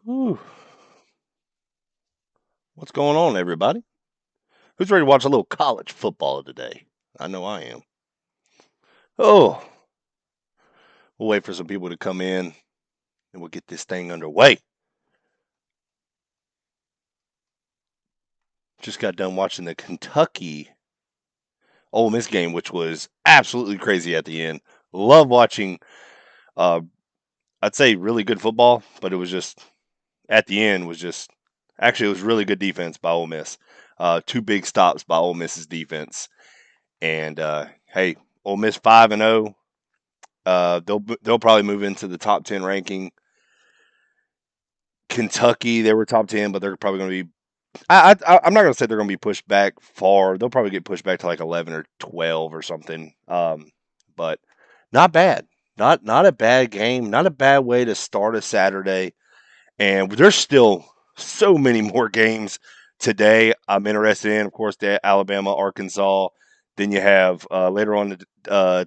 Whew. What's going on, everybody? Who's ready to watch a little college football today? I know I am. Oh, we'll wait for some people to come in and we'll get this thing underway. Just got done watching the Kentucky Ole Miss game, which was absolutely crazy at the end. Love watching, uh, I'd say really good football, but it was just, at the end, was just, actually, it was really good defense by Ole Miss. Two big stops by Ole Miss's defense. And hey, Ole Miss 5-0. They'll probably move into the top 10 ranking. Kentucky, they were top 10, but they're probably going to be. I'm not going to say they're going to be pushed back far. They'll probably get pushed back to like 11 or 12 or something. But not bad. Not a bad game. Not a bad way to start a Saturday. And there's still so many more games today. I'm interested in, of course, the Alabama, Arkansas. Then you have later on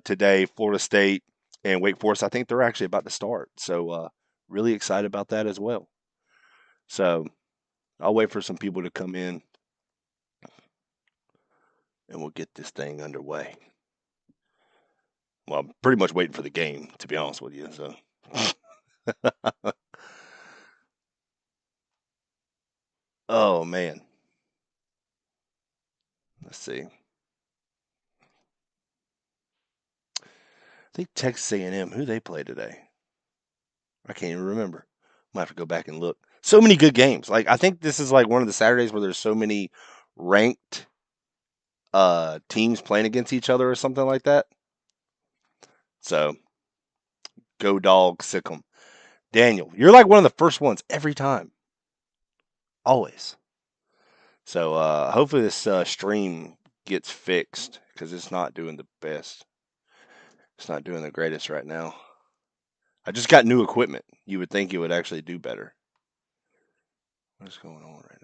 today, Florida State and Wake Forest. I think they're actually about to start. So really excited about that as well. So I'll wait for some people to come in and we'll get this thing underway. Well, I'm pretty much waiting for the game, to be honest with you. So, oh man, let's see. I think Texas A&M. Who they play today? I can't even remember. Might have to go back and look. So many good games. Like I think this is like one of the Saturdays where there's so many ranked teams playing against each other or something like that. So go dog, sick 'em. Daniel, you're like one of the first ones every time, always. So hopefully this stream gets fixed because it's not doing the best. It's not doing the greatest right now. I just got new equipment. You would think it would actually do better. What is going on right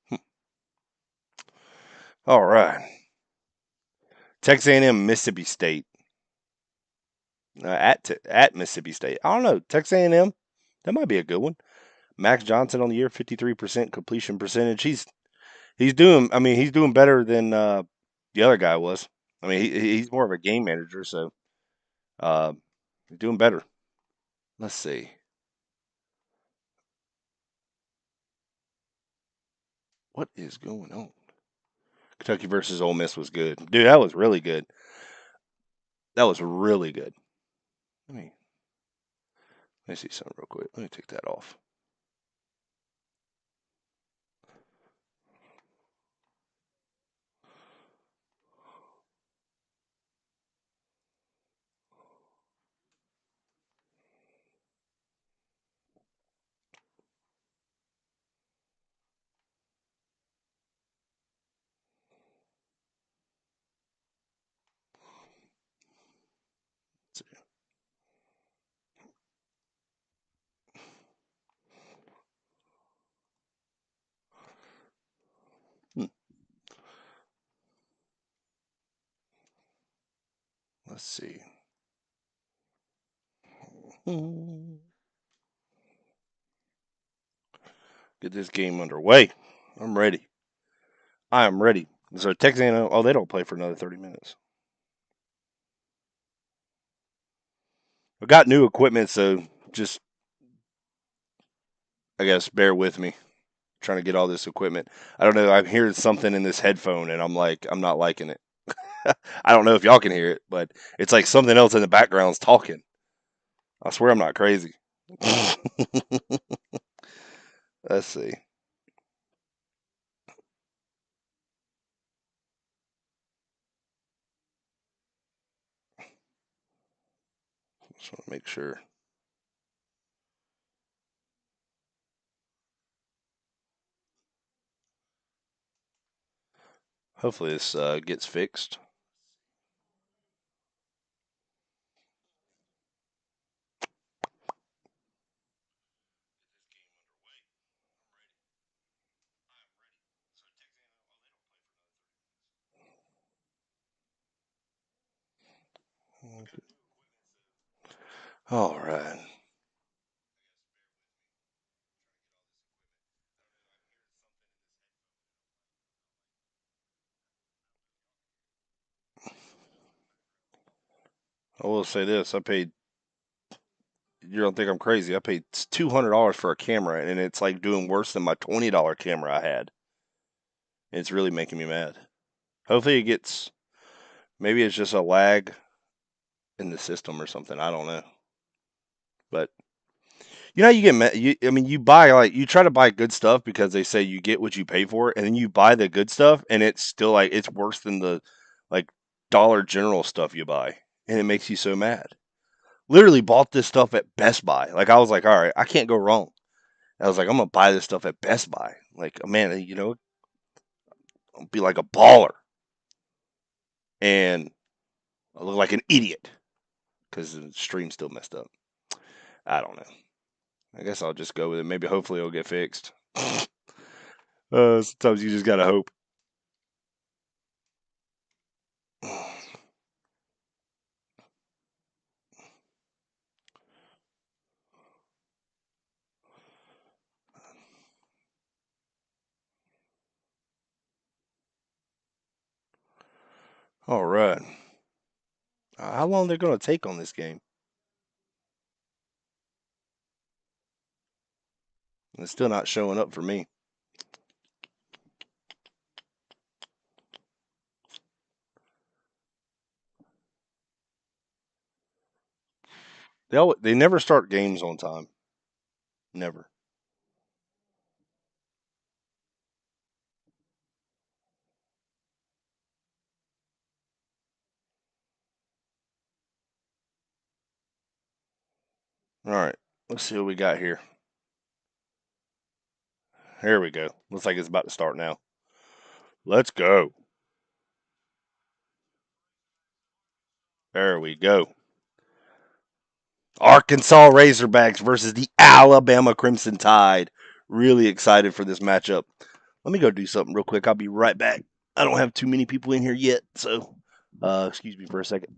now? All right. Texas A&M, Mississippi State. At Mississippi State. I don't know. Texas A&M, that might be a good one. Max Johnson on the year, 53% completion percentage. He's doing. I mean, he's doing better than the other guy was. I mean, he's more of a game manager, so uh, he's doing better. Let's see. What is going on? Kentucky versus Ole Miss was good, dude. That was really good. That was really good. Let me see something real quick. Let me take that off. Let's see. Hmm. Let's see. Get this game underway. I'm ready. I am ready. So Texas A&M, oh, they don't play for another 30 minutes. I've got new equipment, so just I guess bear with me. Trying to get all this equipment. I don't know. I'm hearing something in this headphone, and I'm not liking it. I don't know if y'all can hear it, but it's like something else in the background's talking. I swear I'm not crazy. Let's see. Just want to make sure. Hopefully this gets fixed. All right. I will say this: I paid. You don't think I'm crazy? I paid $200 for a camera, and it's like doing worse than my $20 camera I had. It's really making me mad. Hopefully, it gets. Maybe it's just a lag in the system or something. I don't know. But you know, you get. I mean, you buy like you try to buy good stuff because they say you get what you pay for, and then you buy the good stuff, and it's still like it's worse than the like Dollar General stuff you buy, and it makes you so mad. Literally bought this stuff at Best Buy. Like I was like, all right, I can't go wrong. I was like, I'm gonna buy this stuff at Best Buy. Like, man, I'll be like a baller, and I look like an idiot because the stream's still messed up. I don't know. I guess I'll just go with it. Maybe hopefully it'll get fixed. Sometimes you just gotta hope. All right. How long they're gonna take on this game? It's still not showing up for me. They never start games on time. Never. All right. Let's see what we got here. Here we go. Looks like it's about to start now. Let's go. There we go. Arkansas Razorbacks versus the Alabama Crimson Tide. Really excited for this matchup. Let me go do something real quick. I'll be right back. I don't have too many people in here yet, so excuse me for a second.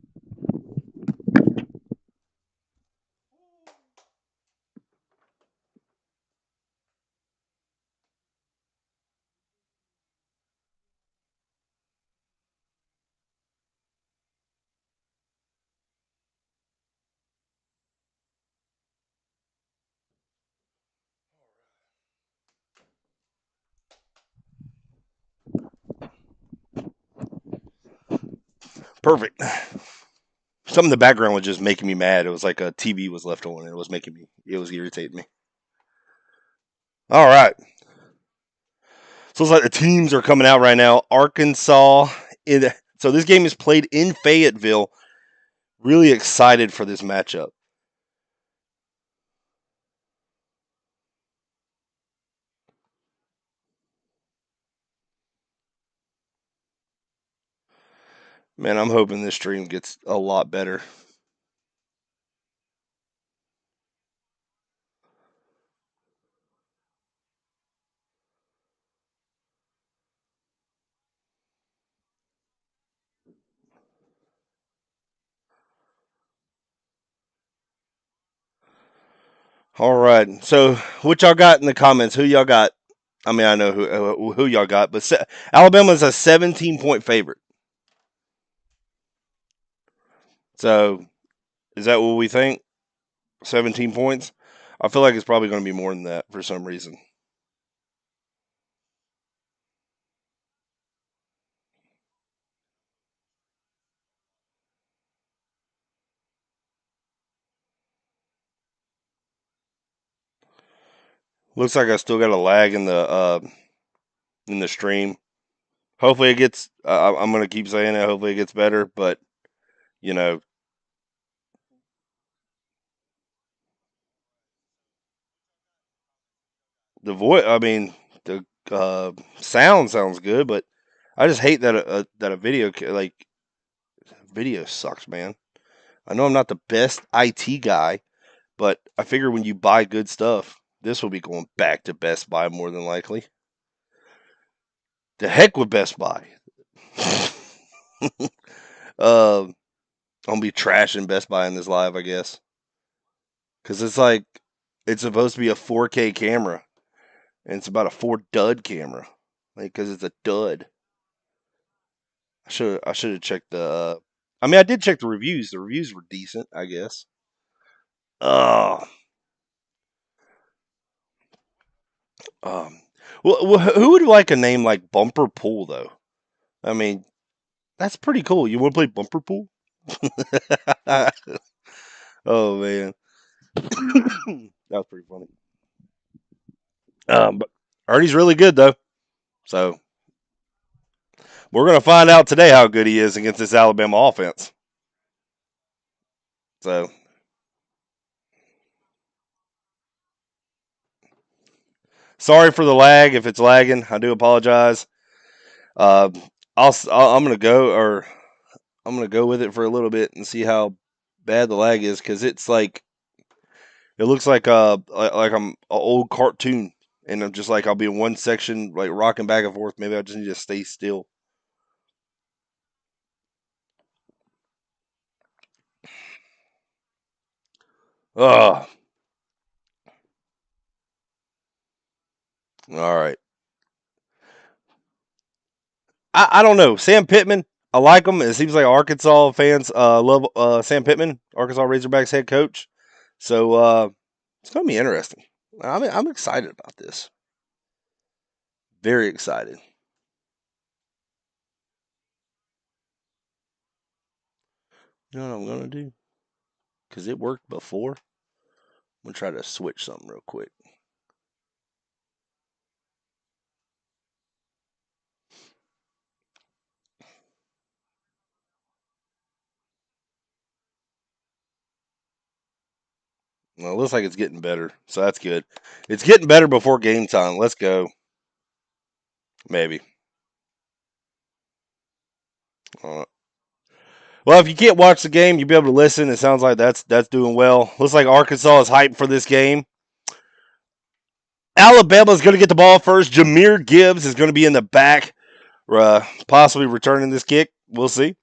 Perfect. Something in the background was just making me mad. It was like a TV was left on and it was irritating me. All right. So it's like the teams are coming out right now. Arkansas. So this game is played in Fayetteville. Really excited for this matchup. Man, I'm hoping this stream gets a lot better. All right. So what y'all got in the comments? Who y'all got? I mean, I know who y'all got, but Alabama's a 17-point favorite. So is that what we think? 17 points? I feel like it's probably going to be more than that for some reason. Looks like I still got a lag in the stream. Hopefully it gets. I'm going to keep saying it. Hopefully it gets better, but you know the voice. I mean the sound sounds good, but I just hate that a video sucks, man. I know I'm not the best IT guy, but I figure when you buy good stuff, this will be going back to Best Buy more than likely. The heck with Best Buy. I'm gonna be trashing Best Buy in this live, I guess. because it's like it's supposed to be a 4K camera, and it's about a 4 dud camera, like because it's a dud. I should have checked the. I mean, I did check the reviews. The reviews were decent, I guess. Oh, um, well, who would like a name like Bumper Pool though? I mean, that's pretty cool. You want to play Bumper Pool? Oh man, that was pretty funny. But Ernie's really good though, so we're gonna find out today how good he is against this Alabama offense. So sorry for the lag if it's lagging. I do apologize. Uh, I'm gonna go or I'm gonna go with it for a little bit and see how bad the lag is because it's like it looks like I'm an old cartoon and I'm just like I'll be in one section like rocking back and forth. Maybe I just need to stay still. Oh, all right. I don't know. Sam Pittman, I like him. It seems like Arkansas fans love Sam Pittman, Arkansas Razorbacks head coach. So it's going to be interesting. I'm excited about this. Very excited. You know what I'm going to do? Because it worked before. I'm going to try to switch something real quick. Well, it looks like it's getting better. So that's good. It's getting better before game time. Let's go. Maybe. Uh, well, if you can't watch the game, you'll be able to listen. It sounds like that's doing well. Looks like Arkansas is hyped for this game. Alabama is going to get the ball first. Jameer Gibbs is going to be in the back, possibly returning this kick. We'll see.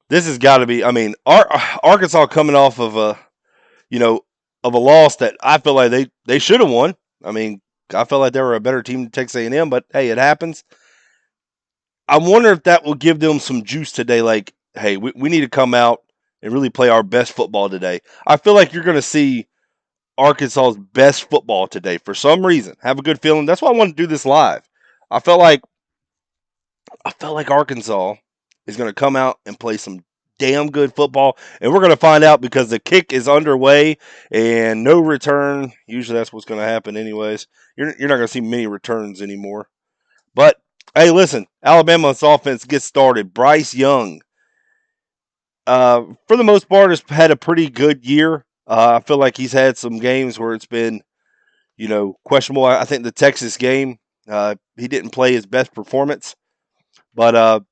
This has got to be. I mean, Arkansas coming off of you know, of a loss that I feel like they should have won. I mean, I felt like they were a better team than Texas A&M, but hey, it happens. I wonder if that will give them some juice today. Like, hey, we need to come out and really play our best football today. I feel like you're going to see Arkansas's best football today for some reason. Have a good feeling. That's why I want to do this live. I felt like I felt like Arkansas is going to come out and play some damn good football, and we're going to find out because the kick is underway and no return. Usually, that's what's going to happen, anyways. You're not going to see many returns anymore. But hey, listen, Alabama's offense gets started. Bryce Young, for the most part, has had a pretty good year. I feel like he's had some games where it's been questionable. I think the Texas game, he didn't play his best performance, but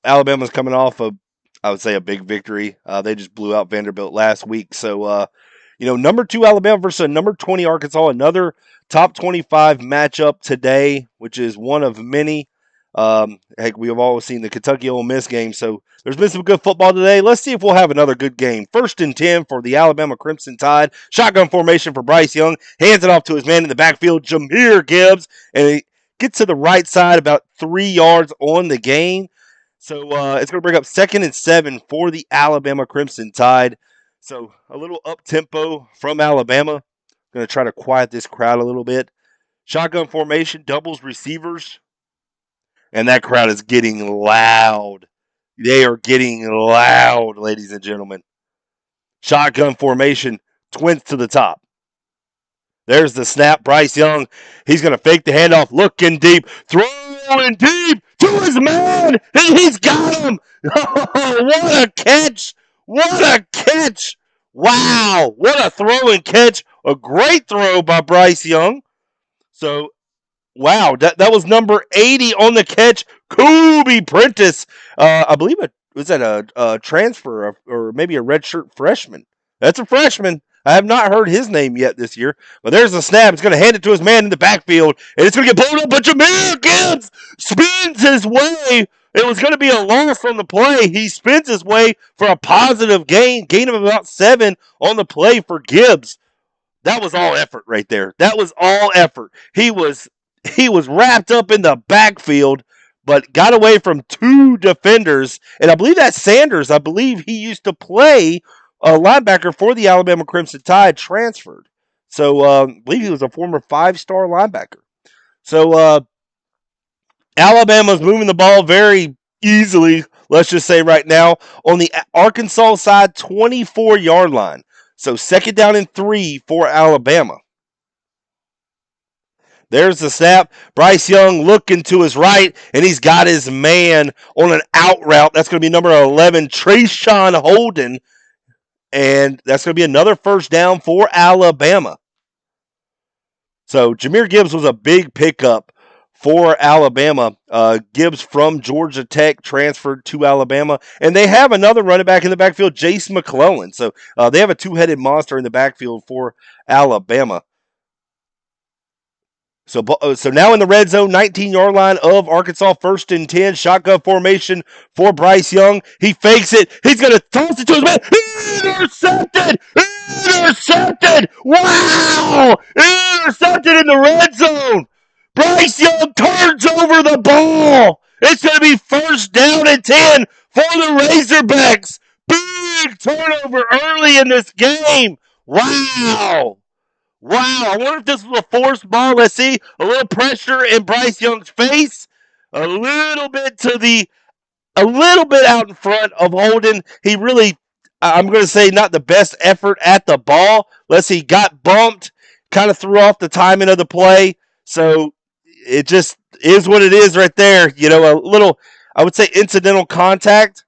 Alabama's coming off I would say, a big victory. They just blew out Vanderbilt last week, so number 2 Alabama versus number 20 Arkansas, another top 25 matchup today, which is one of many. Heck, we have always seen the Kentucky Ole Miss game, so there's been some good football today. Let's see if we'll have another good game. 1st and 10 for the Alabama Crimson Tide. Shotgun formation for Bryce Young. Hands it off to his man in the backfield, Jameer Gibbs, and he gets to the right side about 3 yards on the gain. So it's going to bring up 2nd and 7 for the Alabama Crimson Tide. So a little up tempo from Alabama. Going to try to quiet this crowd a little bit. Shotgun formation, doubles receivers, and that crowd is getting loud. They are getting loud, ladies and gentlemen. Shotgun formation, twins to the top. There's the snap. Bryce Young, he's going to fake the handoff, looking deep, throwing deep to his man, and he's got him. Oh, what a catch! What a catch! Wow, what a throw and catch. A great throw by Bryce Young. So, wow, that was number 80 on the catch. Kobe Prentice. I believe it was that a transfer or maybe a redshirt freshman. That's a freshman. I have not heard his name yet this year. But there's the snap. It's going to hand it to his man in the backfield, and it's going to get blown up. But Jameer Gibbs spins his way. It was going to be a loss on the play. He spins his way for a positive gain of about 7 on the play for Gibbs. That was all effort right there. That was all effort. He was wrapped up in the backfield, but got away from 2 defenders. And I believe that's Sanders. I believe he used to play a linebacker for the Alabama Crimson Tide, transferred. So I believe he was a former 5-star linebacker. So Alabama's moving the ball very easily, let's just say right now. On the Arkansas side, 24-yard line. So second down and 3 for Alabama. There's the snap. Bryce Young looking to his right, and he's got his man on an out route. That's going to be number 11, Trayshawn Holden, and that's going to be another first down for Alabama. So Jahmyr Gibbs was a big pickup for Alabama. Gibbs from Georgia Tech transferred to Alabama, and they have another running back in the backfield, Jace McClellan. So they have a 2-headed monster in the backfield for Alabama. So now in the red zone, 19-yard line of Arkansas, 1st and 10, shotgun formation for Bryce Young. He fakes it. He's going to toss it to his man. Intercepted! Intercepted! Wow! Intercepted in the red zone. Bryce Young turns over the ball. It's going to be 1st down and 10 for the Razorbacks. Big turnover early in this game. Wow! Wow, I wonder if this was a forced ball. Let's see. A little pressure in Bryce Young's face. A little bit out in front of Holden. He really, I'm going to say, not the best effort at the ball. Let's see, got bumped, kind of threw off the timing of the play. So it just is what it is right there. A little, I would say, incidental contact.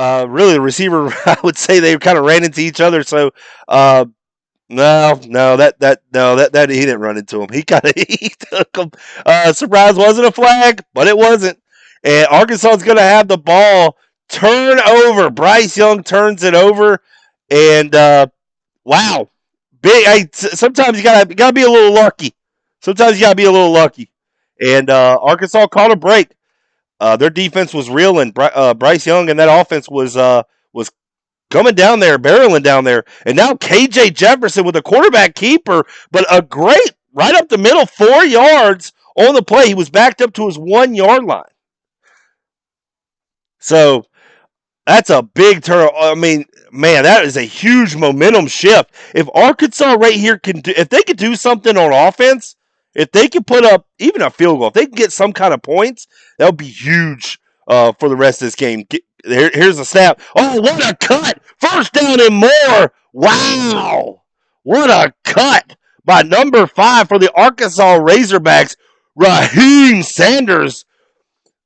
Really, the receiver, I would say they kind of ran into each other. So, no, that he didn't run into him. He took him. Surprise wasn't a flag, but it wasn't. And Arkansas is going to have the ball turn over. Bryce Young turns it over, and wow, big. Sometimes you gotta be a little lucky. Sometimes you gotta be a little lucky. And Arkansas caught a break. Their defense was reeling. Bryce Young and that offense was coming down there, barreling down there. And now KJ Jefferson with a quarterback keeper, but a great right up the middle, 4 yards on the play. He was backed up to his 1-yard line. So that's a big turn. I mean, man, that is a huge momentum shift. If Arkansas right here if they could do something on offense, if they could put up even a field goal, if they can get some kind of points, that would be huge for the rest of this game. Here's the snap. Oh, what a cut! 1st down and more. Wow, what a cut by number 5 for the Arkansas Razorbacks, Raheem Sanders.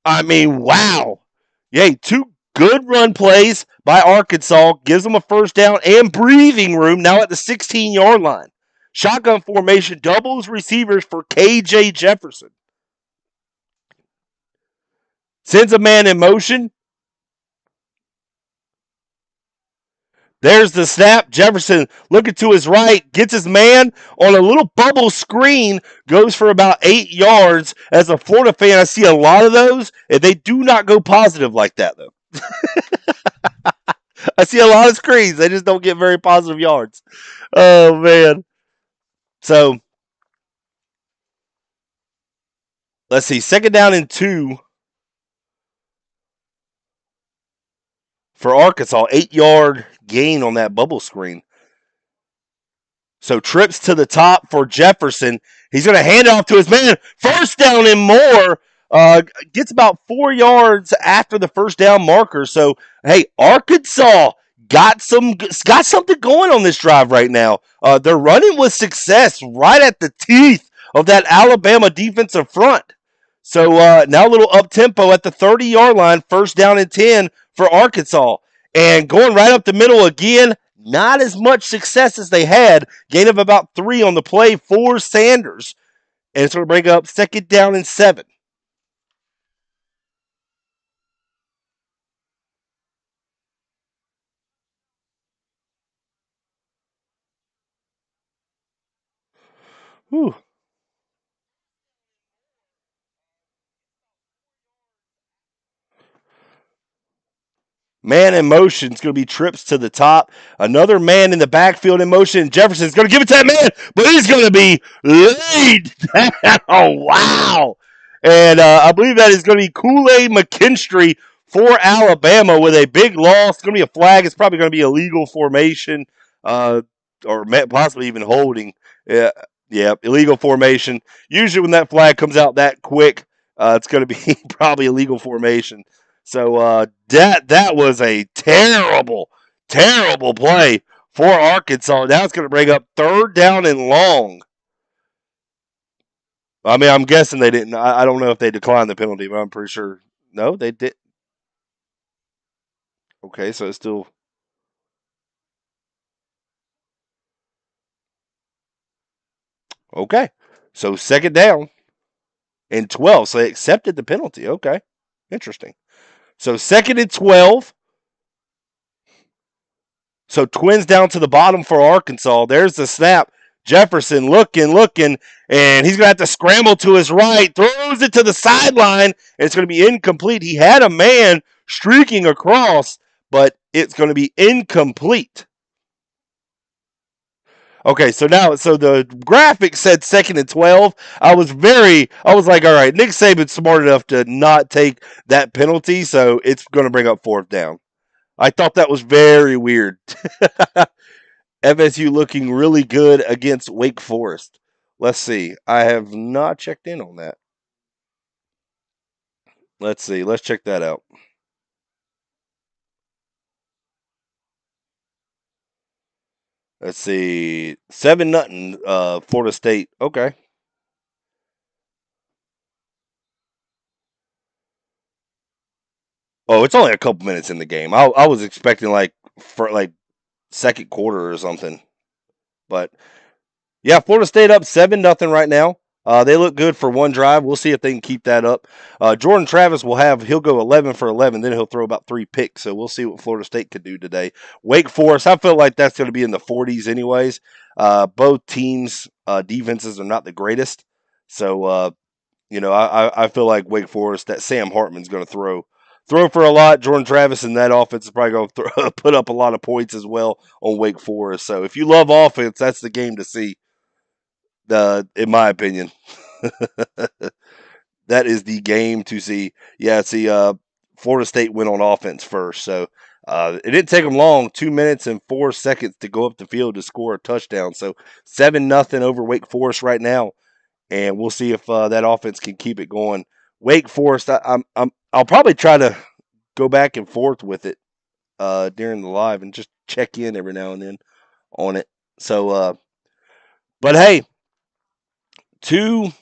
I mean, wow. Yay, 2 good run plays by Arkansas. Gives them a 1st down and breathing room now at the 16-yard line. Shotgun formation doubles receivers for KJ Jefferson. Sends a man in motion. There's the snap. Jefferson looking to his right, gets his man on a little bubble screen, goes for about 8 yards. As a Florida fan, I see a lot of those, and they do not go positive like that, though. I see a lot of screens. They just don't get very positive yards. Oh, man. So, let's see. 2nd down and 2 for Arkansas. 8-yard gain on that bubble screen. So trips to the top for Jefferson. He's going to hand it off to his man. 1st down and more. Gets about 4 yards after the 1st down marker. So, hey, Arkansas got something going on this drive right now. They're running with success right at the teeth of that Alabama defensive front. So now a little up tempo at the 30-yard line. 1st down and 10 for Arkansas. And going right up the middle again. Not as much success as they had. Gain of about 3 on the play for Sanders. And it's going to bring up 2nd down and 7. Whew. Man in motion. It's going to be trips to the top. Another man in the backfield in motion. Jefferson's going to give it to that man, but he's going to be laid down. Oh, wow. And I believe that is going to be Kool-Aid McKinstry for Alabama with a big loss. It's going to be a flag. It's probably going to be a legal formation or possibly even holding. Yeah, yeah, illegal formation. Usually when that flag comes out that quick, it's going to be probably a legal formation. So that was a terrible, terrible play for Arkansas. Now it's going to bring up third down and long. I mean, I'm guessing they didn't. I don't know if they declined the penalty, but I'm pretty sure. No, they did. Okay, so it's still. Okay. So second down and 12. So they accepted the penalty. Okay. Interesting. So second and 12. So twins down to the bottom for Arkansas. There's the snap. Jefferson looking, and he's going to have to scramble to his right, throws it to the sideline, and it's going to be incomplete. He had a man streaking across, but it's going to be incomplete. Okay, so the graphic said second and 12. I was like, all right, Nick Saban's smart enough to not take that penalty, so it's going to bring up fourth down. I thought that was very weird. FSU looking really good against Wake Forest. Let's see. I have not checked in on that. Let's see. Let's check that out. Let's see. 7-0 Florida State. Okay. Oh, it's only a couple minutes in the game. I was expecting like for like second quarter or something. But yeah, Florida State up 7-0 right now. They look good for one drive. We'll see if they can keep that up. Jordan Travis he'll go 11 for 11, then he'll throw about 3 picks. So we'll see what Florida State could do today. Wake Forest, I feel like that's going to be in the 40s anyways. Both teams' defenses are not the greatest. So, I feel like Wake Forest, that Sam Hartman's going to throw for a lot. Jordan Travis and that offense is probably going to put up a lot of points as well on Wake Forest. So if you love offense, that's the game to see. In my opinion, that is the game to see. Yeah, see, Florida State went on offense first, so it didn't take them long, 2 minutes and 4 seconds to go up the field to score a touchdown. So 7-0 over Wake Forest right now, and we'll see if that offense can keep it going. Wake Forest, I'll probably try to go back and forth with it during the live and just check in every now and then on it. So, but hey, two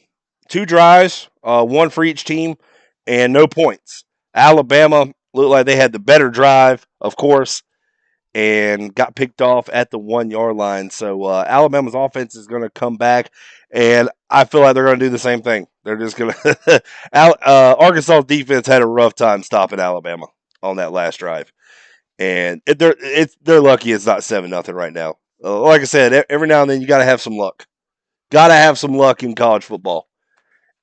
drives, one for each team, and no points. Alabama looked like they had the better drive, of course, and got picked off at the 1 yard line. So Alabama's offense is going to come back, and I feel like they're going to do the same thing. They're just going to. Arkansas's defense had a rough time stopping Alabama on that last drive, and they're lucky it's not 7-0 right now. Like I said, every now and then you got to have some luck. Got to have some luck in college football.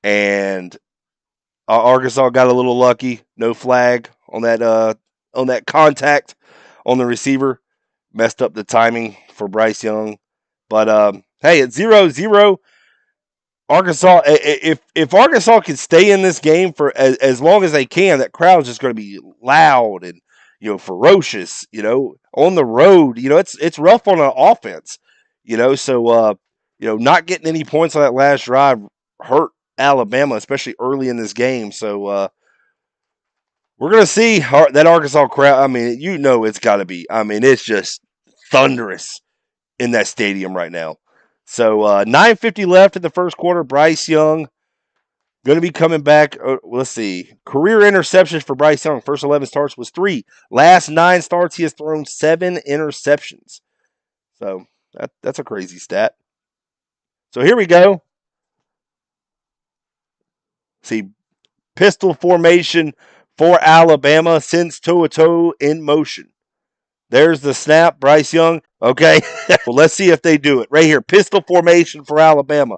And Arkansas got a little lucky. No flag on that contact on the receiver. Messed up the timing for Bryce Young. But hey, it's 0-0. Arkansas, if Arkansas can stay in this game for as long as they can, that crowd's just going to be loud and ferocious. On the road, it's rough on an offense. So not getting any points on that last drive hurt Alabama, especially early in this game. So we're going to see that Arkansas crowd. I mean, it's got to be. I mean, it's just thunderous in that stadium right now. So 9:50 left in the first quarter. Bryce Young going to be coming back. Let's see. Career interceptions for Bryce Young. First 11 starts was 3. Last 9 starts, he has thrown 7 interceptions. So that's a crazy stat. So here we go. See, pistol formation for Alabama, sends toe-to-toe in motion. There's the snap, Bryce Young. Okay, well, let's see if they do it. Right here, pistol formation for Alabama.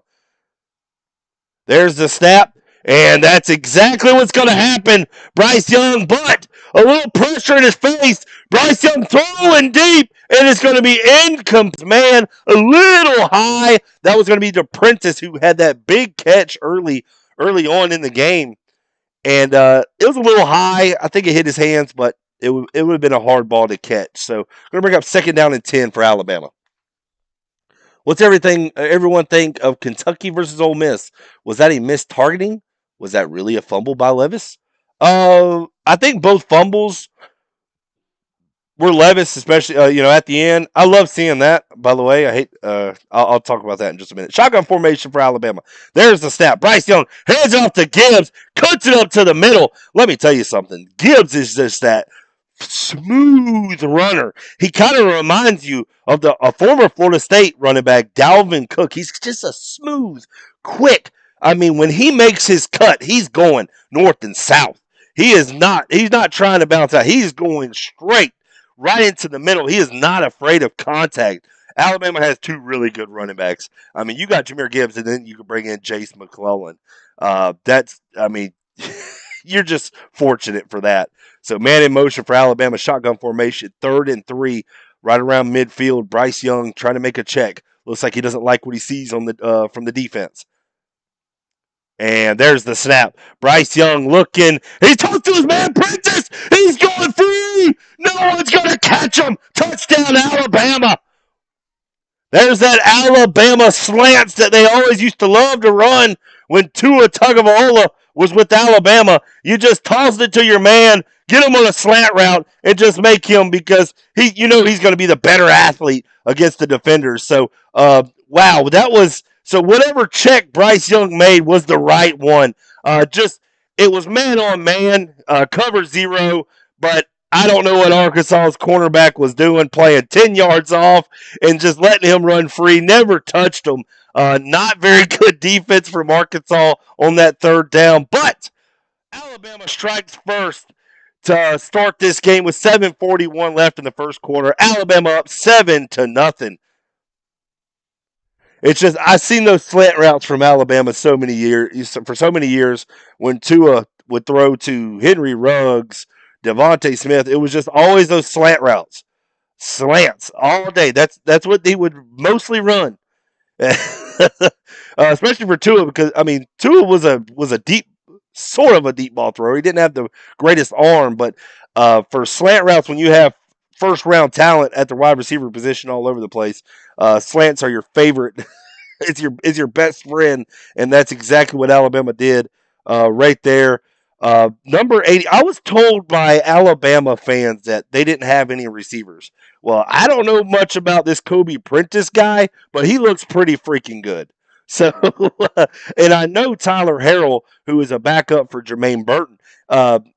There's the snap, and that's exactly what's going to happen. Bryce Young, but a little pressure in his face. Bryce Young throwing deep, and it's going to be incomplete. Man, a little high. That was going to be DePrentice who had that big catch early on in the game, and it was a little high. I think it hit his hands, but it would have been a hard ball to catch. So, going to bring up 2nd down and 10 for Alabama. What's everyone think of Kentucky versus Ole Miss? Was that a missed targeting? Was that really a fumble by Levis? I think both fumbles were Levis, especially at the end. I love seeing that. By the way, I hate. I'll talk about that in just a minute. Shotgun formation for Alabama. There's the snap. Bryce Young hands off to Gibbs, cuts it up to the middle. Let me tell you something. Gibbs is just that smooth runner. He kind of reminds you of a former Florida State running back, Dalvin Cook. He's just a smooth, quick. I mean, when he makes his cut, he's going north and south. He's not trying to bounce out. He's going straight right into the middle. He is not afraid of contact. Alabama has two really good running backs. I mean, you got Jahmyr Gibbs, and then you can bring in Jace McClellan. I mean, you're just fortunate for that. So man in motion for Alabama, shotgun formation, 3rd and 3, right around midfield. Bryce Young trying to make a check. Looks like he doesn't like what he sees on the from the defense. And there's the snap. Bryce Young looking. He talked to his man Prentice. He's going free. No one's going to catch him. Touchdown, Alabama. There's that Alabama slants that they always used to love to run when Tua Tagovailoa was with Alabama. You just toss it to your man, get him on a slant route, and just make him because he's going to be the better athlete against the defenders. So, wow, that was so. Whatever check Bryce Young made was the right one. Just it was man on man, cover zero, but I don't know what Arkansas's cornerback was doing, playing 10 yards off and just letting him run free. Never touched him. Not very good defense from Arkansas on that 3rd down. But Alabama strikes first to start this game with 7:41 left in the first quarter. Alabama up 7-0. It's just I've seen those slant routes from Alabama for so many years when Tua would throw to Henry Ruggs, Devontae Smith. It was just always those slant routes, slants all day. That's what he would mostly run, especially for Tua because I mean Tua was a deep sort of a deep ball thrower. He didn't have the greatest arm, but for slant routes when you have first round talent at the wide receiver position all over the place, slants are your favorite. It's your best friend, and that's exactly what Alabama did right there. Number 80. I was told by Alabama fans that they didn't have any receivers. Well, I don't know much about this Kobe Prentice guy, but he looks pretty freaking good. So, and I know Tyler Harrell, who is a backup for Jermaine Burton.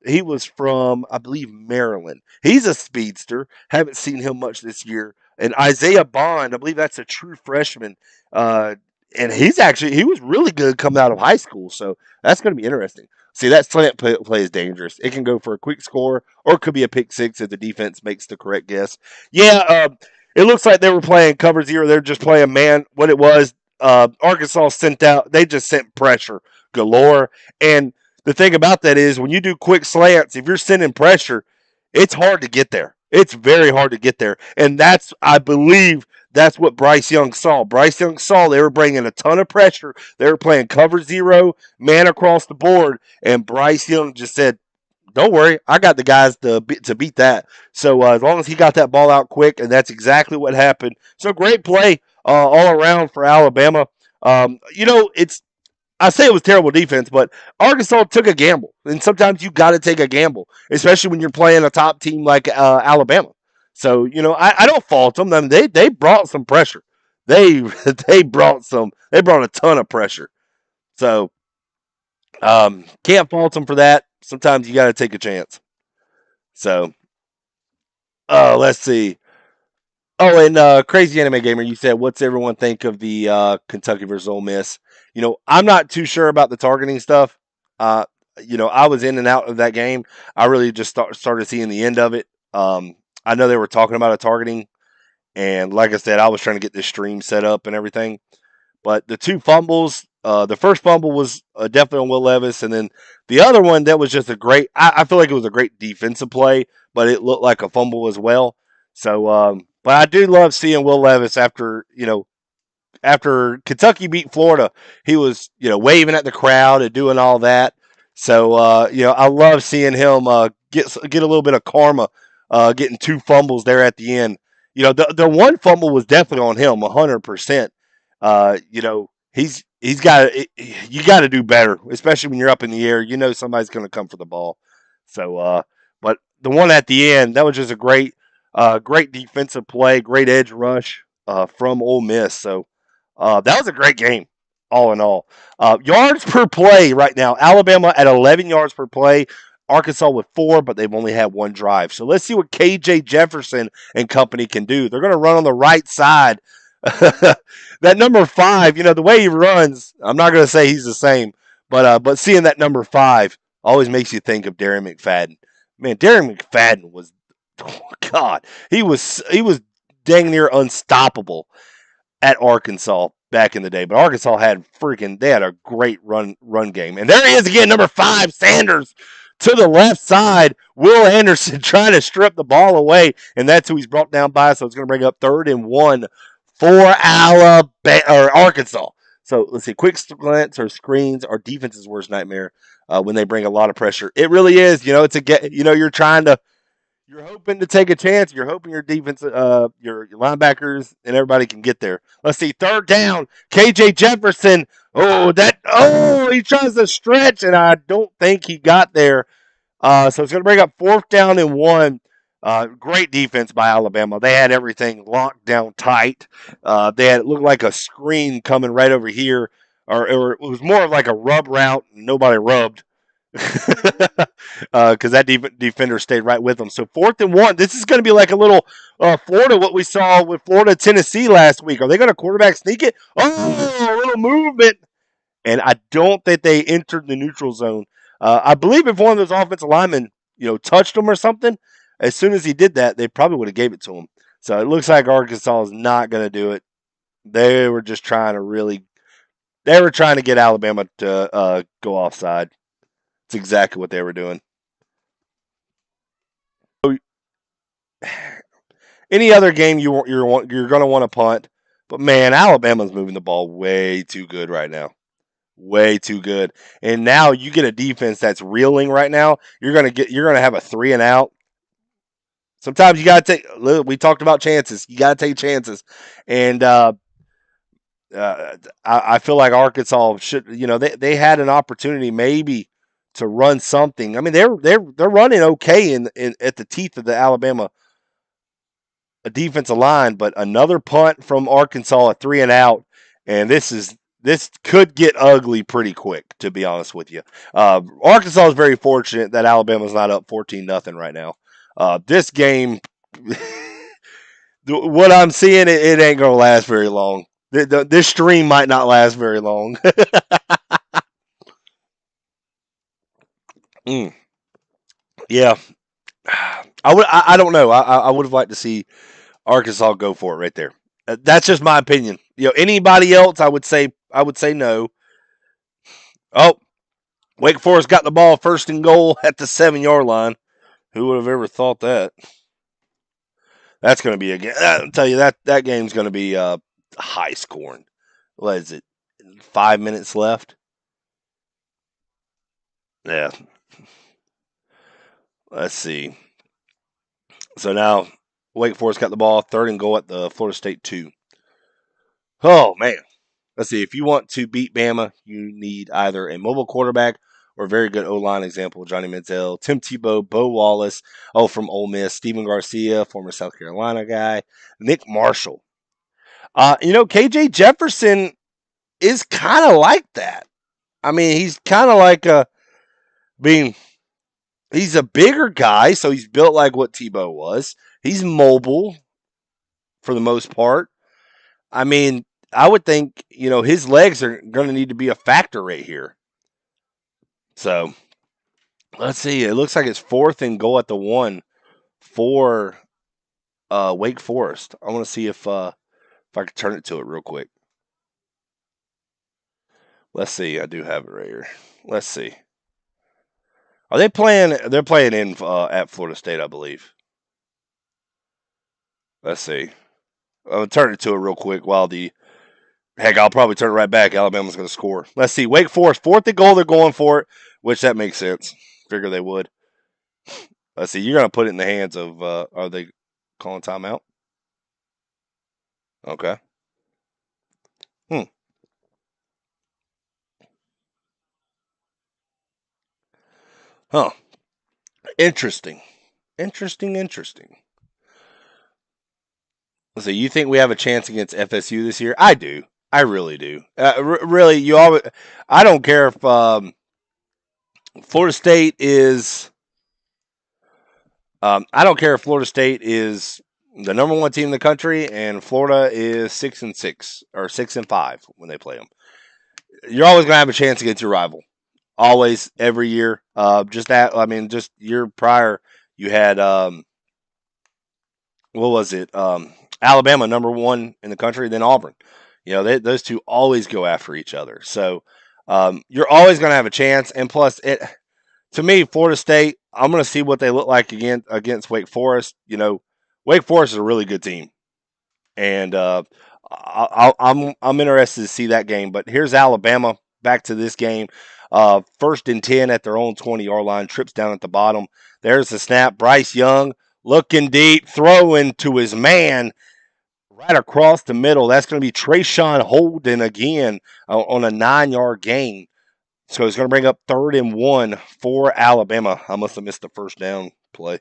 He was from, I believe, Maryland. He's a speedster. Haven't seen him much this year. And Isaiah Bond, I believe that's a true freshman. Uh, and he was really good coming out of high school. So that's going to be interesting. See, that slant play is dangerous. It can go for a quick score or it could be a pick six if the defense makes the correct guess. Yeah, it looks like they were playing cover zero. They're just playing man. What it was, Arkansas they just sent pressure galore. And the thing about that is when you do quick slants, if you're sending pressure, it's hard to get there. It's very hard to get there. And I believe, that's what Bryce Young saw. Bryce Young saw they were bringing a ton of pressure. They were playing cover zero, man across the board, and Bryce Young just said, "Don't worry, I got the guys to beat that." So as long as he got that ball out quick, and that's exactly what happened. So great play all around for Alabama. It's I say it was terrible defense, but Arkansas took a gamble, and sometimes you got to take a gamble, especially when you're playing a top team like Alabama. So I don't fault them. I mean, they brought some pressure. They they brought a ton of pressure. So can't fault them for that. Sometimes you got to take a chance. So let's see. Oh, and Crazy Anime Gamer, you said, what's everyone think of the Kentucky versus Ole Miss? I'm not too sure about the targeting stuff. Uh, I was in and out of that game. I really just started seeing the end of it. I know they were talking about a targeting, and like I said, I was trying to get this stream set up and everything. But the two fumbles, The first fumble was definitely on Will Levis, and then the other one that was just a great. I feel like it was a great defensive play, but it looked like a fumble as well. So, but I do love seeing Will Levis after Kentucky beat Florida, he was waving at the crowd and doing all that. So I love seeing him get a little bit of karma, getting two fumbles there at the end. The one fumble was definitely on him, 100%. He's got you got to do better, especially when you're up in the air. You know somebody's going to come for the ball. So, but the one at the end that was just a great defensive play, great edge rush from Ole Miss. So that was a great game, all in all. Yards per play right now, Alabama at 11 yards per play, Arkansas with 4, but they've only had one drive. So let's see what KJ Jefferson and company can do. They're going to run on the right side. That number 5, the way he runs, I'm not going to say he's the same, but seeing that number 5 always makes you think of Darren McFadden. Man, Darren McFadden was, oh God, he was dang near unstoppable at Arkansas back in the day. But Arkansas they had a great run game. And there he is again, number 5, Sanders to the left side. Will Anderson trying to strip the ball away, and that's who he's brought down by. So it's going to bring up 3rd and 1 for Alabama or Arkansas. So let's see, quick glance or screens. Our defense's worst nightmare when they bring a lot of pressure. It really is. It's you're hoping to take a chance. You're hoping your defense, your linebackers, and everybody can get there. Let's see, 3rd down. KJ Jefferson. He tries to stretch, and I don't think he got there. So it's going to bring up 4th down and 1. Great defense by Alabama. They had everything locked down tight. It looked like a screen coming right over here, or it was more of like a rub route. Nobody rubbed because that defender stayed right with them. So 4th and 1. This is going to be like a little Florida, what we saw with Florida Tennessee last week. Are they going to quarterback sneak it? Oh, a little movement. And I don't think they entered the neutral zone. I believe if one of those offensive linemen, touched him or something, as soon as he did that, they probably would have gave it to him. So it looks like Arkansas is not going to do it. They were just they were trying to get Alabama to go offside. It's exactly what they were doing. So any other game you're going to want to punt, but man, Alabama's moving the ball way too good right now. Way too good. And now you get a defense that's reeling right now. You're gonna have a 3-and-out. Sometimes you gotta take. We talked about chances. You gotta take chances, and I feel like Arkansas should. They had an opportunity maybe to run something. I mean, they're running okay in at the teeth of the Alabama defensive line, but another punt from Arkansas, a 3-and-out, and this could get ugly pretty quick, to be honest with you. Arkansas is very fortunate that Alabama's not up 14-0 right now. This game, what I'm seeing, it ain't gonna last very long. This stream might not last very long. Mm, yeah, I don't know. I would have liked to see Arkansas go for it right there. That's just my opinion. Anybody else, I would say no. Oh, Wake Forest got the ball 1st and goal at the 7-yard line. Who would have ever thought that? That's going to be a game. I'll tell you that game's going to be high scoring. What is it? 5 minutes left. Yeah. Let's see. So now Wake Forest got the ball 3rd and goal at the Florida State 2. Oh man. Let's see. If you want to beat Bama, you need either a mobile quarterback or a very good O-line example, Johnny Manziel, Tim Tebow, Bo Wallace, from Ole Miss, Steven Garcia, former South Carolina guy, Nick Marshall. KJ Jefferson is kind of like that. I mean, he's kind of like being. He's a bigger guy, so he's built like what Tebow was. He's mobile for the most part. I mean, I would think his legs are going to need to be a factor right here. So let's see. It looks like it's 4th and goal at the 1 for Wake Forest. I want to see if I can turn it to it real quick. Let's see. I do have it right here. Let's see. Are they playing? They're playing in at Florida State, I believe. Let's see. I'll turn it to it real quick while the heck. I'll probably turn it right back. Alabama's going to score. Let's see. Wake Forest, fourth and goal. They're going for it, which that makes sense. Figure they would. Let's see. You're going to put it in the hands of. Are they calling timeout? Okay. Hmm. Huh. Interesting. Interesting. So you think we have a chance against FSU this year? I do. I really do. Really, you always. I don't care if Florida State is. I don't care if Florida State is the number one team in the country and Florida is 6-6 or 6-5 when they play them. You're always going to have a chance against your rival. Always, every year. Just year prior, you had what was it? Alabama number one in the country, then Auburn. Those two always go after each other. So you're always going to have a chance. And plus, to me, Florida State, I'm going to see what they look like against Wake Forest. Wake Forest is a really good team, and I'm interested to see that game. But here's Alabama back to this game. 1st and 10 at their own 20-yard line. Trips down at the bottom. There's the snap. Bryce Young looking deep, throwing to his man right across the middle. That's going to be Trayshawn Holden again on a 9-yard gain. So it's going to bring up 3rd and 1 for Alabama. I must have missed the first down play.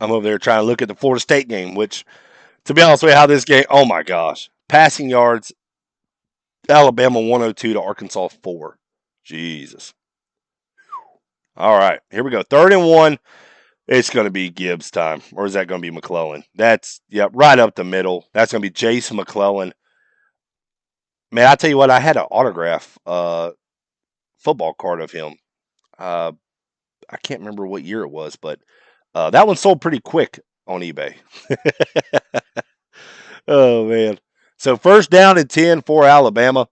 I'm over there trying to look at the Florida State game, which, to be honest with you, how this game, oh my gosh. Passing yards, Alabama 102 to Arkansas 4. Jesus. All right, here we go. 3rd and 1. It's going to be Gibbs time. Or is that going to be McClellan? That's, right up the middle. That's going to be Jason McClellan. Man, I tell you what, I had an autograph football card of him. I can't remember what year it was, but that one sold pretty quick on eBay. Oh, man. So 1st down and 10 for Alabama.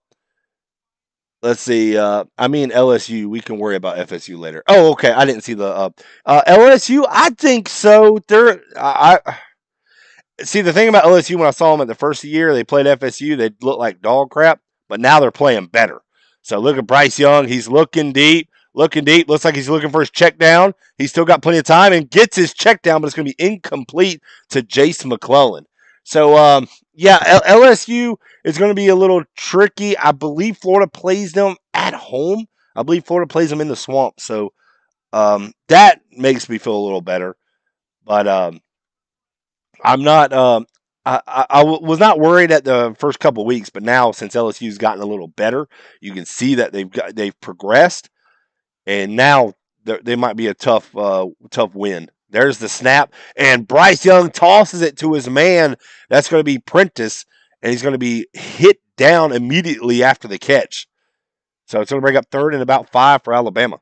Let's see. LSU. We can worry about FSU later. Oh, okay. I didn't see the LSU. I think so. I see the thing about LSU. When I saw them at the first year, they played FSU. They looked like dog crap, but now they're playing better. So look at Bryce Young. He's looking deep. Looks like he's looking for his check down. He's still got plenty of time and gets his check down, but it's going to be incomplete to Jason McClellan. So, LSU is going to be a little tricky. I believe Florida plays them at home. I believe Florida plays them in the swamp. So that makes me feel a little better. But I'm not. I was not worried at the first couple of weeks, but now since LSU's gotten a little better, you can see that they've progressed, and now they might be a tough win. There's the snap, and Bryce Young tosses it to his man. That's going to be Prentice, and he's going to be hit down immediately after the catch. So it's going to bring up 3rd and about 5 for Alabama.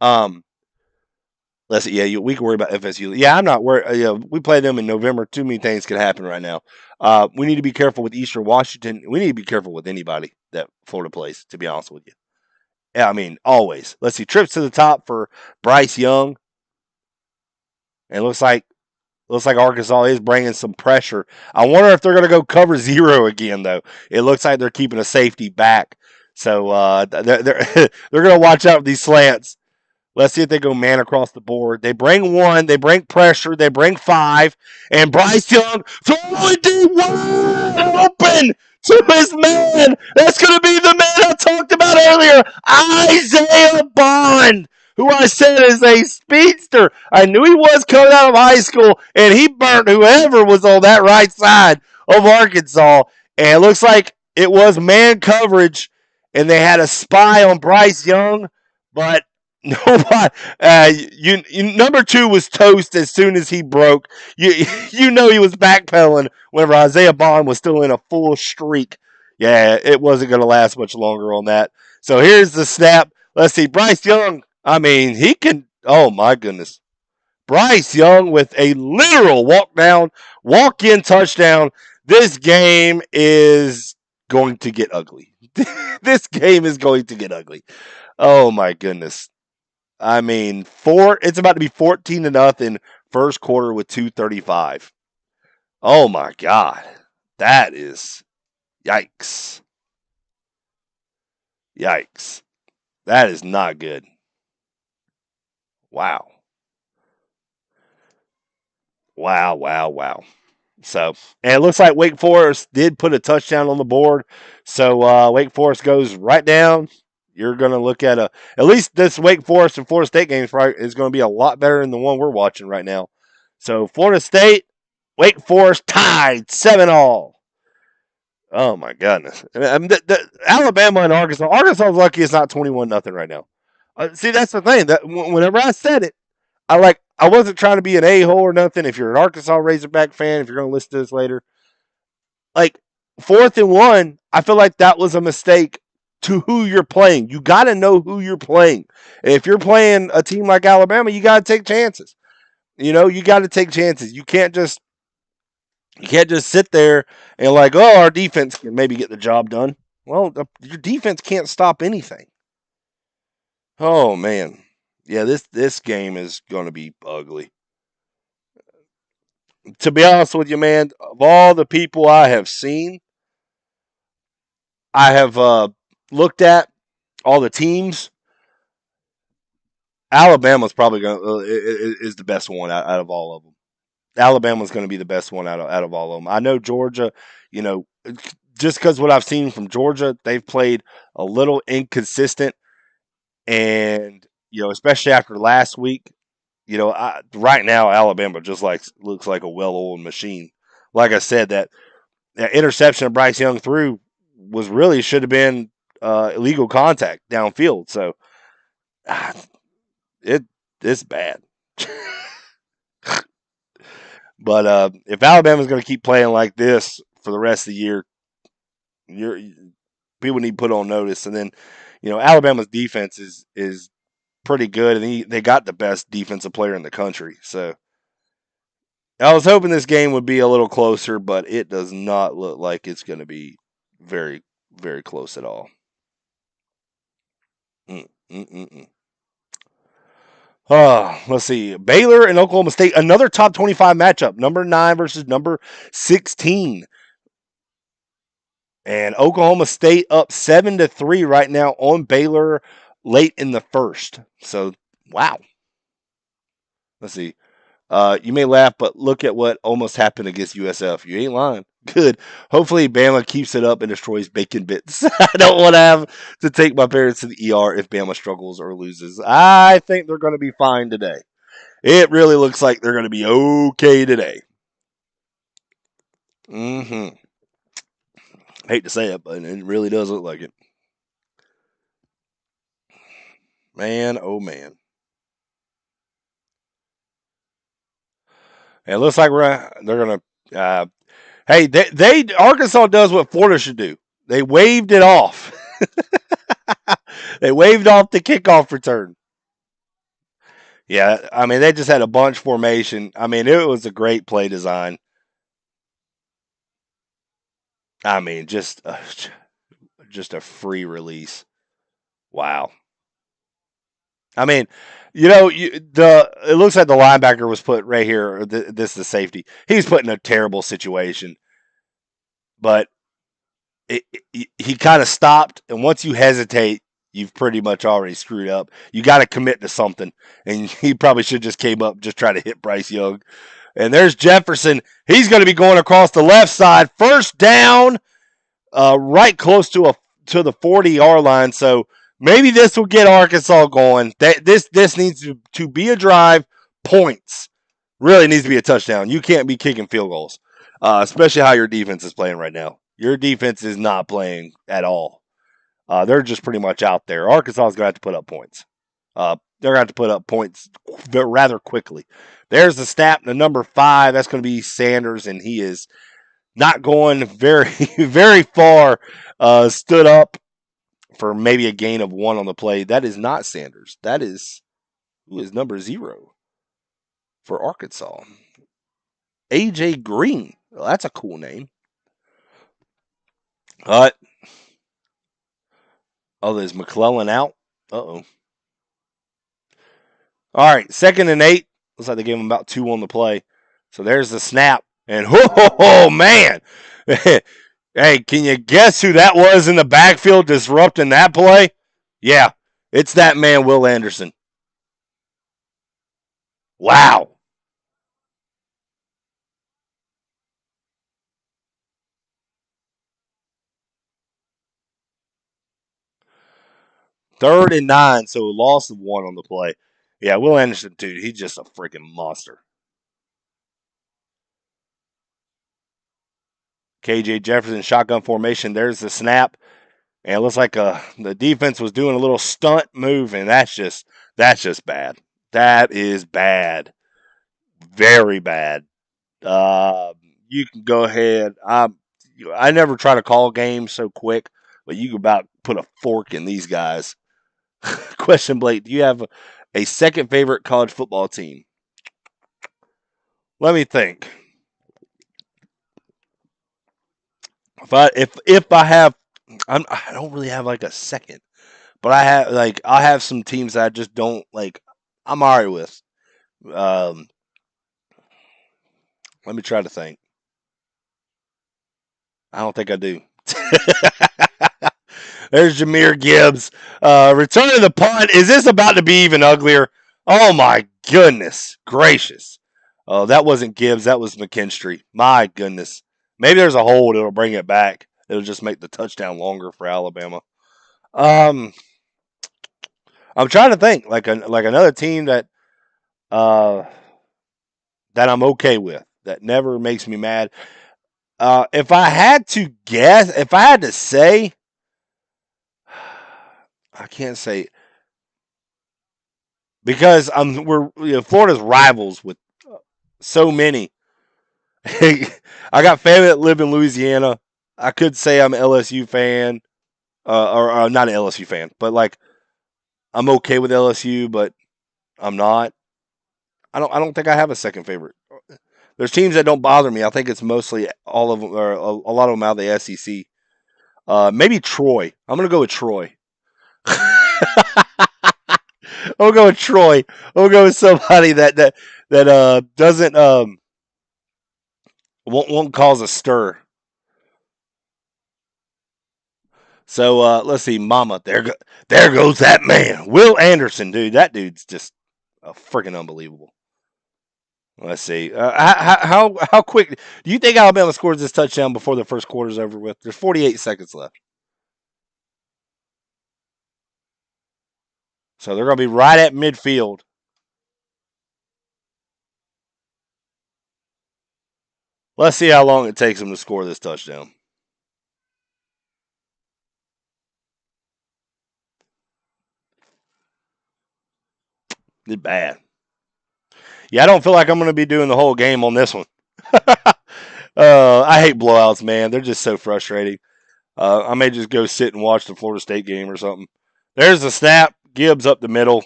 Let's see. Yeah, we can worry about FSU. Yeah, I'm not worried. We play them in November. Too many things can happen right now. We need to be careful with Eastern Washington. We need to be careful with anybody that Florida plays, to be honest with you. Yeah, always. Let's see. Trips to the top for Bryce Young. And looks like Arkansas is bringing some pressure. I wonder if they're going to go cover 0 again, though. It looks like they're keeping a safety back. So they're going to watch out for these slants. Let's see if they go man across the board. They bring 1. They bring pressure. They bring 5. And Bryce Young throwing deep wide open to his man. That's going to be the man I talked about earlier, Isaiah Bond, who I said is a speedster. I knew he was coming out of high school, and he burnt whoever was on that right side of Arkansas. And it looks like it was man coverage, and they had a spy on Bryce Young, but nobody. Number 2 was toast as soon as he broke. You know he was backpedaling whenever Isaiah Bond was still in a full streak. Yeah, it wasn't going to last much longer on that. So here's the snap. Let's see. Bryce Young, he can. Oh, my goodness. Bryce Young with a literal walk-in touchdown. This game is going to get ugly. This game is going to get ugly. Oh my goodness. I mean, it's about to be 14-0 first quarter with 2:35. Oh my god. That is yikes. Yikes. That is not good. Wow. Wow, wow, wow. So, and it looks like Wake Forest did put a touchdown on the board. So, Wake Forest goes right down. You're going to look at least this Wake Forest and Florida State game is going to be a lot better than the one we're watching right now. So, Florida State, Wake Forest tied 7-all. Oh my goodness! I mean, Alabama and Arkansas. Arkansas is lucky it's not 21-0 right now. See, that's the thing. That whenever I said it, I wasn't trying to be an a-hole or nothing. If you're an Arkansas Razorback fan, if you're going to listen to this later, like 4th and 1, I feel like that was a mistake to who you're playing. You got to know who you're playing. And if you're playing a team like Alabama, you got to take chances. You got to take chances. You can't just sit there and like, oh, our defense can maybe get the job done. Well, your defense can't stop anything. Oh man, yeah, this game is going to be ugly. To be honest with you, man, of all the people I have seen, I have looked at all the teams. Alabama's probably going is the best one out of all of them. Alabama's going to be the best one out of all of them. I know Georgia, you know, just because what I've seen from Georgia, they've played a little inconsistent, and especially after last week, right now Alabama just looks like a well-oiled machine. Like I said, that interception of Bryce Young threw was really should have been illegal contact downfield. So it it's bad. But if Alabama's going to keep playing like this for the rest of the year, people need to put on notice. And then, Alabama's defense is pretty good, and they got the best defensive player in the country. So I was hoping this game would be a little closer, but it does not look like it's going to be very, very close at all. Mm-mm-mm. Let's see. Baylor and Oklahoma State, another top 25 matchup. Number 9 versus number 16. And Oklahoma State up 7-3 right now on Baylor late in the first. So, wow. Let's see. You may laugh, but look at what almost happened against USF. You ain't lying. Good. Hopefully, Bama keeps it up and destroys bacon bits. I don't want to have to take my parents to the ER if Bama struggles or loses. I think they're going to be fine today. It really looks like they're going to be okay today. Mm-hmm. Hate to say it, but it really does look like it. Man, oh man. It looks like they're going to. Hey, they Arkansas does what Florida should do. They waved it off. They waved off the kickoff return. Yeah, I mean they just had a bunch formation. I mean it was a great play design. I mean just a free release. Wow. I mean, it looks like the linebacker was put right here. This is the safety. He's put in a terrible situation, but he kind of stopped. And once you hesitate, you've pretty much already screwed up. You got to commit to something, and he probably should just came up just try to hit Bryce Young. And there's Jefferson. He's going to be going across the left side, first down, right close to the 40-yard line. So maybe this will get Arkansas going. This needs to be a drive. Points really needs to be a touchdown. You can't be kicking field goals, especially how your defense is playing right now. Your defense is not playing at all. They're just pretty much out there. Arkansas is going to have to put up points. They're going to have to put up points rather quickly. There's the snap, the number 5. That's going to be Sanders, and he is not going very, very far. Stood up for maybe a gain of 1 on the play. That is not Sanders. That is who is number 0 for Arkansas. AJ Green. Well, that's a cool name. Uh, is McClellan out? Uh-oh. All right, 2nd and 8. Looks like they gave him about 2 on the play. So there's the snap. And, man. Hey, can you guess who that was in the backfield disrupting that play? Yeah, it's that man, Will Anderson. Wow. 3rd and 9, so loss of 1 on the play. Yeah, Will Anderson, dude, he's just a freaking monster. KJ Jefferson shotgun formation. There's the snap, and it looks like the defense was doing a little stunt move, and that's just bad. That is bad, very bad. Uh, you can go ahead. I never try to call games so quick, but you can about put a fork in these guys. Question, Blake: do you have a second favorite college football team? Let me think. If I have, I don't really have like a second, but I have some teams that I just don't like. I'm alright with. Um, Let me try to think. I don't think I do. There's Jameer Gibbs. Returning the punt. Is this about to be even uglier? Oh my goodness gracious. Oh, that wasn't Gibbs. That was McKinstry. My goodness. Maybe there's a hold. It'll bring it back. It'll just make the touchdown longer for Alabama. Um, I'm trying to think like another team uh that I'm okay with that never makes me mad. If I had to guess, if I had to say, I can't say because Florida's rivals with so many. I got family that live in Louisiana. I could say I'm an LSU fan, or not an LSU fan, but like I'm okay with LSU, but I'm not. I don't think I have a second favorite. There's teams that don't bother me. I think it's mostly all of them, or a lot of them out of the SEC. Maybe Troy. I'm gonna go with Troy. I'll go with Troy. I'll go with somebody that doesn't won't cause a stir. So let's see, Mama. There goes that man, Will Anderson, dude. That dude's just freaking unbelievable. Let's see. How quick do you think Alabama scores this touchdown before the first quarter's over with? There's 48 seconds left, so they're gonna be right at midfield. Let's see how long it takes them to score this touchdown. It's bad. Yeah, I don't feel like I'm gonna be doing the whole game on this one. I hate blowouts, man. They're just so frustrating. I may just go sit and watch the Florida State game or something. There's the snap. Gibbs up the middle.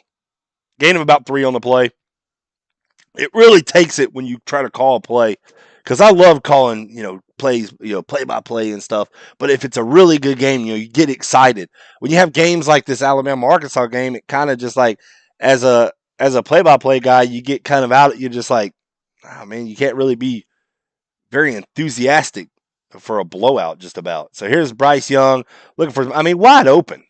Gain of about 3 on the play. It really takes it when you try to call a play because I love calling, plays, play by play and stuff. But if it's a really good game, you get excited. When you have games like this Alabama Arkansas game, it kind of just like as a play by play guy, you get kind of out. You're just like, oh, man, you can't really be very enthusiastic for a blowout just about. So here's Bryce Young looking for, wide open.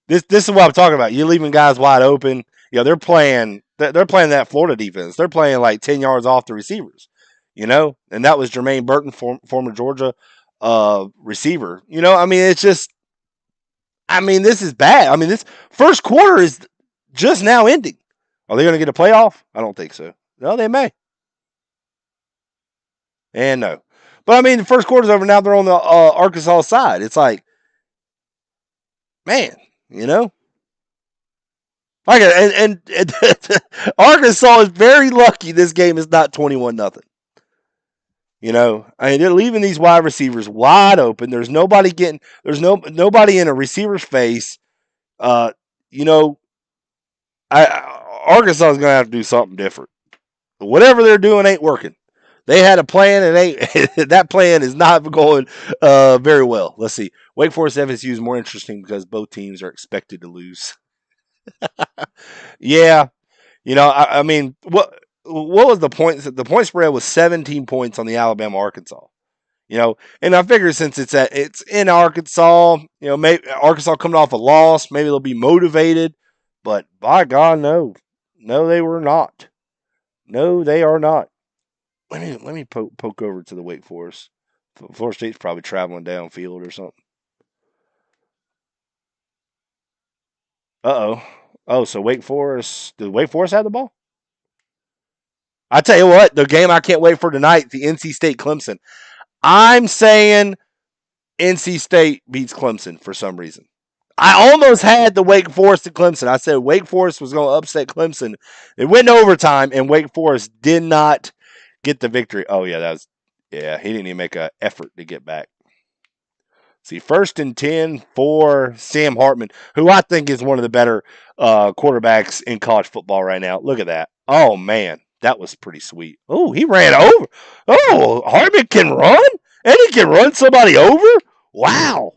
This is what I'm talking about. You're leaving guys wide open. They're playing that Florida defense. They're playing like 10 yards off the receivers, and that was Jermaine Burton, former Georgia receiver. It's just, this is bad. This first quarter is just now ending. Are they going to get a playoff? I don't think so. No, they may. And no. But the first quarter's over. Now they're on the Arkansas side. It's like, man, you know? Like, and Arkansas is very lucky this game is not 21-0. They're leaving these wide receivers wide open. There's nobody in a receiver's face. Uh, you know, Arkansas is going to have to do something different. Whatever they're doing ain't working. They had a plan, and that plan is not going very well. Let's see. Wake Forest FSU is more interesting because both teams are expected to lose. Yeah, I mean, what was the point? The point spread was 17 points on the Alabama Arkansas. And I figure since it's in Arkansas, maybe Arkansas coming off a loss, maybe they'll be motivated. But by God, no, they were not. No, they are not. Let me poke over to the Wake Forest. Florida State's probably traveling downfield or something. Uh oh. Oh, so Wake Forest. Did Wake Forest have the ball? I tell you what, the game I can't wait for tonight, the NC State Clemson. I'm saying NC State beats Clemson for some reason. I almost had the Wake Forest to Clemson. I said Wake Forest was going to upset Clemson. It went in overtime, and Wake Forest did not get the victory. Oh yeah, he didn't even make an effort to get back. See, 1st and 10 for Sam Hartman, who I think is one of the better quarterbacks in college football right now. Look at that. Oh, man. That was pretty sweet. Oh, he ran over. Oh, Hartman can run? And he can run somebody over? Wow.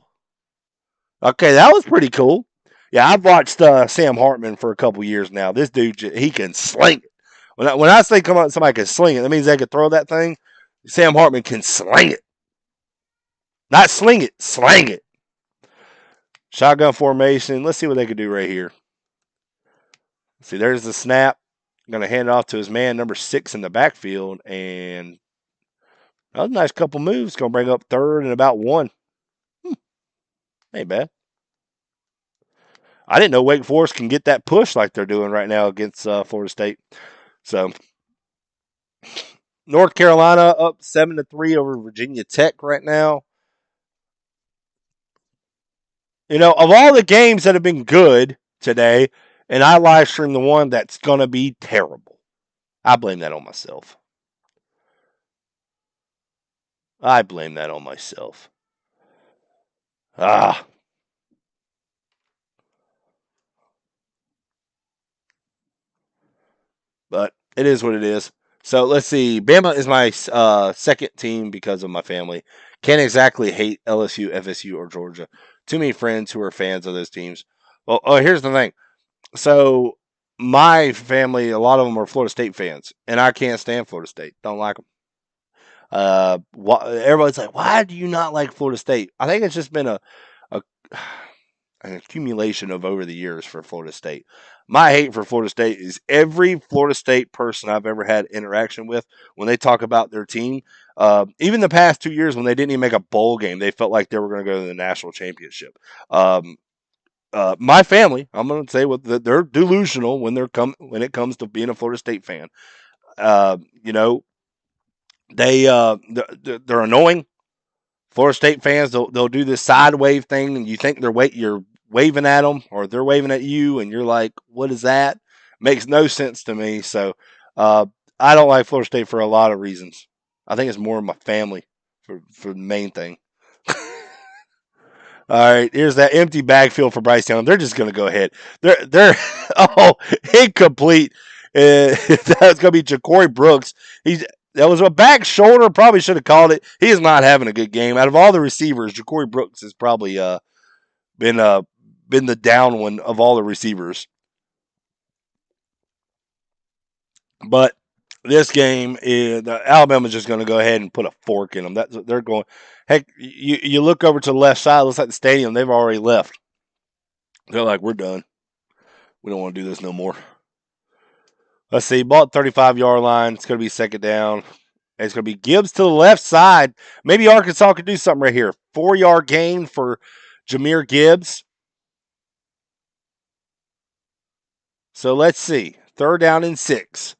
Okay, that was pretty cool. Yeah, I've watched Sam Hartman for a couple years now. This dude, he can sling it. When I say come on, somebody can sling it, that means they can throw that thing. Sam Hartman can sling it. Not sling it, slang it. Shotgun formation. Let's see what they can do right here. See, there's the snap. Going to hand it off to his man, number 6 in the backfield. And that was a nice couple moves. Going to bring up 3rd and about 1. Ain't bad. I didn't know Wake Forest can get that push like they're doing right now against Florida State. So, North Carolina up 7-3 over Virginia Tech right now. Of all the games that have been good today, and I live streamed the one that's going to be terrible, I blame that on myself. I blame that on myself. Ah. But it is what it is. So let's see. Bama is my second team because of my family. Can't exactly hate LSU, FSU, or Georgia. Too many friends who are fans of those teams. Well, here's the thing. So my family, a lot of them are Florida State fans, and I can't stand Florida State. Don't like them. Everybody's like, why do you not like Florida State? I think it's just been a an accumulation of over the years for Florida State. My hate for Florida State is every Florida State person I've ever had interaction with, when they talk about their team, even the past 2 years when they didn't even make a bowl game, they felt like they were going to go to the national championship. My family, I'm going to say they're delusional when it comes to being a Florida State fan. You know, they're annoying. Florida State fans, they'll do this side wave thing, and you think you're waving at them or they're waving at you, and you're like, "What is that?" Makes no sense to me. So uh, I don't like Florida State for a lot of reasons. I think it's more of my family for the main thing. All right, here's that empty backfield for Bryce Young. They're just going to go ahead. They're incomplete. That's going to be Ja'Cory Brooks. That was a back shoulder. Probably should have called it. He is not having a good game. Out of all the receivers, Ja'Cory Brooks has probably been the down one of all the receivers. But this game, Alabama's just going to go ahead and put a fork in them. That's what they're going. Heck, you look over to the left side. It looks like the stadium. They've already left. They're like, we're done. We don't want to do this no more. Let's see. Ball at 35-yard line. It's going to be 2nd down. It's going to be Gibbs to the left side. Maybe Arkansas could do something right here. 4-yard gain for Jahmyr Gibbs. So let's see. 3rd down and 6.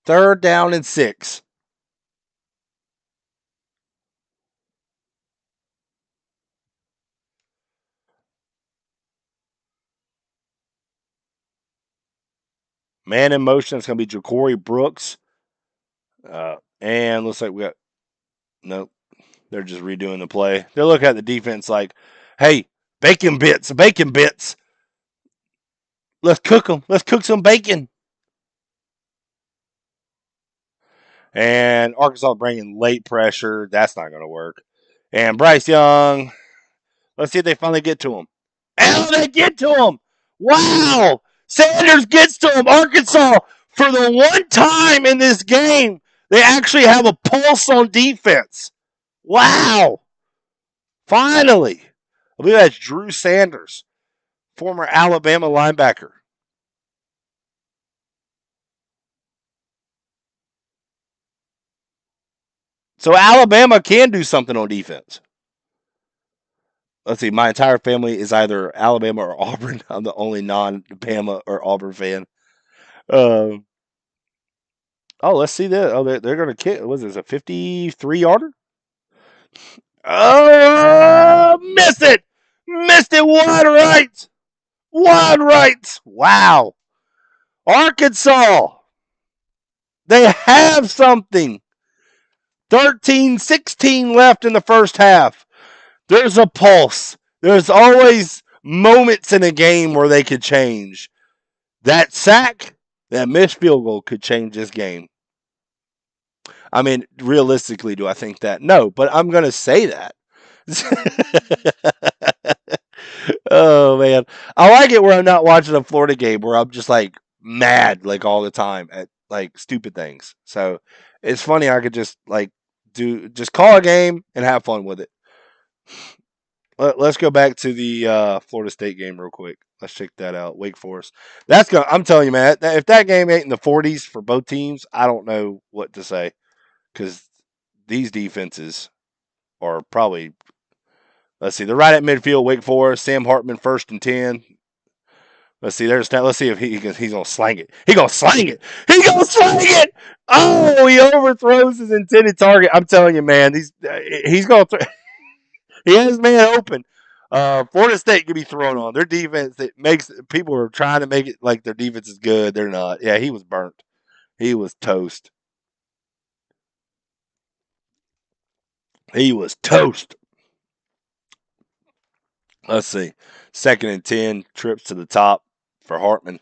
3rd down and 6. Man in motion. It's going to be Ja'Cory Brooks. And looks like we got. Nope. They're just redoing the play. They're looking at the defense like, hey, bacon bits, bacon bits. Let's cook them. Let's cook some bacon. And Arkansas bringing late pressure. That's not going to work. And Bryce Young, let's see if they finally get to him. And they get to him. Wow. Sanders gets to him. Arkansas, for the one time in this game, they actually have a pulse on defense. Wow. Finally. I believe that's Drew Sanders, former Alabama linebacker. So Alabama can do something on defense. Let's see, my entire family is either Alabama or Auburn. I'm the only non-Bama or Auburn fan. Um, oh, let's see that. Oh, they're going to kick. Was this a 53-yarder? Oh, missed it! Missed it wide right! Wide right! Wow. Arkansas, they have something. 13-16 left in the first half. There's a pulse. There's always moments in a game where they could change. That sack, that missed field goal could change this game. I mean, realistically, do I think that? No, but I'm going to say that. Oh, man. I like it where I'm not watching a Florida game where I'm just like mad like all the time at like stupid things. So it's funny. I could just like just call a game and have fun with it. Let's go back to the Florida State game real quick. Let's check that out. Wake Forest. That's going. I'm telling you, man. If that game ain't in the 40s for both teams, I don't know what to say because these defenses are probably. Let's see. They're right at midfield. Wake Forest. Sam Hartman 1st and 10. Let's see. Let's see if he's gonna slang it. He gonna slang it. He gonna slang it. Oh, he overthrows his intended target. I'm telling you, man. He's gonna. He has his man open. Florida State can be thrown on. Their defense that makes people are trying to make it like their defense is good. They're not. Yeah, he was burnt. He was toast. He was toast. Let's see. 2nd and 10, trips to the top for Hartman.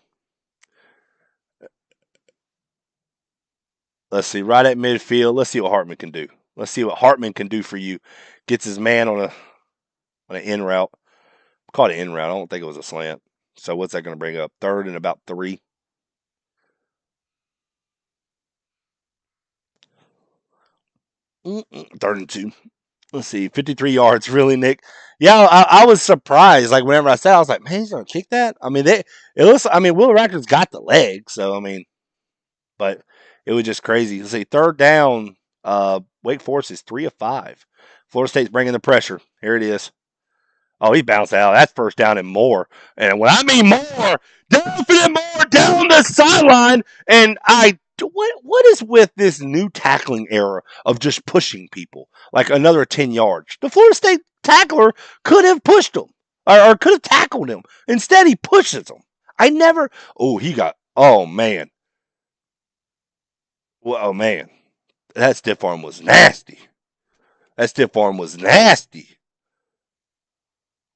Let's see. Right at midfield. Let's see what Hartman can do. Let's see what Hartman can do for you. Gets his man on an in route. Caught an in route. I don't think it was a slant. So what's that going to bring up? 3rd and about 3. 3rd and 2. Let's see, 53 yards, really, Nick. Yeah, I was surprised. Like whenever I said, I was like, man, he's gonna kick that. I mean, it looks. I mean, Will Racker's got the leg, so I mean, but it was just crazy. Let's see, 3rd down. Wake Forest is 3 of 5. Florida State's bringing the pressure. Here it is. Oh, he bounced out. That's 1st down and more. And when I mean more, definite more down the sideline. And what is with this new tackling era of just pushing people like another 10 yards? The Florida State tackler could have pushed him or could have tackled him. Instead, he pushes him. I never. Oh, he got. Oh man. Well, oh man. That stiff arm was nasty. That stiff arm was nasty.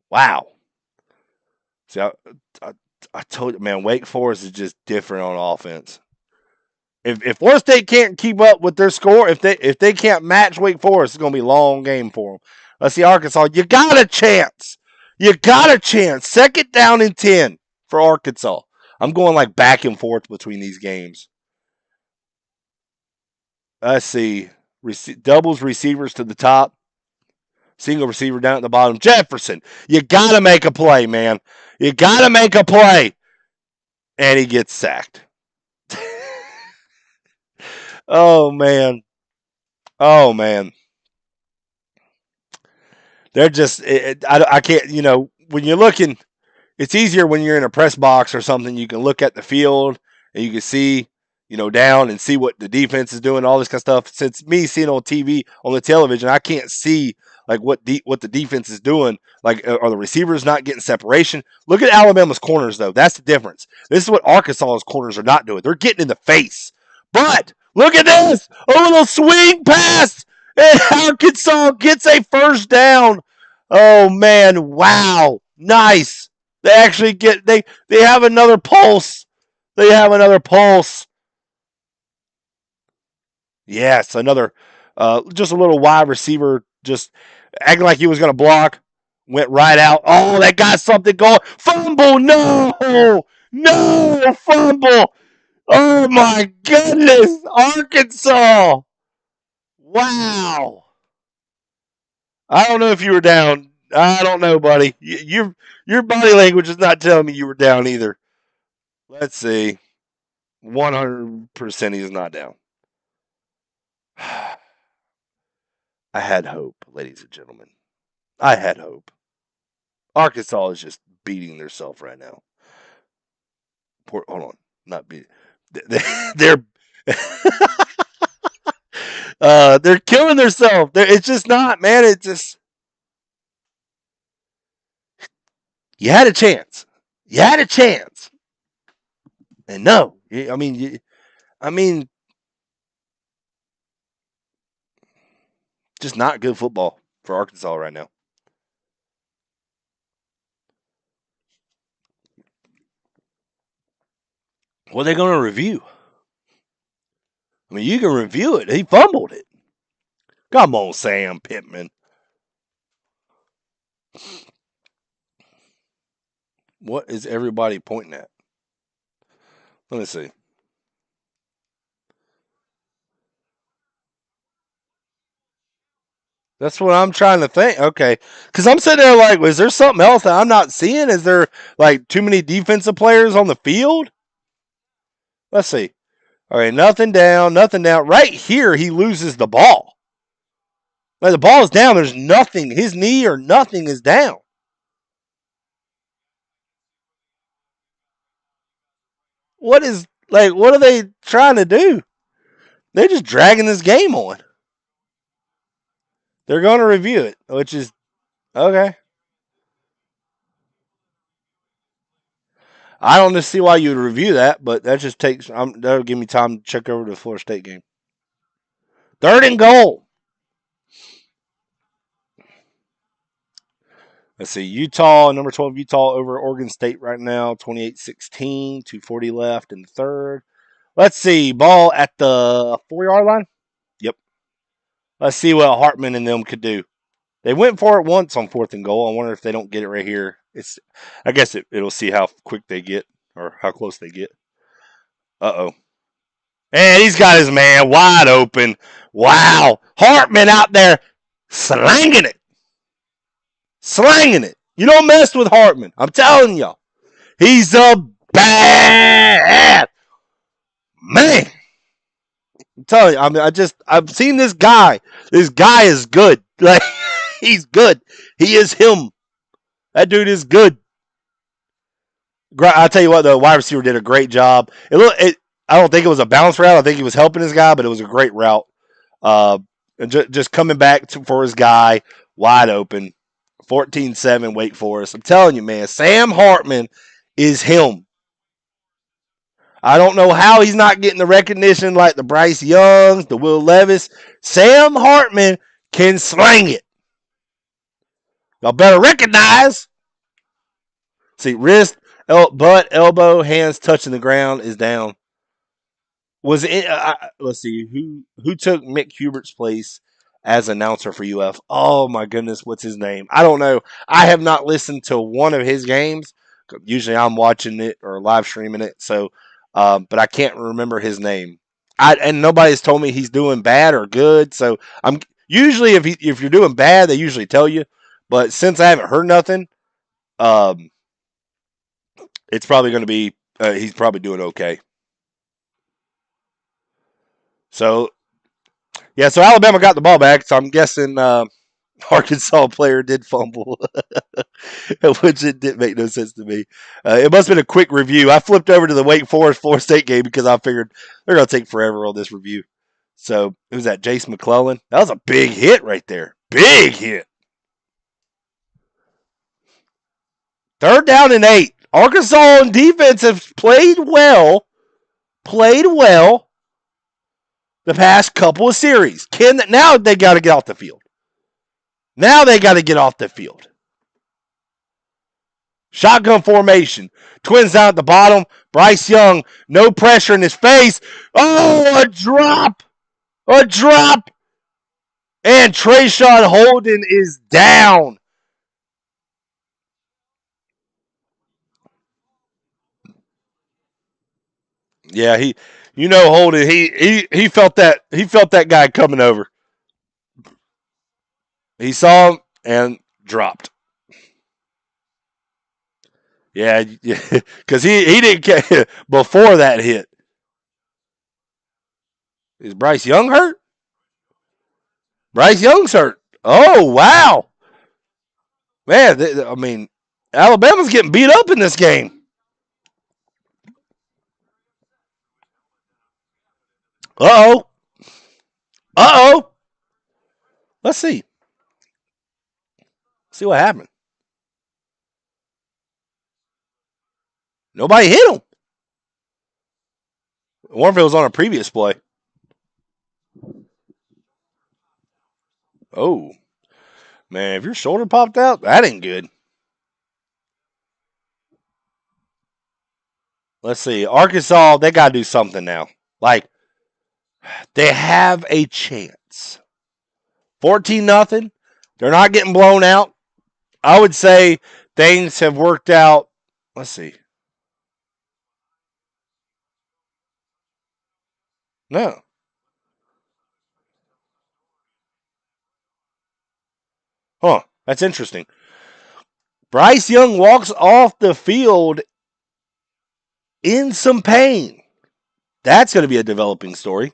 Wow. See, I told you, man, Wake Forest is just different on offense. If Florida State can't keep up with their score, if they can't match Wake Forest, it's going to be a long game for them. Let's see, Arkansas. You got a chance. You got a chance. 2nd down and 10 for Arkansas. I'm going like back and forth between these games. Let's see. Doubles receivers to the top. Single receiver down at the bottom. Jefferson, you got to make a play, man. You got to make a play. And he gets sacked. Oh, man. Oh, man. They're just, I can't, when you're looking, it's easier when you're in a press box or something. You can look at the field and you can see, down and see what the defense is doing, all this kind of stuff. Since me seeing on TV, on the television, I can't see like what the defense is doing. Like, are the receivers not getting separation? Look at Alabama's corners, though. That's the difference. This is what Arkansas's corners are not doing. They're getting in the face. But look at this. A little swing pass. And Arkansas gets a 1st down. Oh, man. Wow. Nice. They actually they have another pulse. They have another pulse. Yes, another, just a little wide receiver, just acting like he was going to block, went right out. Oh, that got something going. Fumble! No, no fumble! Oh my goodness, Arkansas! Wow. I don't know if you were down. I don't know, buddy. Your body language is not telling me you were down either. Let's see. 100% he's not down. I had hope, ladies and gentlemen. I had hope. Arkansas is just beating themselves right now. Hold on, not beating. They're they're killing themselves. It's just not, man. It's just you had a chance. You had a chance, and no. I mean, just not good football for Arkansas right now. What are they going to review? I mean, you can review it. He fumbled it. Come on, Sam Pittman. What is everybody pointing at? Let me see. That's what I'm trying to think. Okay. Because I'm sitting there like, is there something else that I'm not seeing? Is there like too many defensive players on the field? Let's see. All right. Nothing down. Nothing down. Right here, he loses the ball. Like the ball is down. There's nothing. His knee or nothing is down. What are they trying to do? They're just dragging this game on. They're going to review it, which is okay. I don't see why you would review that, but that just takes. That'll give me time to check over the Florida State game. Third and goal. Let's see. Utah, number 12, Utah over Oregon State right now, 28-16, 2:40 left in the third. Let's see. Ball at the 4-yard line. Yep. Let's see what Hartman and them could do. They went for it once on fourth and goal. I wonder if they don't get it right here. I guess it'll see how quick they get or how close they get. Uh-oh. And he's got his man wide open. Wow. Hartman out there slanging it. Slanging it. You don't mess with Hartman. I'm telling y'all. He's a bad man. I'm telling you. I mean, I've seen this guy. This guy is good. Like, he's good. He is him. That dude is good. I'll tell you what, the wide receiver did a great job. I don't think it was a bounce route. I think he was helping his guy, but it was a great route. And just coming back for his guy, wide open. 14-7 Wake Forest. I'm telling you, man, Sam Hartman is him. I don't know how he's not getting the recognition like the Bryce Youngs, the Will Levis. Sam Hartman can slang it. Y'all better recognize. See, wrist, butt, elbow, hands touching the ground is down. Was it? Let's see who took Mick Hubert's place as announcer for UF. Oh my goodness, what's his name? I don't know. I have not listened to one of his games. Usually, I'm watching it or live streaming it. So, but I can't remember his name. And nobody's told me he's doing bad or good. So I'm usually if you're doing bad, they usually tell you. But since I haven't heard nothing, um, it's probably going to be he's probably doing okay. So yeah, so Alabama got the ball back. So I'm guessing Arkansas player did fumble, which it didn't make no sense to me. It must have been a quick review. I flipped over to the Wake Forest Florida State game because I figured they're going to take forever on this review. So it was that Jace McClellan. That was a big hit right there. Big hit. Third down and 8. Arkansas on defense have played well the past couple of series. Now they got to get off the field. Now they got to get off the field. Shotgun formation. Twins down at the bottom. Bryce Young, no pressure in his face. Oh, a drop. A drop, and Trayshawn Holden is down. Yeah, Holden. He felt that guy coming over. He saw him and dropped. Yeah, because he didn't care before that hit. Is Bryce Young hurt? Bryce Young's hurt. Oh wow, man! I mean, Alabama's getting beat up in this game. Uh oh. Uh oh. Let's see. See what happened. Nobody hit him. I wonder if it was on a previous play. Oh man, if your shoulder popped out, that ain't good. Let's see. Arkansas, they got to do something now. Like, they have a chance. 14-0. They're not getting blown out. I would say things have worked out. Let's see. No. Huh. That's interesting. Bryce Young walks off the field in some pain. That's going to be a developing story.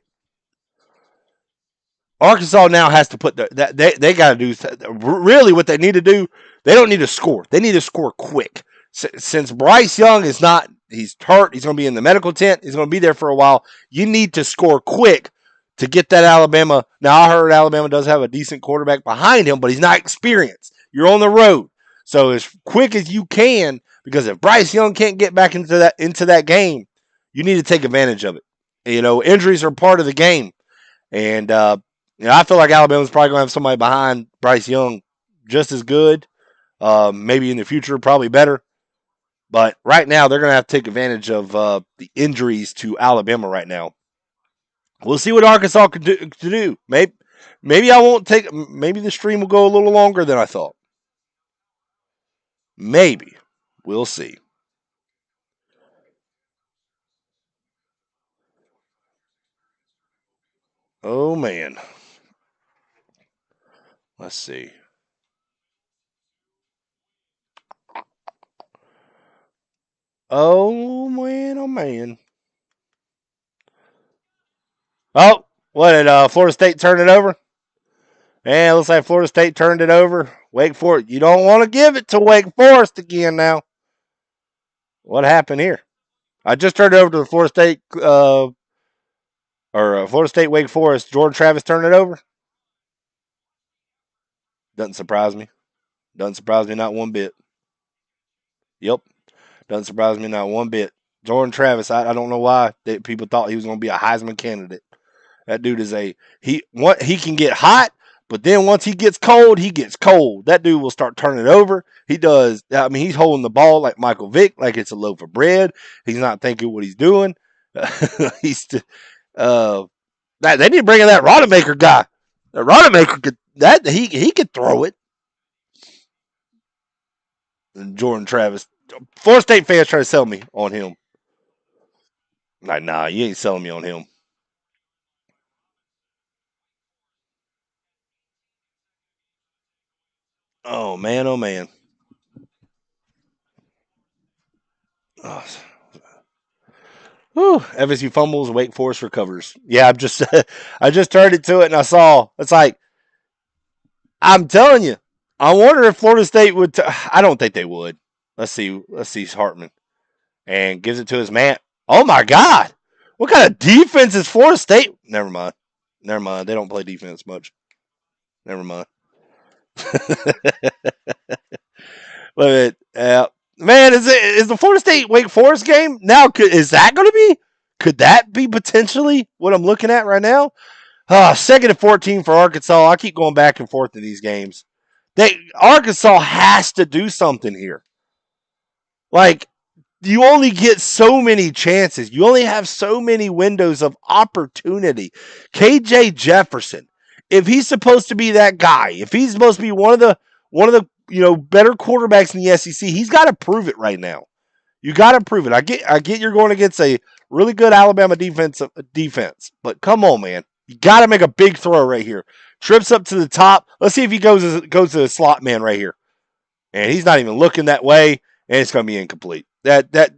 Arkansas now has to put they got to do really what they need to do. They don't need to score. They need to score quick. Since Bryce Young is not, he's hurt. He's going to be in the medical tent. He's going to be there for a while. You need to score quick to get that Alabama. Now I heard Alabama does have a decent quarterback behind him, but he's not experienced. You're on the road, so as quick as you can. Because if Bryce Young can't get back into that game, you need to take advantage of it. Injuries are part of the game. And I feel like Alabama's probably going to have somebody behind Bryce Young just as good. Maybe in the future, probably better. But right now, they're going to have to take advantage of the injuries to Alabama right now. We'll see what Arkansas can do. Maybe I won't take. Maybe the stream will go a little longer than I thought. Maybe. We'll see. Oh, man. Let's see. Oh, man. Oh, man. Oh, what did Florida State turn it over? And it looks like Florida State turned it over. Wake Forest. You don't want to give it to Wake Forest again now. What happened here? I just turned it over to the Florida State Florida State Wake Forest. Jordan Travis turned it over. Doesn't surprise me. Doesn't surprise me not one bit. Yep. Doesn't surprise me not one bit. Jordan Travis, I don't know why people thought he was going to be a Heisman candidate. That dude is he can get hot, but then once he gets cold, he gets cold. That dude will start turning it over. He does. I mean, he's holding the ball like Michael Vick, like it's a loaf of bread. He's not thinking what he's doing. he's they need to bring in that Rodemaker guy. The Rodemaker he could throw it. And Jordan Travis, Florida State fans try to sell me on him. Like, nah, you ain't selling me on him. Oh man, oh man. Oh. Whew. FSU fumbles, Wake Forest recovers. Yeah, I just turned it to it and I saw it's like I'm telling you. I wonder if Florida State would. I don't think they would. Let's see. Let's see Hartman and gives it to his man. Oh my God! What kind of defense is Florida State? Never mind. Never mind. They don't play defense much. Never mind. But man, is the Florida State Wake Forest game now? Is that going to be? Could that be potentially what I'm looking at right now? 2nd and 14 for Arkansas. I keep going back and forth in these games. Arkansas has to do something here. Like you only get so many chances. You only have so many windows of opportunity. KJ Jefferson, if he's supposed to be that guy, if he's supposed to be one of the better quarterbacks in the SEC, he's got to prove it right now. You got to prove it. I get you're going against a really good Alabama defense, but come on, man. You got to make a big throw right here. Trips up to the top. Let's see if he goes to the slot man right here, and he's not even looking that way, and it's going to be incomplete.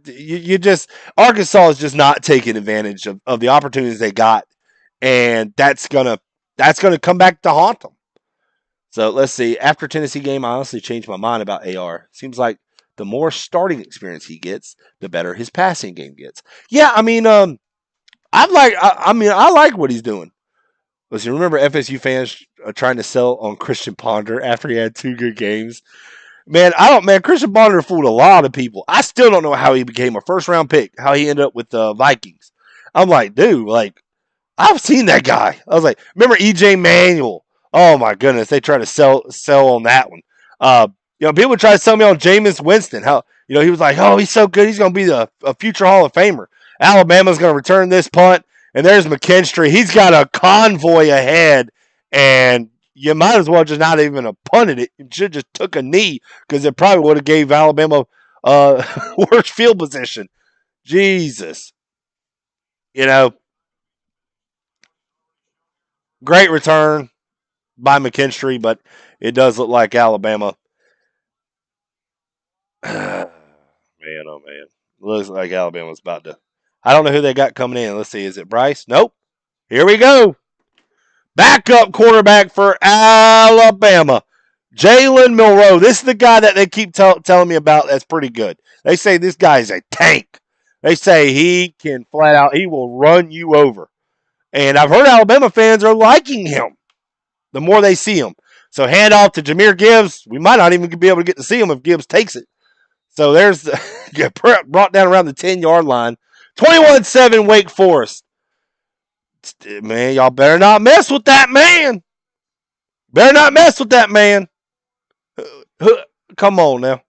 You just Arkansas is just not taking advantage of the opportunities they got, and that's gonna come back to haunt them. So let's see. After Tennessee game, I honestly changed my mind about AR. Seems like the more starting experience he gets, the better his passing game gets. Yeah, I mean, I like what he's doing. Listen, remember FSU fans trying to sell on Christian Ponder after he had 2 good games? Man, Christian Ponder fooled a lot of people. I still don't know how he became a first round pick, how he ended up with the Vikings. I'm like, dude, like, I've seen that guy. I was like, remember EJ Manuel? Oh my goodness, they try to sell on that one. Uh, people try to sell me on Jameis Winston. How he was like, oh, he's so good, he's going to be a future Hall of Famer. Alabama's going to return this punt, and there's McKinstry. He's got a convoy ahead, and you might as well just not even have punted it. You should just took a knee because it probably would have gave Alabama worse field position. Jesus, you know, great return by McKinstry, but it does look like Alabama. Man, oh man, looks like Alabama's about to. I don't know who they got coming in. Let's see. Is it Bryce? Nope. Here we go. Backup quarterback for Alabama, Jalen Milroe. This is the guy that they keep telling me about. That's pretty good. They say this guy is a tank. They say he can flat out. He will run you over. And I've heard Alabama fans are liking him the more they see him. So hand off to Jahmyr Gibbs. We might not even be able to get to see him if Gibbs takes it. So there's brought down around the 10-yard line. 21-7 Wake Forest. Man, y'all better not mess with that man. Better not mess with that man. Come on now.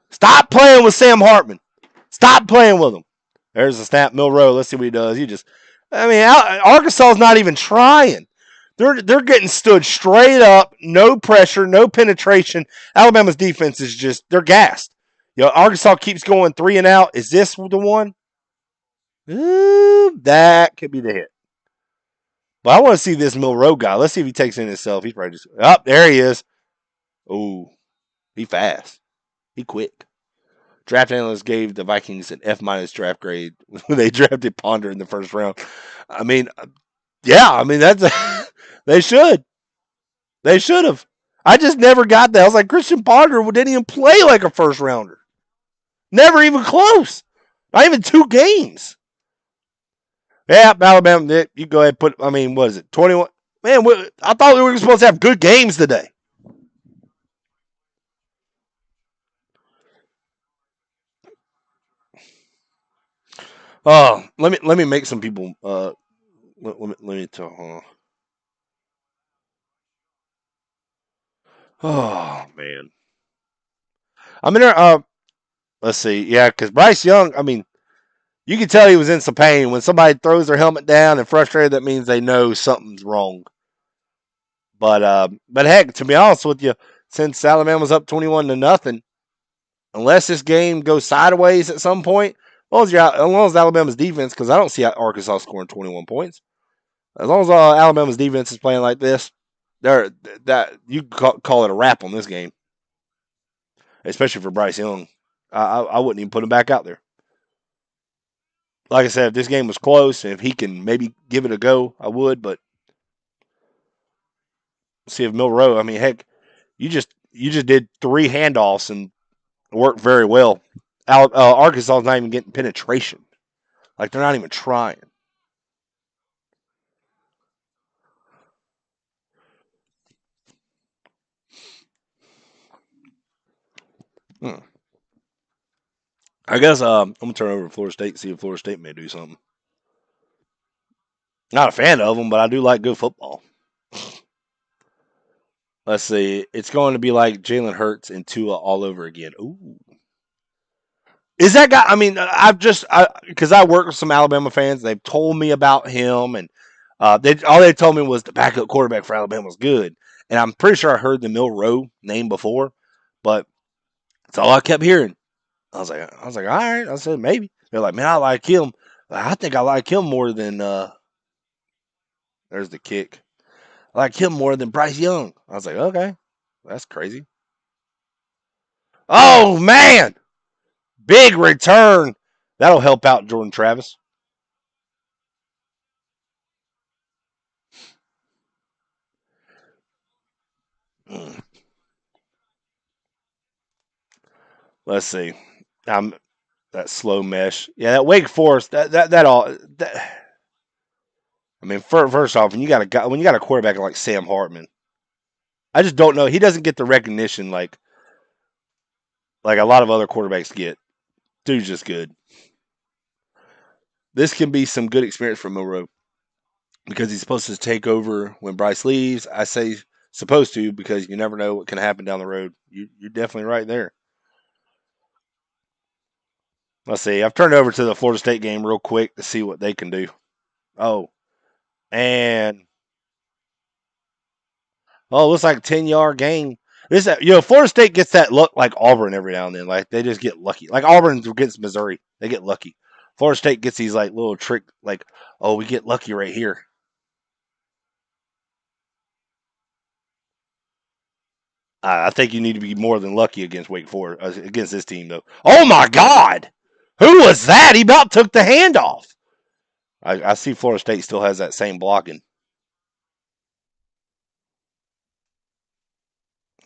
Stop playing with Sam Hartman. Stop playing with him. There's a snap, Milroe. Let's see what he does. Arkansas's not even trying. They're getting stood straight up, no pressure, no penetration. Alabama's defense is just they're gassed. Arkansas keeps going 3 and out. Is this the one? Ooh, that could be the hit. But I want to see this Milroe guy. Let's see if he takes in himself. He's probably just there he is. Ooh, he fast. He quick. Draft analysts gave the Vikings an F- draft grade when they drafted Ponder in the first round. I mean, that's they should. They should have. I just never got that. I was like, Christian Ponder didn't even play like a first rounder. Never even close. Not even 2 games. Yeah, Alabama, you go ahead and put, what is it, 21? Man, I thought we were supposed to have good games today. Oh, let me make some people, let me tell, oh, man. I'm in there, let's see. Yeah, because Bryce Young, you can tell he was in some pain. When somebody throws their helmet down and frustrated, that means they know something's wrong. But heck, to be honest with you, since Alabama's up 21-0, unless this game goes sideways at some point, as long as Alabama's defense, because I don't see Arkansas scoring 21 points. As long as Alabama's defense is playing like this, that you call it a wrap on this game, especially for Bryce Young. I wouldn't even put him back out there. Like I said, if this game was close, and if he can maybe give it a go, I would. But see if Milroe. Heck, you just did 3 handoffs and worked very well. Arkansas is not even getting penetration. Like they're not even trying. Hmm. I guess I'm gonna turn over to Florida State and see if Florida State may do something. Not a fan of them, but I do like good football. Let's see. It's going to be like Jalen Hurts and Tua all over again. Ooh. Is that guy? I mean, because I work with some Alabama fans. They've told me about him, and all they told me was the backup quarterback for Alabama was good. And I'm pretty sure I heard the Milroe name before, but that's all I kept hearing. I was like, all right. I said maybe. They're like, man, I like him. I think I like him more than. There's the kick. I like him more than Bryce Young. I was like, okay, that's crazy. Oh man, big return. That'll help out Jordan Travis. Mm. Let's see. I'm that slow mesh. Yeah, that Wake Forest. That all. I mean, first off, when you got a quarterback like Sam Hartman, I just don't know. He doesn't get the recognition like a lot of other quarterbacks get. Dude's just good. This can be some good experience for Monroe because he's supposed to take over when Bryce leaves. I say supposed to because you never know what can happen down the road. You're definitely right there. Let's see. I've turned over to the Florida State game real quick to see what they can do. Oh, and it looks like a 10-yard gain. Florida State gets that luck like Auburn every now and then. Like they just get lucky. Like Auburn against Missouri, they get lucky. Florida State gets these like little trick, like, oh, we get lucky right here. I think you need to be more than lucky against Wake Forest against this team though. Oh my God, who was that? He about took the handoff. I see Florida State still has that same blocking.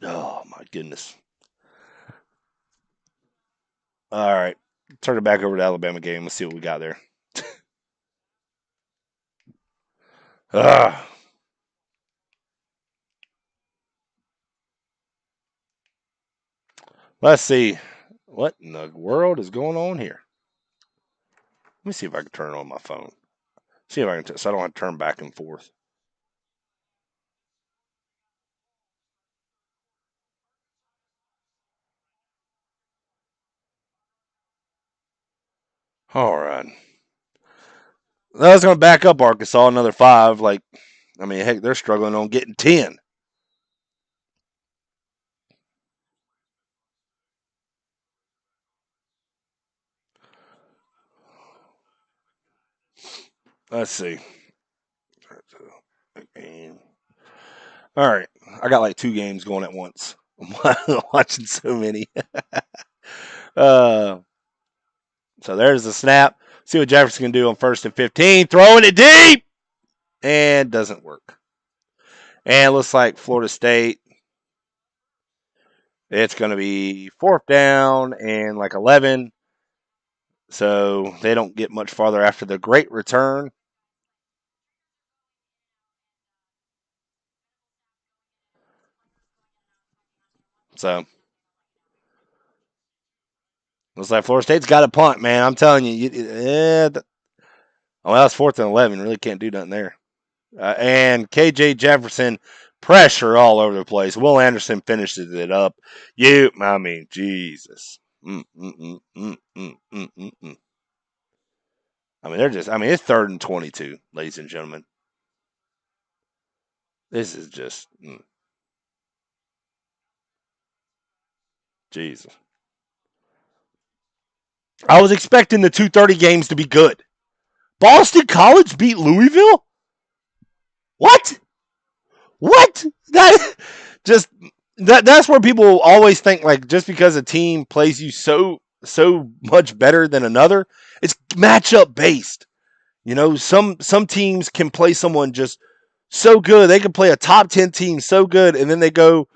Oh my goodness. All right, turn it back over to Alabama game. Let's see what we got there. Uh, let's see. What in the world is going on here? Let me see if I can turn it on my phone. See if I can, so I don't have to turn back and forth. All right. I was going to back up Arkansas another 5. Like, I mean, heck, they're struggling on getting 10. Let's see. All right. I got like 2 games going at once. I'm watching so many. uh, so there's the snap. See what Jefferson can do on 1st and 15. Throwing it deep. And doesn't work. And it looks like Florida State. It's going to be 4th down and like 11. So they don't get much farther after the great return. So looks like Florida State's got a punt, man. I'm telling you. That's 4th and 11. Really can't do nothing there. And KJ Jefferson, pressure all over the place. Will Anderson finishes it up. I mean, Jesus. I mean, it's 3rd and 22, ladies and gentlemen. This is just, Jesus. I was expecting the 2:30 games to be good. Boston College beat Louisville? What? What? Just that's where people always think like just because a team plays you so much better than another, it's matchup based. Some teams can play someone just so good. They can play a top 10 team so good and then they go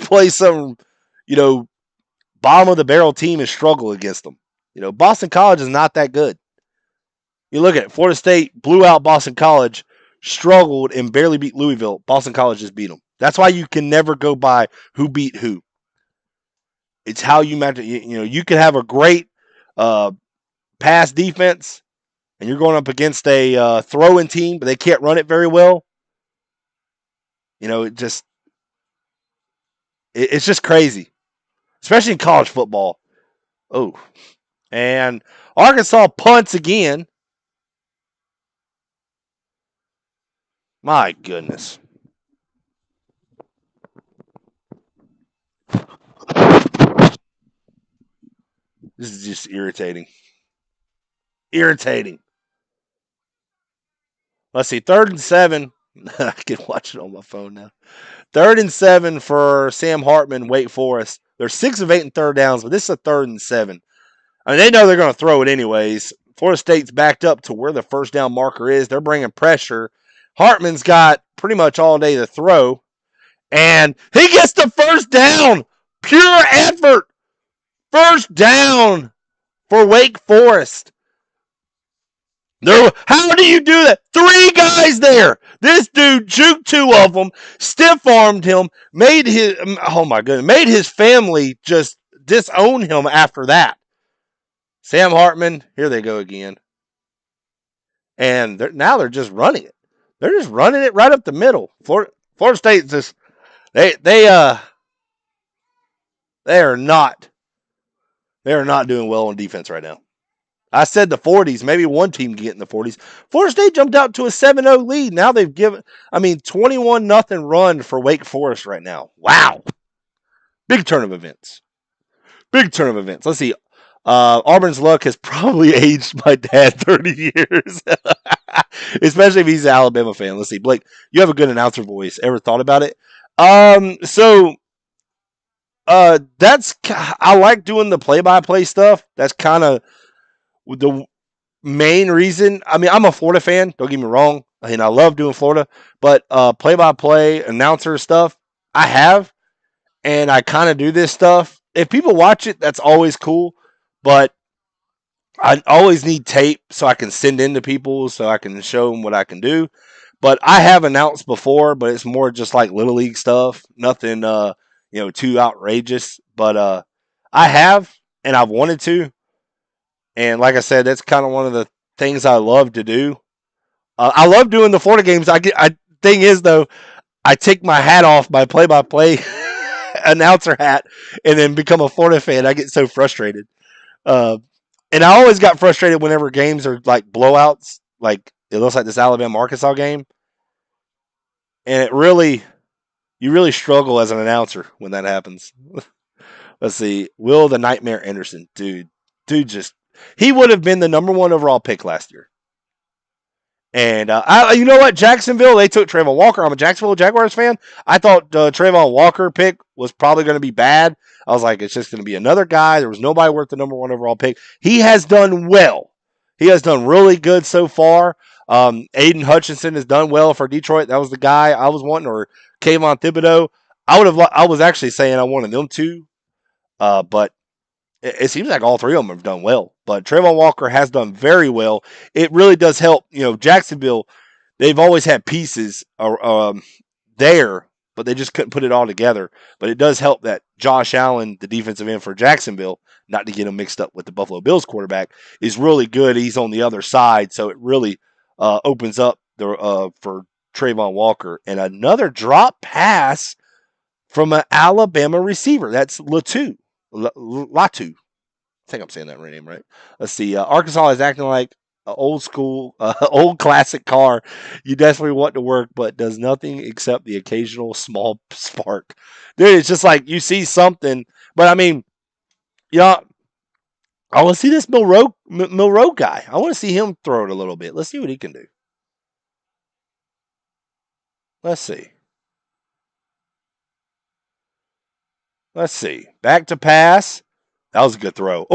play some, you know, bottom of the barrel team and struggle against them. Boston College is not that good. You look at it, Florida State blew out Boston College, struggled and barely beat Louisville. Boston College just beat them. That's why you can never go by who beat who. It's how you match it. You could have a great uh, pass defense, and you're going up against a throwing team, but they can't run it very well. It just It's just crazy, especially in college football. Oh, and Arkansas punts again. My goodness. This is just irritating. Irritating. Let's see. 3rd and 7. I can watch it on my phone now. 3rd and 7 for Sam Hartman, Wake Forest. They're 6 of 8 in third downs, but this is a 3rd and 7. I mean, they know they're going to throw it anyways. Florida State's backed up to where the first down marker is. They're bringing pressure. Hartman's got pretty much all day to throw, and he gets the first down. Pure effort. First down for Wake Forest. How do you do that? 3 guys there. This dude juked 2 of them, stiff armed him, made his family just disown him after that. Sam Hartman, here they go again. And now they're just running it. They're just running it right up the middle. Florida State just they are not doing well on defense right now. I said the 40s. Maybe one team can get in the 40s. Florida State jumped out to a 7-0 lead. Now they've given, 21-0 run for Wake Forest right now. Wow. Big turn of events. Let's see. Auburn's luck has probably aged my dad 30 years. Especially if he's an Alabama fan. Let's see. Blake, you have a good announcer voice. Ever thought about it? I like doing the play-by-play stuff. That's kind of the main reason. I'm a Florida fan. Don't get me wrong. I love doing Florida, but play-by-play announcer stuff, I have, and I kind of do this stuff. If people watch it, that's always cool, but I always need tape so I can send in to people so I can show them what I can do. But I have announced before, but it's more just like little league stuff, nothing too outrageous. But I have, and I've wanted to. And like I said, that's kind of one of the things I love to do. I love doing the Florida games. Thing is though, I take my hat off, my play-by-play announcer hat, and then become a Florida fan. I get so frustrated. And I always got frustrated whenever games are like blowouts, like it looks like this Alabama Arkansas game, and you really struggle as an announcer when that happens. Let's see, Will the Nightmare Anderson, dude, he would have been the number 1 overall pick last year. And you know what? Jacksonville, they took Trayvon Walker. I'm a Jacksonville Jaguars fan. I thought Trayvon Walker pick was probably going to be bad. I was like, it's just going to be another guy. There was nobody worth the number 1 overall pick. He has done well. He has done really good so far. Aiden Hutchinson has done well for Detroit. That was the guy I was wanting, or Kayvon Thibodeau. I was actually saying I wanted them to, but it seems like all 3 of them have done well. But Trayvon Walker has done very well. It really does help. Jacksonville, they've always had pieces there, but they just couldn't put it all together. But it does help that Josh Allen, the defensive end for Jacksonville, not to get him mixed up with the Buffalo Bills quarterback, is really good. He's on the other side, so it really opens up for Trayvon Walker. And another drop pass from an Alabama receiver. That's Latu. I think I'm saying that name right. Let's see. Arkansas is acting like an old school, old classic car. You desperately want to work, but does nothing except the occasional small spark. Dude, it's just like you see something. But I want to see this Milroe guy. I want to see him throw it a little bit. Let's see what he can do. Let's see. Back to pass. That was a good throw.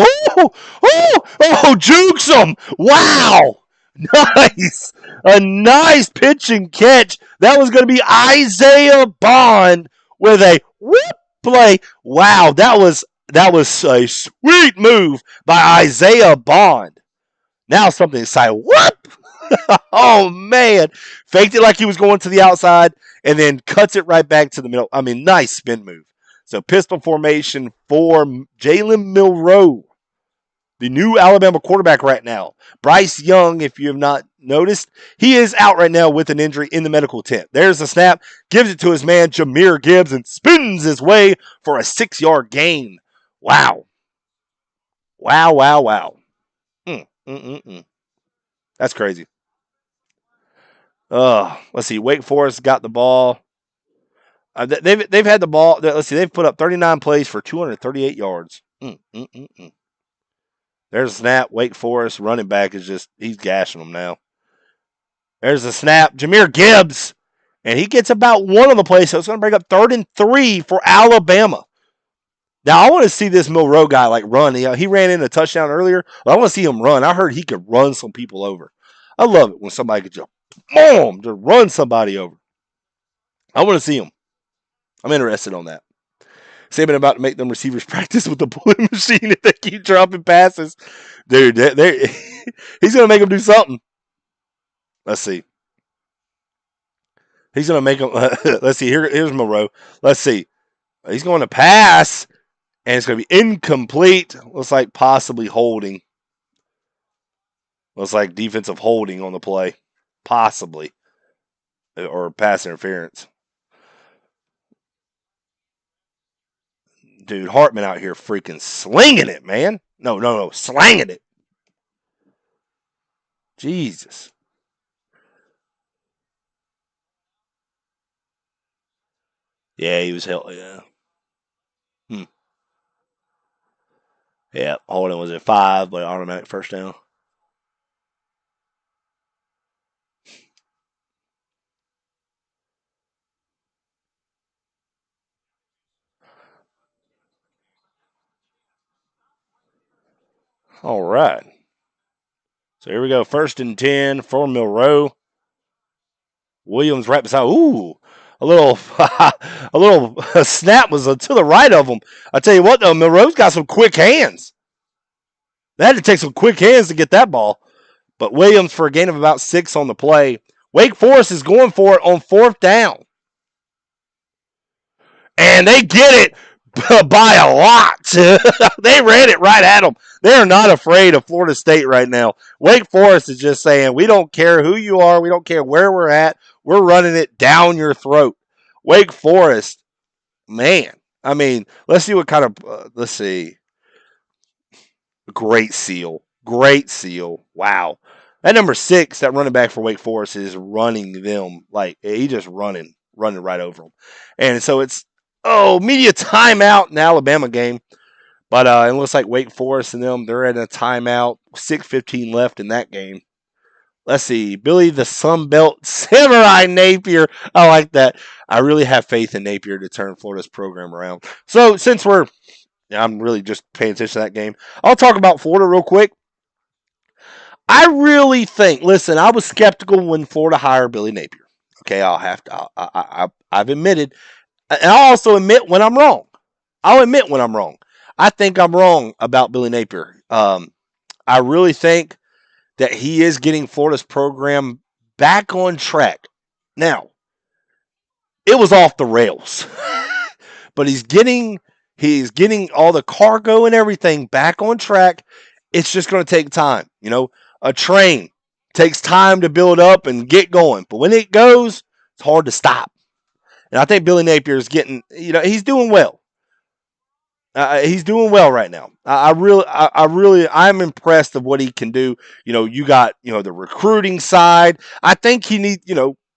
Jukes him. Wow. Nice. A nice pitch and catch. That was going to be Isaiah Bond with a whoop play. Wow, that was a sweet move by Isaiah Bond. Now something exciting. Whoop. Oh, man. Faked it like he was going to the outside and then cuts it right back to the middle. Nice spin move. So pistol formation for Jalen Milroe, the new Alabama quarterback right now. Bryce Young, if you have not noticed, he is out right now with an injury in the medical tent. There's the snap, gives it to his man, Jahmyr Gibbs, and spins his way for a 6-yard gain. Wow. Wow, wow, wow. That's crazy. Let's see. Wake Forest got the ball. They've had the ball. Let's see. They've put up 39 plays for 238 yards. There's a snap. Wake Forest running back is he's gashing them now. There's a snap. Jahmyr Gibbs. And he gets about one on the play, so it's going to break up 3rd and 3 for Alabama. Now, I want to see this Monroe guy run. He ran in a touchdown earlier. I want to see him run. I heard he could run some people over. I love it when somebody could just run somebody over. I want to see him. I'm interested on that. Saban about to make them receivers practice with the bullet machine if they keep dropping passes. Dude, he's going to make them do something. Let's see. He's going to make them. Let's see. Here's Monroe. Let's see. He's going to pass, and it's going to be incomplete. Looks like possibly holding. Looks like defensive holding on the play. Possibly. Or pass interference. Dude, Hartman out here freaking slinging it, man. No, slanging it. Jesus. Yeah, he was held. Yeah. Yeah, holding was at 5, but automatic first down. All right. So here we go. 1st and 10 for Monroe. Williams right beside. Ooh, a little snap was to the right of him. I tell you what, though, Monroe's got some quick hands. They had to take some quick hands to get that ball. But Williams for a gain of about 6 on the play. Wake Forest is going for it on 4th down. And they get it by a lot. They ran it right at them. They are not afraid of Florida State right now. Wake Forest is just saying, we don't care who you are. We don't care where we're at. We're running it down your throat. Wake Forest, man. I mean, let's see what kind of, let's see. Great seal. Great seal. Wow. That number 6, that running back for Wake Forest is running them. He just running right over them. And so it's, media timeout in the Alabama game. But it looks like Wake Forest and them, they're in a timeout. 6:15 left in that game. Let's see. Billy the Sunbelt Samurai Napier. I like that. I really have faith in Napier to turn Florida's program around. So since I'm really just paying attention to that game, I'll talk about Florida real quick. I really think, listen, I was skeptical when Florida hired Billy Napier. Okay, I've admitted, and I'll also admit when I'm wrong. I'll admit when I'm wrong. I think I'm wrong about Billy Napier. I really think that he is getting Florida's program back on track. Now, it was off the rails, but he's getting all the cargo and everything back on track. It's just going to take time. A train takes time to build up and get going, but when it goes, it's hard to stop. And I think Billy Napier is getting, he's doing well. He's doing well right now. I'm impressed of what he can do. You got, the recruiting side. I think he needs,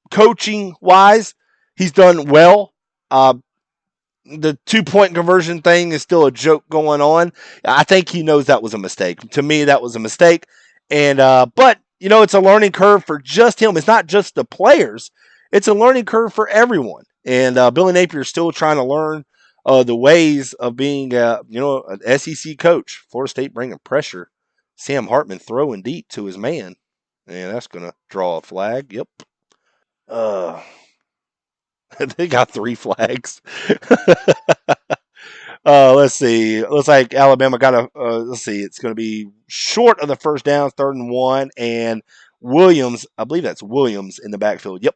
coaching wise, he's done well. The 2-point conversion thing is still a joke going on. I think he knows that was a mistake. To me, that was a mistake. And, but, it's a learning curve for just him. It's not just the players. It's a learning curve for everyone. And Billy Napier is still trying to learn the ways of being, an SEC coach. Florida State bringing pressure. Sam Hartman throwing deep to his man. And that's going to draw a flag. Yep. They got 3 flags. Let's see. Looks like Alabama got let's see. It's going to be short of the first down, 3rd and 1. And Williams, I believe that's Williams in the backfield. Yep.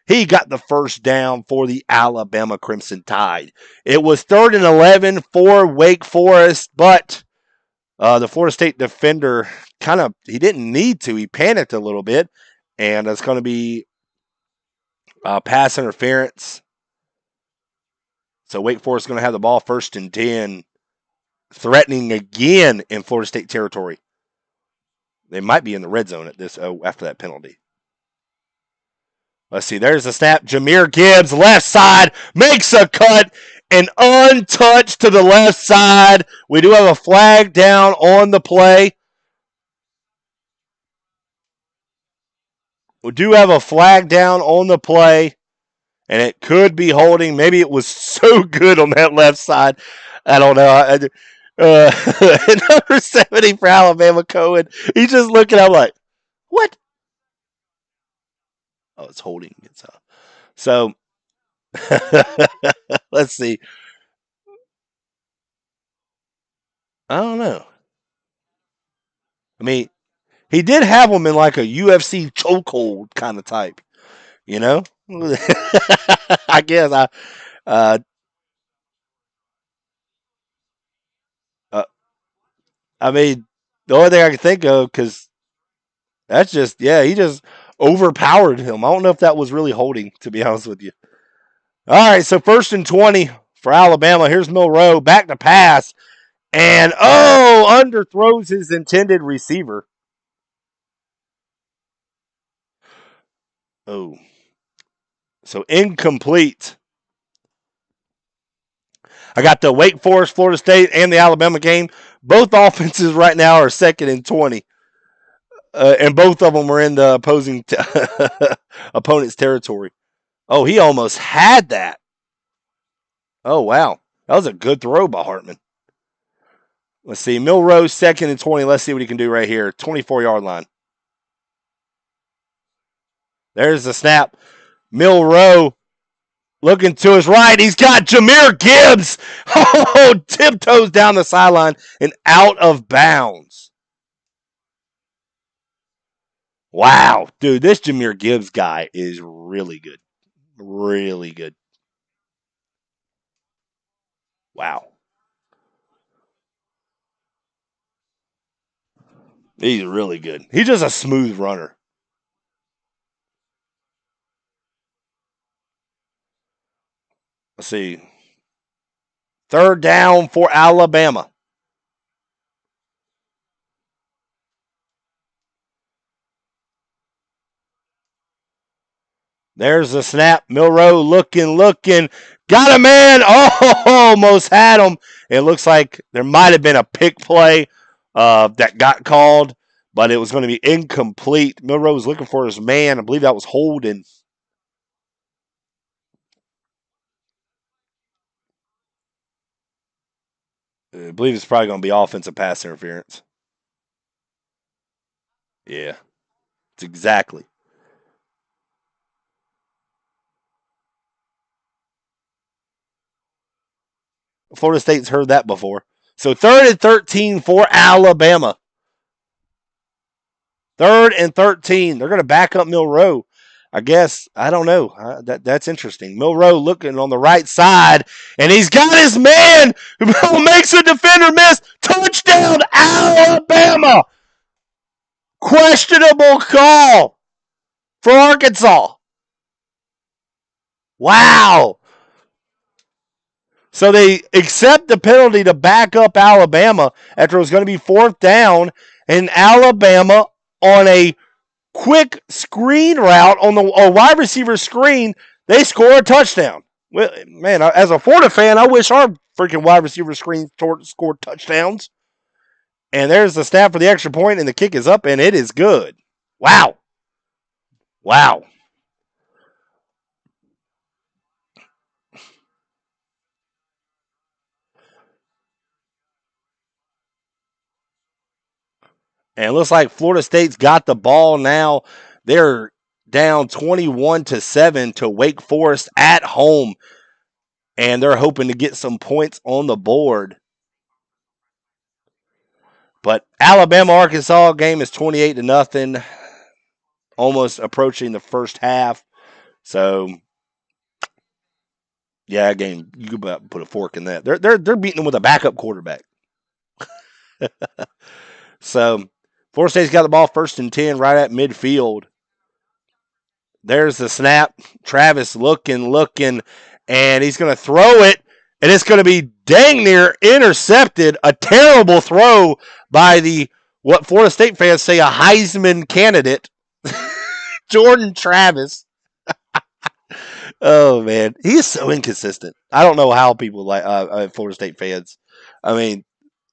He got the first down for the Alabama Crimson Tide. It was 3rd and 11 for Wake Forest, but The Florida State defender he didn't need to. He panicked a little bit, and it's going to be pass interference. So Wake Forest is going to have the ball 1st and 10, threatening again in Florida State territory. They might be in the red zone at this after that penalty. Let's see. There's the snap. Jahmyr Gibbs, left side, makes a cut and untouched to the left side. We do have a flag down on the play. We do have a flag down on the play, and it could be holding. Maybe it was so good on that left side. I don't know. Number 70 for Alabama, Cohen. He's just looking. I'm like, what? Oh, it's holding. So let's see. I don't know. I mean, he did have him in like a UFC chokehold kind of type, you know. I guess uh, uh, I mean, the only thing I can think of because that's just he just overpowered him. I don't know if that was really holding, to be honest with you. All right, so 1st and 20 for Alabama. Here's Milroe back to pass, and underthrows his intended receiver. Oh, so incomplete. I got the Wake Forest, Florida State, and the Alabama game. Both offenses right now are 2nd and 20, and both of them were in the opposing opponent's territory. Oh, he almost had that. Oh, wow. That was a good throw by Hartman. Let's see. Milroe, 2nd and 20. Let's see what he can do right here. 24-yard line. There's the snap. Milroe looking to his right. He's got Jahmyr Gibbs. Oh, tiptoes down the sideline and out of bounds. Wow. Dude, this Jahmyr Gibbs guy is really good. Really good. Wow. He's really good. He's just a smooth runner. Let's see. 3rd down for Alabama. There's the snap. Milroe looking. Got a man. Oh, almost had him. It looks like there might have been a pick play that got called, but it was going to be incomplete. Milroe was looking for his man. I believe that was Holden. I believe it's probably going to be offensive pass interference. Yeah, it's exactly. Florida State's heard that before. So 3rd and 13 for Alabama. 3rd and 13. They're going to back up Milroe. I guess I don't know. That's interesting. Milroe looking on the right side, and he's got his man who makes a defender miss. Touchdown, Alabama! Questionable call for Arkansas. Wow. So they accept the penalty to back up Alabama after it was going to be 4th down, and Alabama on a quick screen route on the wide receiver screen, they score a touchdown. Well, man, as a Florida fan, I wish our freaking wide receiver screen scored touchdowns. And there's the snap for the extra point, and the kick is up, and it is good. Wow. Wow. And it looks like Florida State's got the ball now. They're down 21-7 to Wake Forest at home, and they're hoping to get some points on the board. But Alabama Arkansas game is 28-0, almost approaching the first half. So yeah, game you could put a fork in that. They're beating them with a backup quarterback. So Florida State's got the ball 1st and 10 right at midfield. There's the snap. Travis looking, and he's going to throw it, and it's going to be dang near intercepted. A terrible throw by what Florida State fans say a Heisman candidate, Jordan Travis. Oh man, he is so inconsistent. I don't know how people like Florida State fans. I mean,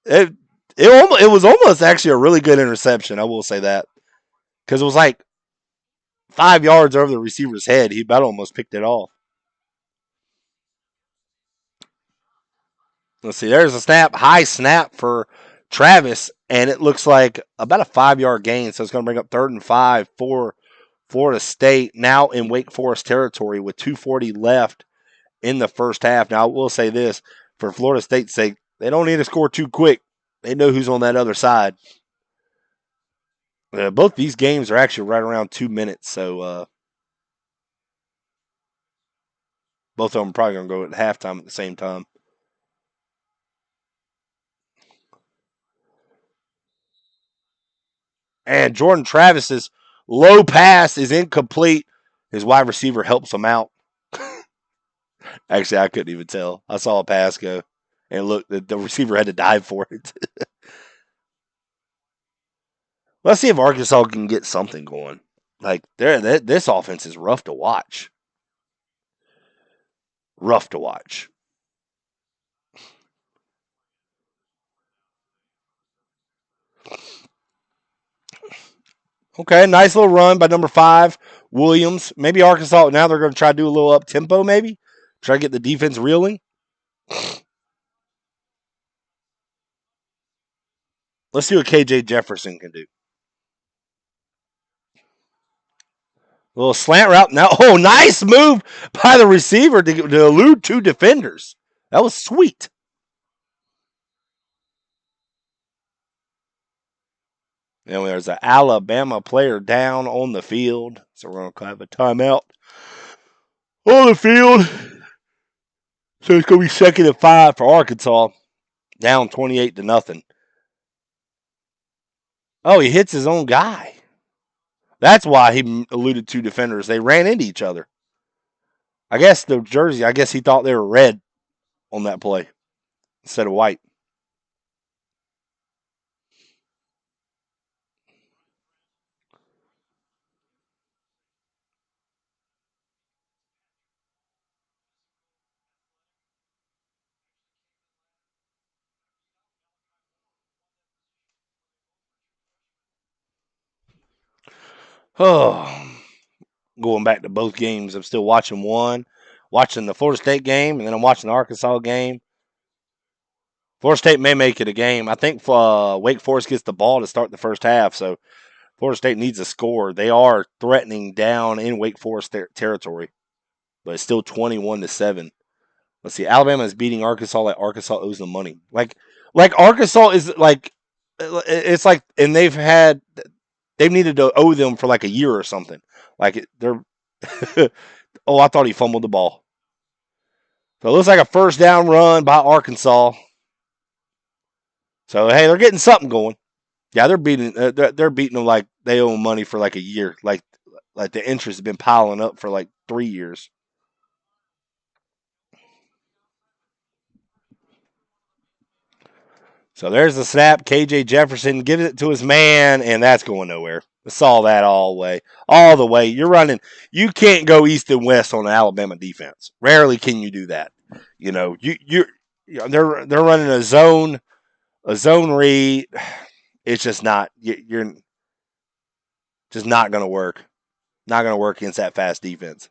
it it was almost actually a really good interception. I will say that because it was like 5 yards over the receiver's head. He about almost picked it off. Let's see. There's a snap, high snap for Travis, and it looks like about a 5 yard gain. So it's going to bring up 3rd and 5 for Florida State now in Wake Forest territory with 2:40 left in the first half. Now, I will say this for Florida State's sake, they don't need to score too quick. They know who's on that other side. Both these games are actually right around 2 minutes, so both of them are probably going to go at halftime at the same time. And Jordan Travis's low pass is incomplete. His wide receiver helps him out. Actually, I couldn't even tell. I saw a pass go, and look, the receiver had to dive for it. Let's see if Arkansas can get something going. Like this offense is rough to watch. Rough to watch. Okay, nice little run by number 5, Williams. Maybe Arkansas now they're going to try to do a little up tempo. Maybe try to get the defense reeling. Let's see what KJ Jefferson can do. A little slant route. Now, oh, nice move by the receiver to elude 2 defenders. That was sweet. And there's an Alabama player down on the field. So we're going to have a timeout on the field. So it's going to be 2nd and 5 for Arkansas. Down 28-0. Oh, he hits his own guy. That's why he eluded 2 defenders. They ran into each other. I guess the jersey, I guess he thought they were red on that play instead of white. Oh, going back to both games. I'm still watching one, watching the Florida State game, and then I'm watching the Arkansas game. Florida State may make it a game. I think Wake Forest gets the ball to start the first half, so Florida State needs a score. They are threatening down in Wake Forest territory, but it's still 21-7. Let's see. Alabama is beating Arkansas like Arkansas owes them money. Like Arkansas is like it's like, and they've needed to owe them for like a year or something. Like they're. Oh, I thought he fumbled the ball. So it looks like a first down run by Arkansas. So hey, they're getting something going. Yeah, they're beating them like they owe them money for like a year. Like the interest has been piling up for like 3 years. So there's the snap. KJ Jefferson gives it to his man, and that's going nowhere. I saw that all the way. You're running. You can't go east and west on the Alabama defense. Rarely can you do that. They're running a zone read. It's just not. You're just not going to work. Not going to work against that fast defense.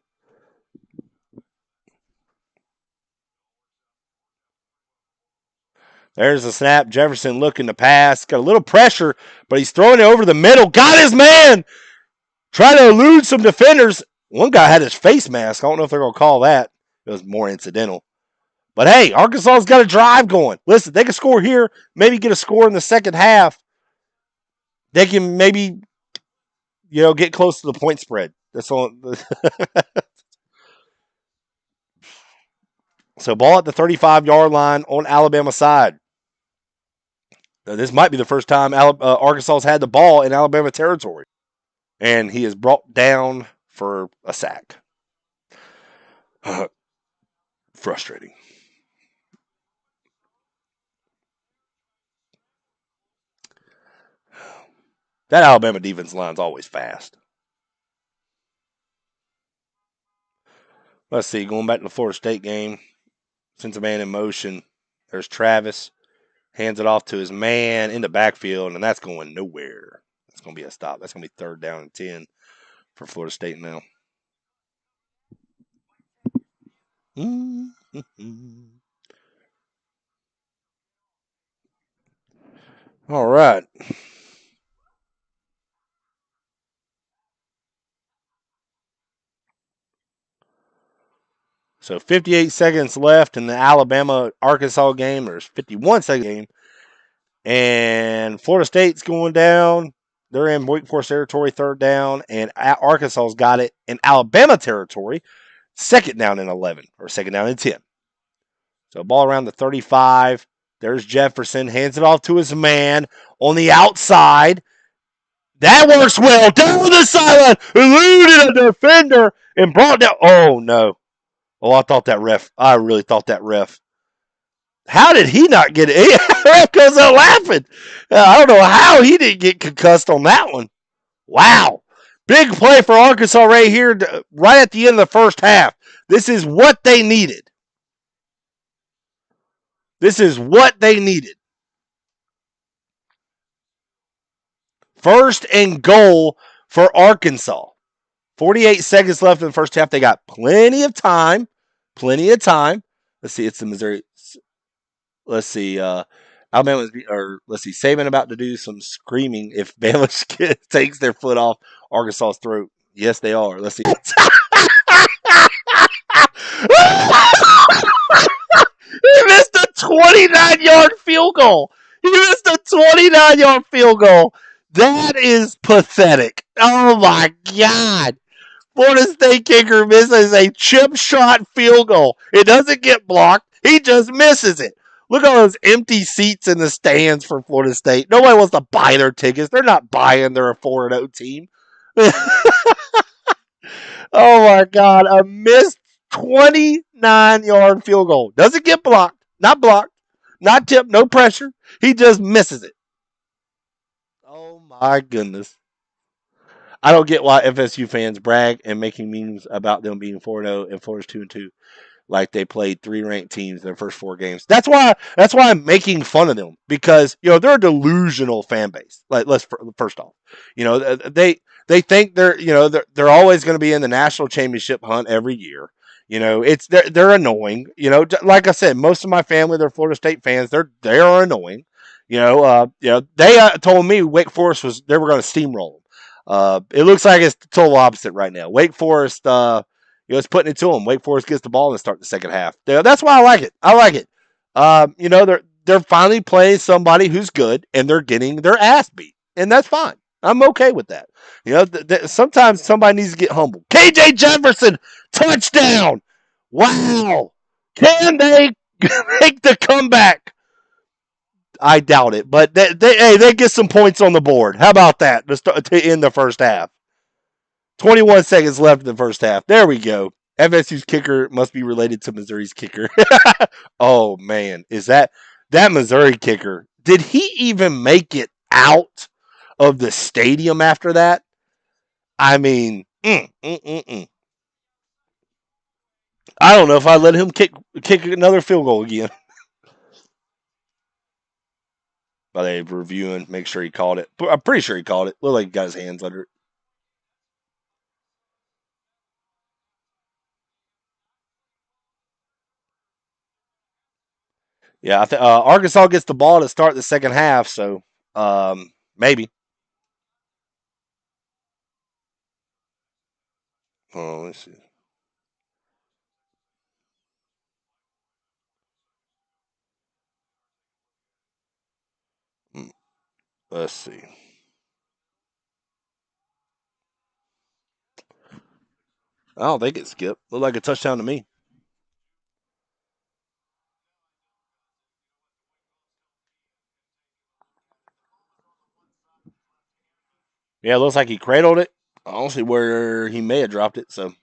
There's the snap. Jefferson looking to pass. Got a little pressure, but he's throwing it over the middle. Got his man. Trying to elude some defenders. One guy had his face mask. I don't know if they're going to call that. It was more incidental. But hey, Arkansas's got a drive going. Listen, they can score here, maybe get a score in the second half. They can maybe, get close to the point spread. That's all. So ball at the 35-yard line on Alabama side. This might be the first time Arkansas's had the ball in Alabama territory, and he is brought down for a sack. Frustrating. That Alabama defense line's always fast. Let's see. Going back to the Florida State game, sends a man in motion. There's Travis. Hands it off to his man in the backfield, and that's going nowhere. That's going to be a stop. That's going to be 3rd down and 10 for Florida State now. All right. So 58 seconds left in the Alabama-Arkansas game. There's 51 seconds game. And Florida State's going down. They're in Wake Forest territory, 3rd down. And Arkansas's got it in Alabama territory, 2nd down and 11, or 2nd down and 10. So ball around the 35. There's Jefferson. Hands it off to his man on the outside. That works well. Down the sideline. Eluded a defender and brought down. Oh, no. Oh, I really thought that ref. How did he not get it? Because they're laughing. I don't know how he didn't get concussed on that one. Wow. Big play for Arkansas right here, right at the end of the first half. This is what they needed. This is what they needed. 1st and goal for Arkansas. 48 seconds left in the first half. They got plenty of time. Plenty of time. Let's see. It's the Missouri. Let's see. Alabama, or let's see. Saban about to do some screaming if Bama takes their foot off Arkansas's throat. Yes, they are. Let's see. He missed a 29-yard field goal. He missed a 29-yard field goal. That is pathetic. Oh, my God. Florida State kicker misses a chip shot field goal. It doesn't get blocked. He just misses it. Look at all those empty seats in the stands for Florida State. Nobody wants to buy their tickets. They're not buying their 4-0 team. Oh, my God. A missed 29-yard field goal. Doesn't get blocked. Not blocked. Not tipped. No pressure. He just misses it. Oh, my goodness. I don't get why FSU fans brag and making memes about them being 4-0 and Florida's 2-2. Like they played 3 ranked teams in their first 4 games. That's why I'm making fun of them, because they're a delusional fan base. Like, let's first off, they think they're always going to be in the national championship hunt every year. They're annoying. Like I said, most of my family, they're Florida State fans. They are annoying. They told me Wake Forest they were going to steamroll them. It looks like it's the total opposite right now. Wake Forest. It's putting it to them. Wake Forest gets the ball and start the second half. That's why I like it. I like it. They're finally playing somebody who's good, and they're getting their ass beat, and that's fine. I'm okay with that. Sometimes somebody needs to get humble. KJ Jefferson, touchdown! Wow! Can they make the comeback? I doubt it, but they get some points on the board. How about that to end the first half? 21 seconds left in the first half. There we go. FSU's kicker must be related to Missouri's kicker. Oh, man. Is that Missouri kicker? Did he even make it out of the stadium after that? I mean, I don't know if I'd let him kick another field goal again. But they reviewing, make sure he called it. I'm pretty sure he called it. Looked like he got his hands under it. Yeah, Arkansas gets the ball to start the second half, so maybe. Oh, let's see. Let's see. I don't think it skipped. Looked like a touchdown to me. Yeah, it looks like he cradled it. I don't see where he may have dropped it. So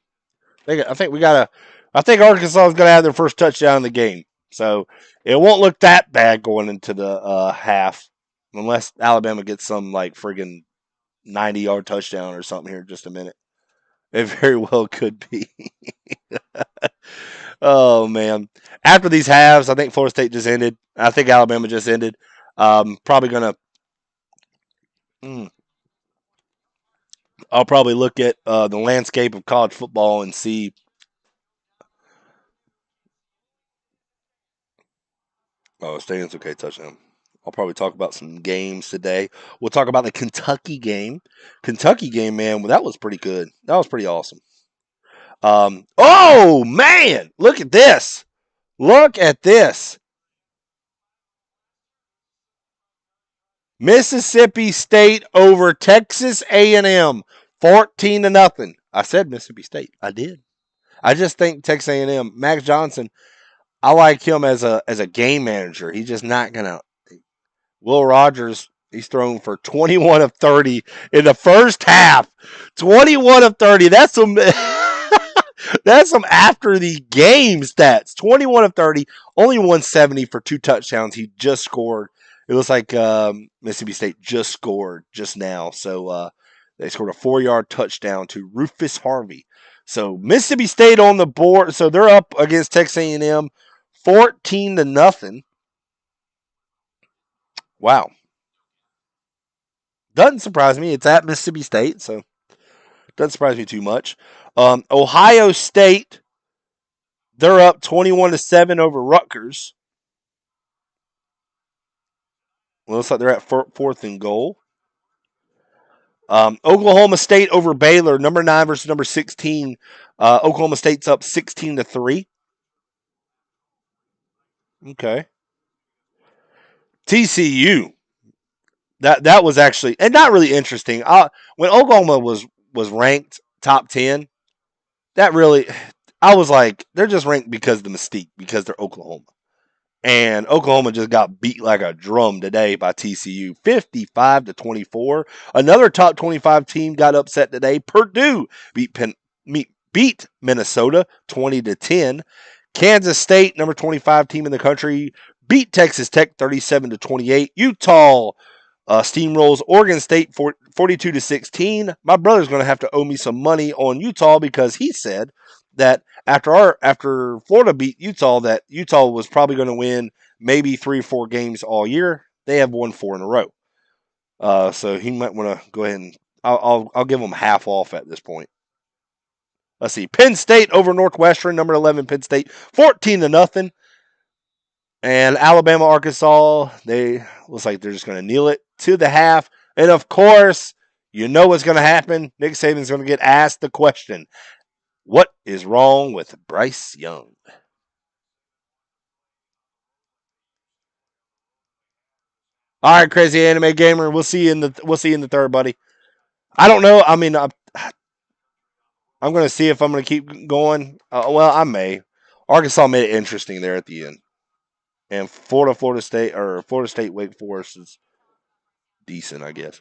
I think we got to. I think Arkansas is going to have their first touchdown in the game. So it won't look that bad going into the half, unless Alabama gets some like friggin' 90-yard touchdown or something here in just a minute. It very well could be. Oh man! After these halves, I think Florida State just ended. I think Alabama just ended. Probably gonna. Mm, I'll probably look at the landscape of college football and see. Oh, Stan's okay. Touchdown. I'll probably talk about some games today. We'll talk about the Kentucky game. Kentucky game, man. Well, that was pretty good. That was pretty awesome. Oh man! Look at this. Look at this. Mississippi State over Texas A&M, 14 to nothing. I said Mississippi State. I did. I just think Texas A&M, Max Johnson. I like him as a game manager. He's just not gonna. Will Rogers. He's thrown for 21 of 30 in the first half. 21 of 30. That's some. That's some after the game stats. 21 of 30, only 170 for 2 touchdowns. He just scored. It looks like Mississippi State just scored just now. So they scored a 4-yard touchdown to Rufus Harvey. So Mississippi State on the board. So they're up against Texas A&M 14 to nothing. Wow. Doesn't surprise me. It's at Mississippi State, so doesn't surprise me too much. Ohio State, they're up 21 to 7 over Rutgers. Well, looks like they're at fourth and goal. Oklahoma State over Baylor, number 9 versus number 16. Oklahoma State's up 16 to 3. Okay. TCU. That was actually and not really interesting. When Oklahoma was ranked top 10, that really I was like they're just ranked because of the mystique because they're Oklahoma. And Oklahoma just got beat like a drum today by TCU, 55 to 24. Another top 25 team got upset today. Purdue beat beat Minnesota 20 to 10. Kansas State, number 25 team in the country, beat Texas Tech 37 to 28. Utah steamrolls Oregon State 42 to 16. My brother's going to have to owe me some money on Utah because he said that after Florida beat Utah, that Utah was probably going to win maybe 3 or 4 games all year. They have won 4 in a row, so he might want to go ahead and I'll give him half off at this point. Let's see, Penn State over Northwestern, number 11 Penn State, 14 to nothing. And Alabama, Arkansas, they looks like they're just going to kneel it to the half. And of course, you know what's going to happen. Nick Saban's going to get asked the question, what is wrong with Bryce Young? All right, crazy anime gamer. We'll see you in the third, buddy. I don't know. I mean, I'm going to see if I'm going to keep going. Well, I may. Arkansas made it interesting there at the end, and Florida State, Wake Forest is decent, I guess.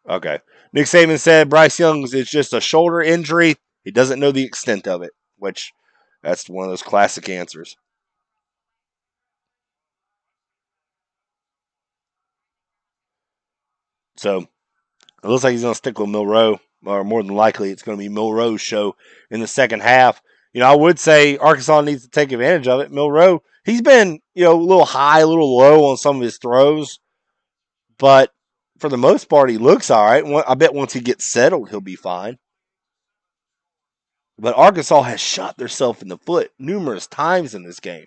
Okay. Nick Saban said Bryce Young's it's just a shoulder injury. He doesn't know the extent of it, which that's one of those classic answers. So it looks like he's going to stick with Milroe, or more than likely, it's going to be Milroe's show in the second half. I would say Arkansas needs to take advantage of it. Milroe, he's been, a little high, a little low on some of his throws, but for the most part, he looks all right. I bet once he gets settled, he'll be fine. But Arkansas has shot themselves in the foot numerous times in this game.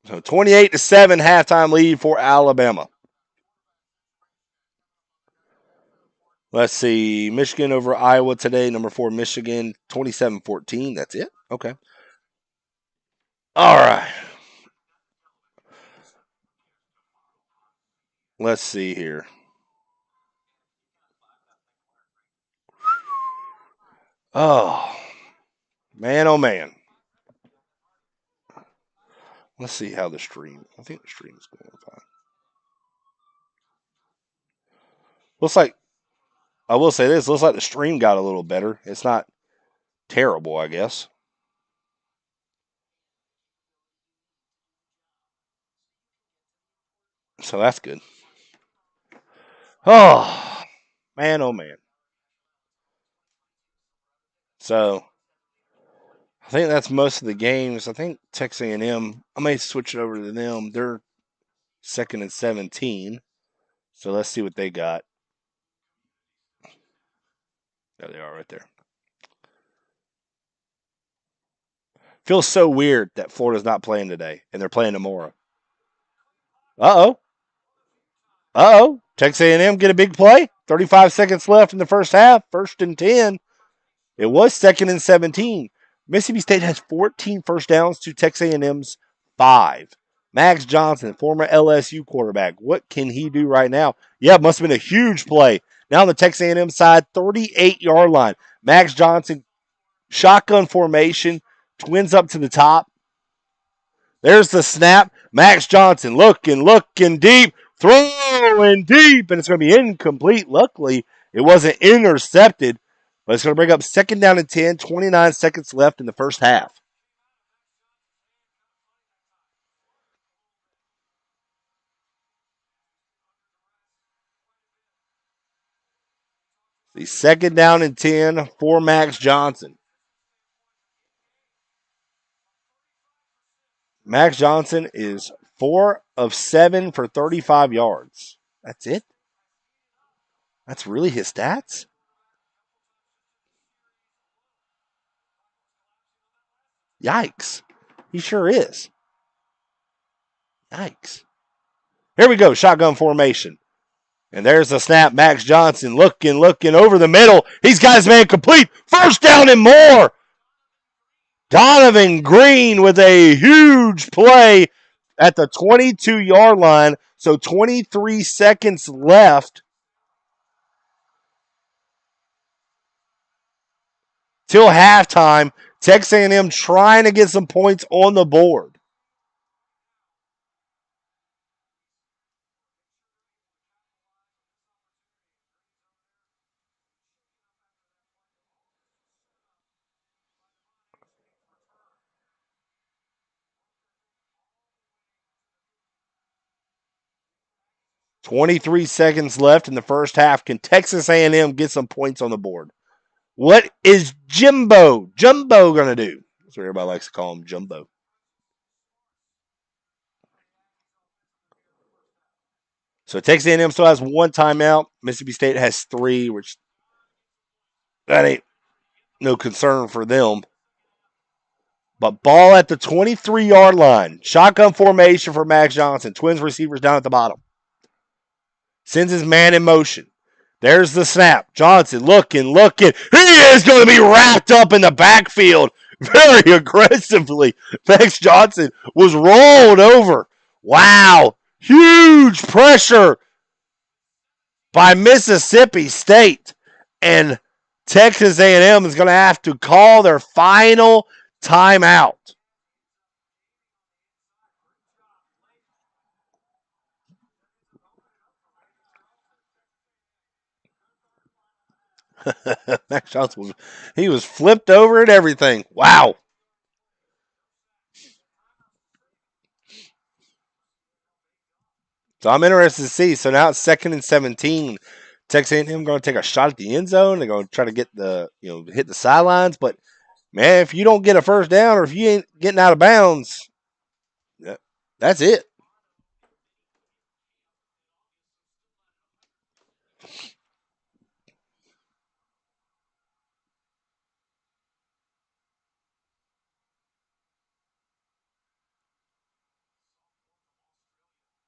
So 28 to 7 halftime lead for Alabama. Let's see. Michigan over Iowa today. Number 4, Michigan, 27-14. That's it? Okay. All right. Let's see here. Oh, man, oh, man. Let's see how the stream. I think the stream is going fine. Looks like I will say this. Looks like the stream got a little better. It's not terrible, I guess. So that's good. Oh man, oh man. So I think that's most of the games. I think Texas A&M. I may switch it over to them. They're second and 17. So let's see what they got. There they are, right there. Feels so weird that Florida's not playing today and they're playing tomorrow. Uh oh. Uh oh. Texas A&M get a big play. 35 seconds left in the first half. First and 10. It was second and 17. Mississippi State has 14 first downs to Texas A&M's 5. Max Johnson, former LSU quarterback. What can he do right now? Yeah, it must have been a huge play. Now on the Texas A&M side, 38-yard line. Max Johnson, shotgun formation, twins up to the top. There's the snap. Max Johnson looking deep, throwing deep, and it's going to be incomplete. Luckily, it wasn't intercepted, but it's going to bring up second down and 10, 29 seconds left in the first half. The second down and 10 for Max Johnson. Max Johnson is 4 of 7 for 35 yards. That's it? That's really his stats? Yikes. He sure is. Yikes. Here we go, shotgun formation. And there's the snap. Max Johnson looking over the middle. He's got his man complete. First down and more. Donovan Green with a huge play at the 22-yard line. So 23 seconds left till halftime. Texas A&M trying to get some points on the board. .23 seconds left in the first half. Can Texas A&M get some points on the board? What is Jumbo going to do? That's what everybody likes to call him, Jumbo. So Texas A&M still has one timeout. Mississippi State has 3, which that ain't no concern for them. But ball at the 23-yard line. Shotgun formation for Max Johnson. Twins receivers down at the bottom. Sends his man in motion. There's the snap. Johnson looking. He is going to be wrapped up in the backfield very aggressively. Max Johnson was rolled over. Wow. Huge pressure by Mississippi State. And Texas A&M is going to have to call their final timeout. Max Johnson was flipped over and everything. Wow. So I'm interested to see. So now it's second and 17. Texas A&M going to take a shot at the end zone. They're going to try to get hit the sidelines. But man, if you don't get a first down or if you ain't getting out of bounds, that's it.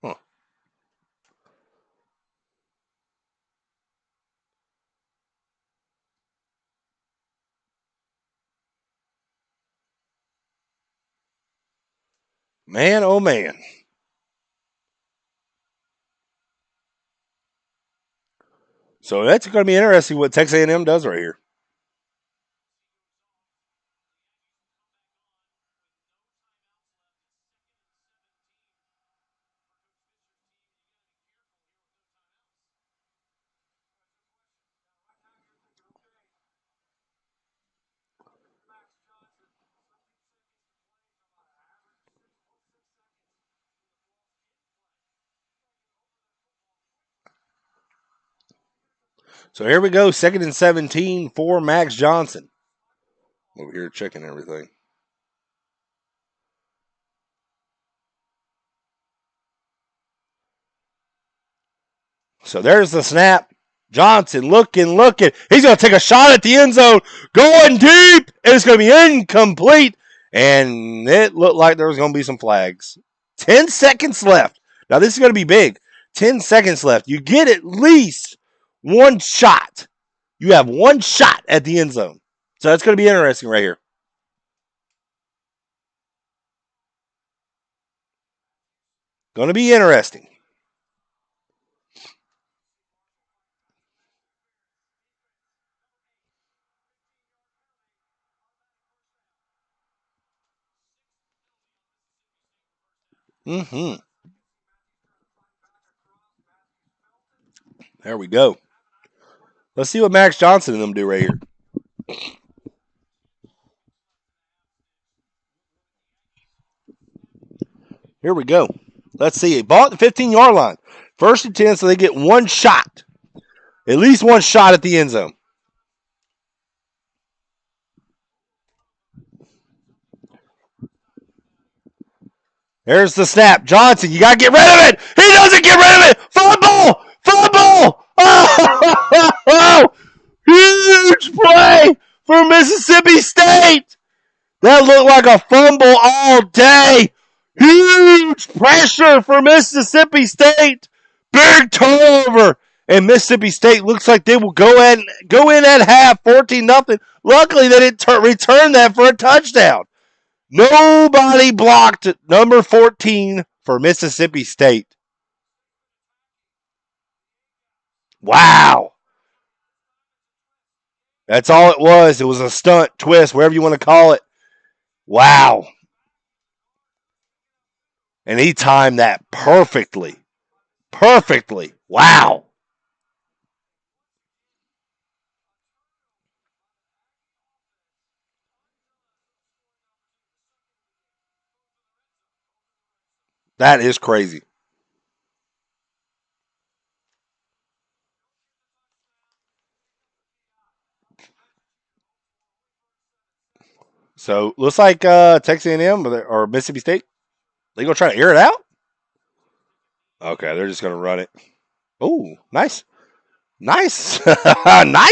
Huh. Man, oh man. So that's going to be interesting what Texas A&M does right here. So here we go, 2nd and 17 for Max Johnson. Over here checking everything. So there's the snap. Johnson looking. He's going to take a shot at the end zone, going deep. It's going to be incomplete. And it looked like there was going to be some flags. 10 seconds left. Now, this is going to be big. 10 seconds left. You get at least one shot. You have one shot at the end zone. So that's going to be interesting right here. Going to be interesting. Mm-hmm. There we go. Let's see what Max Johnson and them do right here. Here we go. Let's see. Ball at the 15-yard line. 1st and 10, so they get one shot. At least one shot at the end zone. There's the snap. Johnson, you got to get rid of it. He doesn't get rid of it. Fumble! Oh! Huge play for Mississippi State. That looked like a fumble all day. Huge pressure for Mississippi State. Big turnover. And Mississippi State looks like they will go in at half 14-0. Luckily, they didn't return that for a touchdown. Nobody blocked number 14 for Mississippi State. Wow. That's all it was. It was a stunt, twist, whatever you want to call it. Wow. And he timed that perfectly. Perfectly. Wow. That is crazy. So looks like Texas A&M or Mississippi State. They gonna try to air it out. Okay, they're just gonna run it. Oh, nice, nice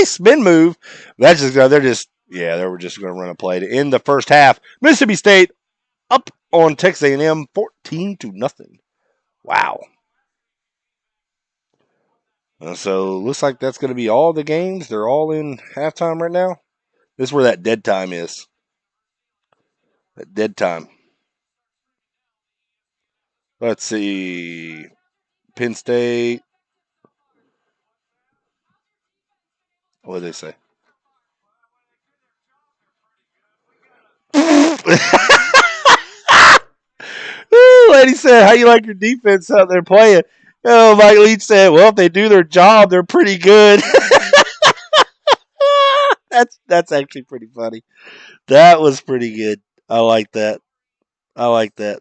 spin move. That's just they were just gonna run a play to end the first half. Mississippi State up on Texas A&M 14-0. Wow. So looks like that's gonna be all the games. They're all in halftime right now. This is where that dead time is. That dead time. Let's see. Penn State. What did they say? Lady said, "How you like your defense out there playing?" Oh, Mike Leach said, "Well, if they do their job, they're pretty good." That's actually pretty funny. That was pretty good. I like that. I like that.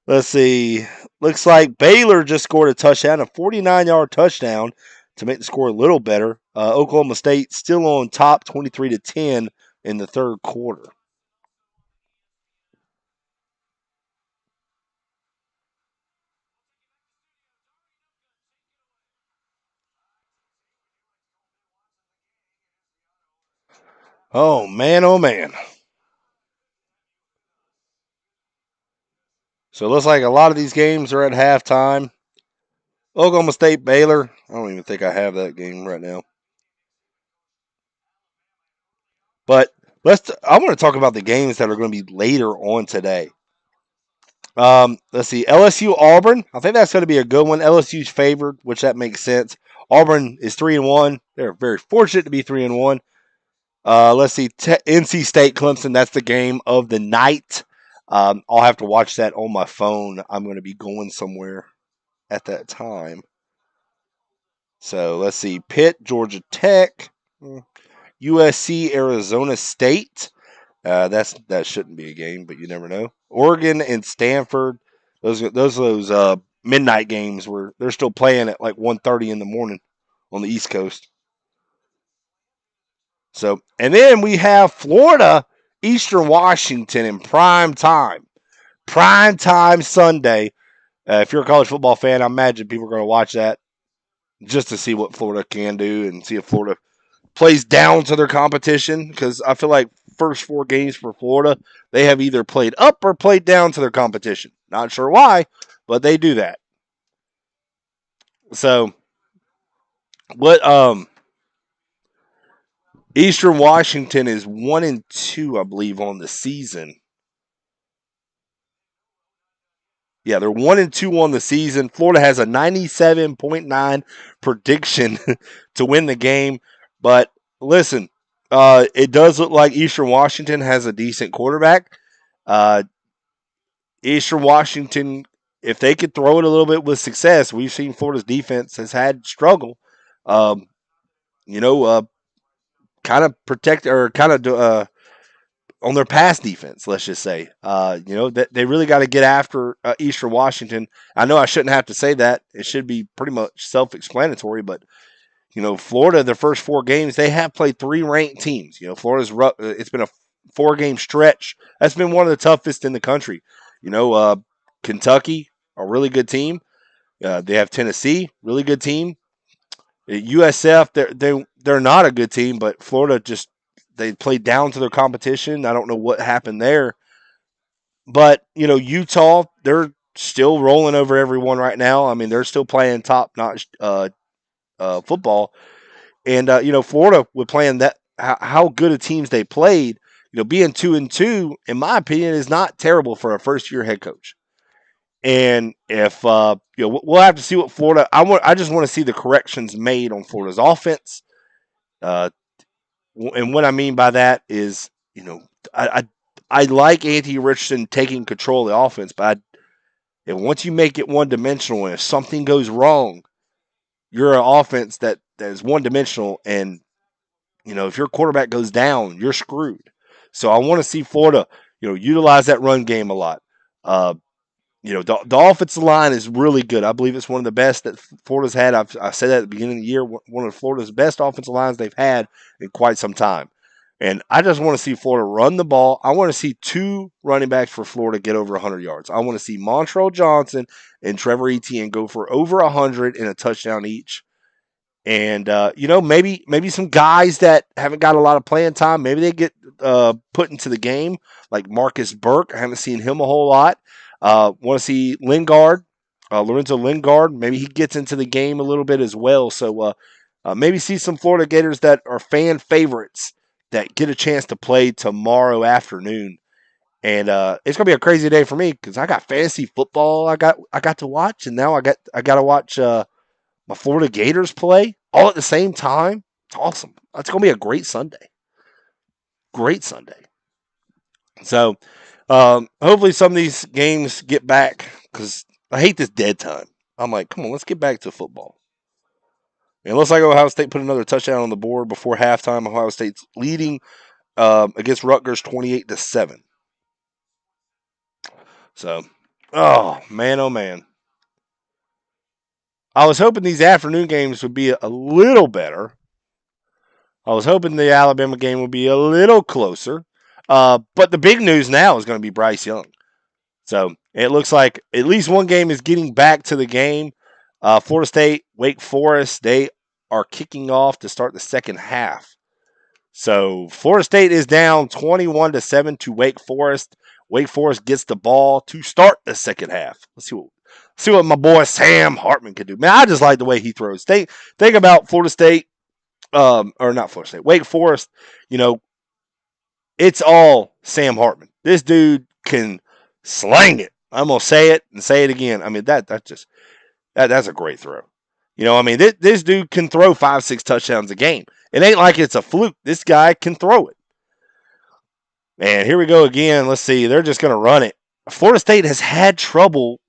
Let's see. Looks like Baylor just scored a touchdown, a 49-yard touchdown to make the score a little better. Oklahoma State still on top, 23-10 in the third quarter. Oh man, oh man. So it looks like a lot of these games are at halftime. Oklahoma State, Baylor. I don't even think I have that game right now. But I want to talk about the games that are going to be later on today. Let's see. LSU, Auburn. I think that's going to be a good one. LSU's favored, which that makes sense. Auburn is 3-1. They're very fortunate to be 3-1. Let's see. NC State, Clemson. That's the game of the night. I'll have to watch that on my phone. I'm going to be going somewhere at that time. So let's see. Pitt, Georgia Tech, USC, Arizona State. That shouldn't be a game, but you never know. Oregon and Stanford. Those midnight games where they're still playing at like 1:30 in the morning on the East Coast. So, and then we have Florida, Eastern Washington in prime time. Prime time Sunday. If you're a college football fan, I imagine people are going to watch that just to see what Florida can do and see if Florida plays down to their competition. Because I feel like first four games for Florida, they have either played up or played down to their competition. Not sure why, but they do that. So, what Eastern Washington is 1-2, I believe, on the season. Yeah, they're 1-2 on the season. Florida has a 97.9 prediction to win the game. But listen, it does look like Eastern Washington has a decent quarterback. Uh, Eastern Washington, if they could throw it a little bit with success, we've seen Florida's defense has had struggle. Um, you know, kind of protect or kind of on their pass defense, let's just say. That they really got to get after Eastern Washington. I know I shouldn't have to say that. It should be pretty much self-explanatory, but Florida, their first four games, they have played three ranked teams. Florida's it's been a four-game stretch. That's been one of the toughest in the country. Kentucky, a really good team. They have Tennessee, really good team. USF, they're not a good team, but Florida just they played down to their competition. I don't know what happened there, but Utah, they're still rolling over everyone right now. I mean, they're still playing top notch football, and Florida with playing that how good of teams they played. Being 2-2, in my opinion, is not terrible for a first year head coach. And if we'll have to see what Florida. I just want to see the corrections made on Florida's offense. Uh, and what I mean by that is, I I like Anthony Richardson taking control of the offense, but and once you make it one dimensional, and if something goes wrong, you're an offense that is one dimensional, and if your quarterback goes down, you're screwed. So I want to see Florida, utilize that run game a lot. Uh, the offensive line is really good. I believe it's one of the best that Florida's had. I said that at the beginning of the year, one of Florida's best offensive lines they've had in quite some time. And I just want to see Florida run the ball. I want to see two running backs for Florida get over 100 yards. I want to see Montrell Johnson and Trevor Etienne go for over 100 and a touchdown each. And maybe some guys that haven't got a lot of playing time, maybe they get put into the game, like Marcus Burke. I haven't seen him a whole lot. Want to see Lingard, Lorenzo Lingard. Maybe he gets into the game a little bit as well. So maybe see some Florida Gators that are fan favorites that get a chance to play tomorrow afternoon. And it's gonna be a crazy day for me because I got fantasy football I got to watch, and now I got to watch my Florida Gators play all at the same time. It's awesome. It's going to be a great Sunday. Great Sunday. So hopefully some of these games get back because I hate this dead time. I'm like, come on, let's get back to football. And it looks like Ohio State put another touchdown on the board before halftime. Ohio State's leading against Rutgers 28-7. So, oh man, oh man. I was hoping these afternoon games would be a little better. I was hoping the Alabama game would be a little closer. But the big news now is going to be Bryce Young. So it looks like at least one game is getting back to the game. Florida State, Wake Forest, they are kicking off to start the second half. So Florida State is down 21-7 to Wake Forest. Wake Forest gets the ball to start the second half. Let's see what my boy Sam Hartman can do. Man, I just like the way he throws. Think about Florida State, or not Florida State, Wake Forest. You know, it's all Sam Hartman. This dude can slang it. I'm gonna say it and say it again. I mean that's a great throw. I mean this dude can throw 5-6 touchdowns a game. It ain't like it's a fluke. This guy can throw it. And here we go again. Let's see. They're just gonna run it. Florida State has had trouble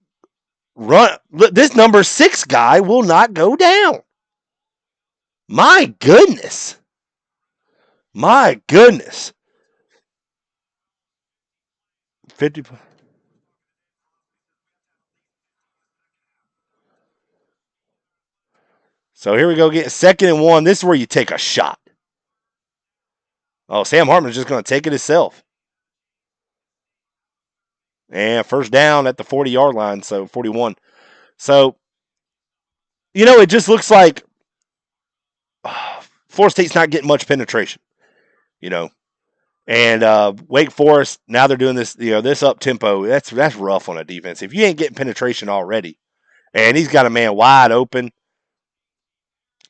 run. This number 6 guy will not go down. My goodness. My goodness. 50. So here we go, get 2nd and 1. This is where you take a shot. Oh, Sam Hartman's just going to take it himself. And first down at the 40-yard line, so 41. So, it just looks like Florida State's not getting much penetration, you know. And Wake Forest, now they're doing this, this up tempo. That's rough on a defense. If you ain't getting penetration already, and he's got a man wide open,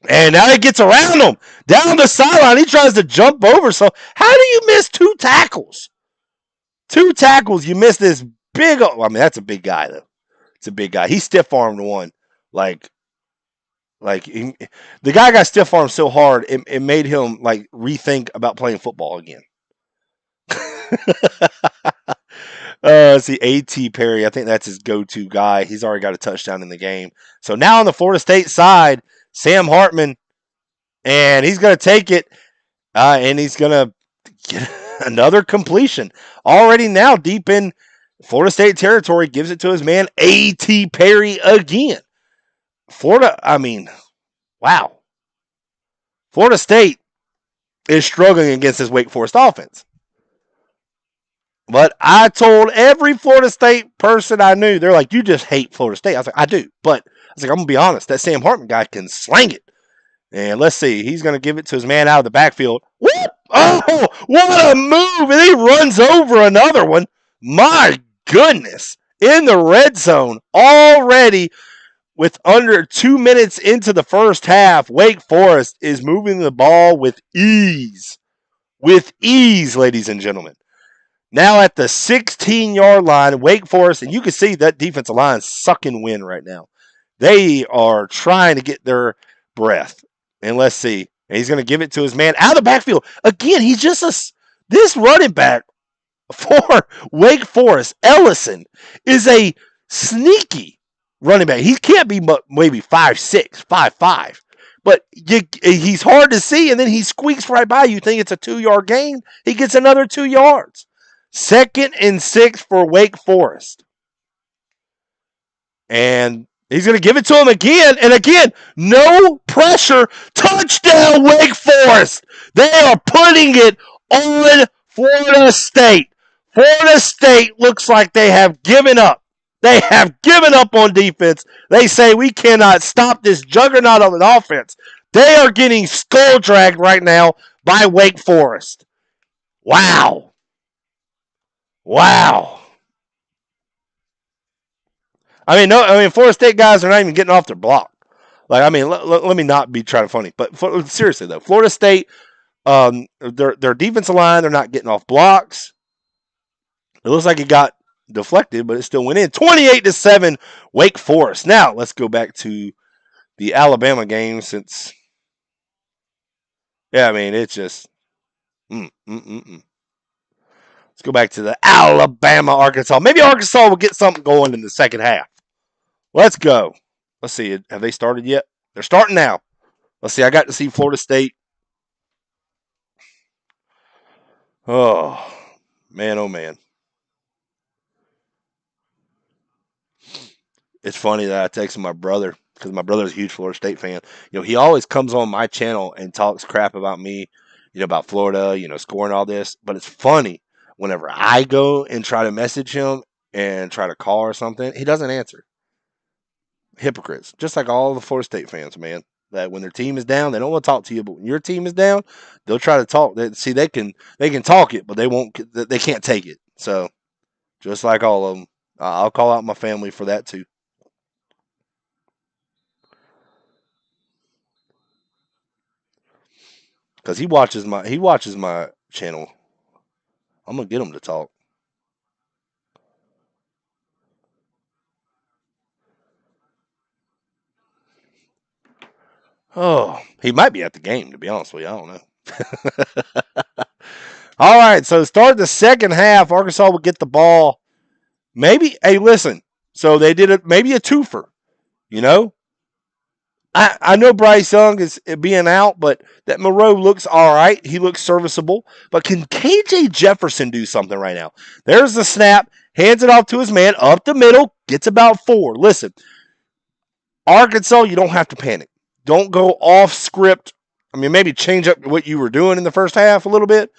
and now he gets around him down the sideline. He tries to jump over. So how do you miss two tackles? Two tackles. You miss this big. That's a big guy though. It's a big guy. He stiff armed one, the guy got stiff armed so hard it made him like rethink about playing football again. See, A.T. Perry. I think that's his go-to guy. He's already got a touchdown in the game. So now on the Florida State side, Sam Hartman, and he's going to take it, and he's going to get another completion. Already now deep in Florida State territory, gives it to his man A.T. Perry again. Florida, wow. Florida State is struggling against this Wake Forest offense. But I told every Florida State person I knew, they're like, you just hate Florida State. I was like, I do. But I was like, I'm going to be honest. That Sam Hartman guy can slang it. And let's see. He's going to give it to his man out of the backfield. Whoop! Oh, what a move. And he runs over another one. My goodness. In the red zone already with under 2 minutes into the first half. Wake Forest is moving the ball with ease. With ease, ladies and gentlemen. Now at the 16-yard line, Wake Forest, and you can see that defensive line sucking wind right now. They are trying to get their breath. And let's see. And he's going to give it to his man out of the backfield. Again, he's just this running back for Wake Forest, Ellison, is a sneaky running back. He can't be maybe 5'6", 5'5". But he's hard to see, and then he squeaks right by. You think it's a 2-yard gain. He gets another 2 yards. 2nd and 6 for Wake Forest. And he's going to give it to him again. And again, no pressure. Touchdown, Wake Forest. They are putting it on Florida State. Florida State looks like they have given up. They have given up on defense. They say we cannot stop this juggernaut of an offense. They are getting skull dragged right now by Wake Forest. Wow. Florida State guys are not even getting off their block. Let me not be trying to funny, but seriously though, Florida State, their defensive line, they're not getting off blocks. It looks like it got deflected, but it still went in. 28-7, Wake Forest. Now let's go back to the Alabama game since, it's just, Let's go back to the Alabama-Arkansas. Maybe Arkansas will get something going in the second half. Let's go. Let's see. Have they started yet? They're starting now. Let's see. I got to see Florida State. Oh, man, oh, man. It's funny that I texted my brother because my brother's a huge Florida State fan. He always comes on my channel and talks crap about me, about Florida, scoring all this. But it's funny. Whenever I go and try to message him and try to call or something, he doesn't answer. Hypocrites. Just like all the Florida State fans, man. That when their team is down, they don't want to talk to you. But when your team is down, they'll try to talk. They can talk it, but they can't take it. So, just like all of them, I'll call out my family for that too. Because he watches my channel. I'm gonna get him to talk. Oh, he might be at the game, to be honest with you. I don't know. All right, so start the second half. Arkansas will get the ball. Maybe, hey, listen. So they did maybe a twofer. I know Bryce Young is being out, but that Moreau looks all right. He looks serviceable. But can KJ Jefferson do something right now? There's the snap. Hands it off to his man. Up the middle. Gets about 4. Listen, Arkansas, you don't have to panic. Don't go off script. I mean, maybe change up what you were doing in the first half a little bit,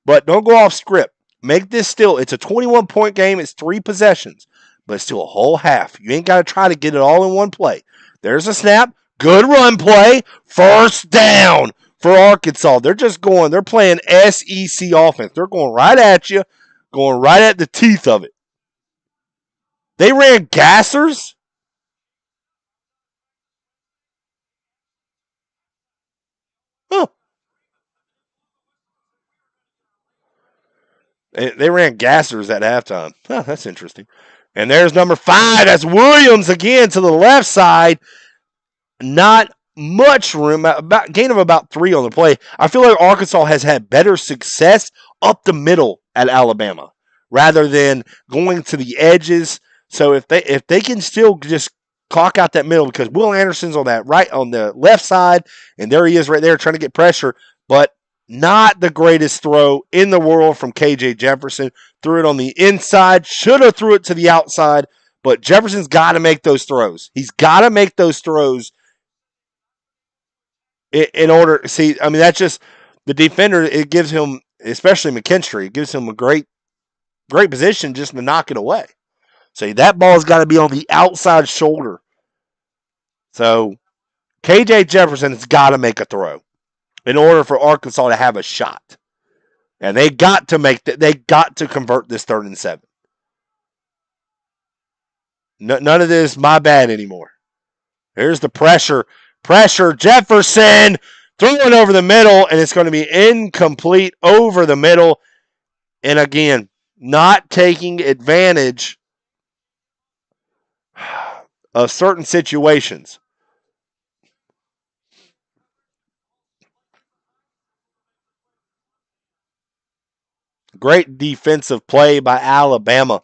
but don't go off script. Make this still, it's a 21-point game. It's 3 possessions, but it's still a whole half. You ain't got to try to get it all in one play. There's a snap. Good run play. First down for Arkansas. They're just going, they're playing SEC offense. They're going right at you, going right at the teeth of it. They ran gassers. Huh. They ran gassers at halftime. Huh, that's interesting. And there's number 5. That's Williams again to the left side. Not much room. About gain of about 3 on the play. I feel like Arkansas has had better success up the middle at Alabama rather than going to the edges. So if they can still just clock out that middle, because Will Anderson's on the left side, and there he is right there trying to get pressure, but not the greatest throw in the world from KJ Jefferson. Threw it on the inside, should have threw it to the outside, but Jefferson's got to make those throws. He's got to make those throws in order. See, I mean, that's just the defender. It gives him, especially McKinstry, it gives him a great position just to knock it away. So that ball's got to be on the outside shoulder. So KJ Jefferson has got to make a throw in order for Arkansas to have a shot. And they got to convert this 3rd and 7. None of this my bad anymore. Here's the pressure. Jefferson throwing over the middle, and it's going to be incomplete over the middle. And again, not taking advantage of certain situations. Great defensive play by Alabama.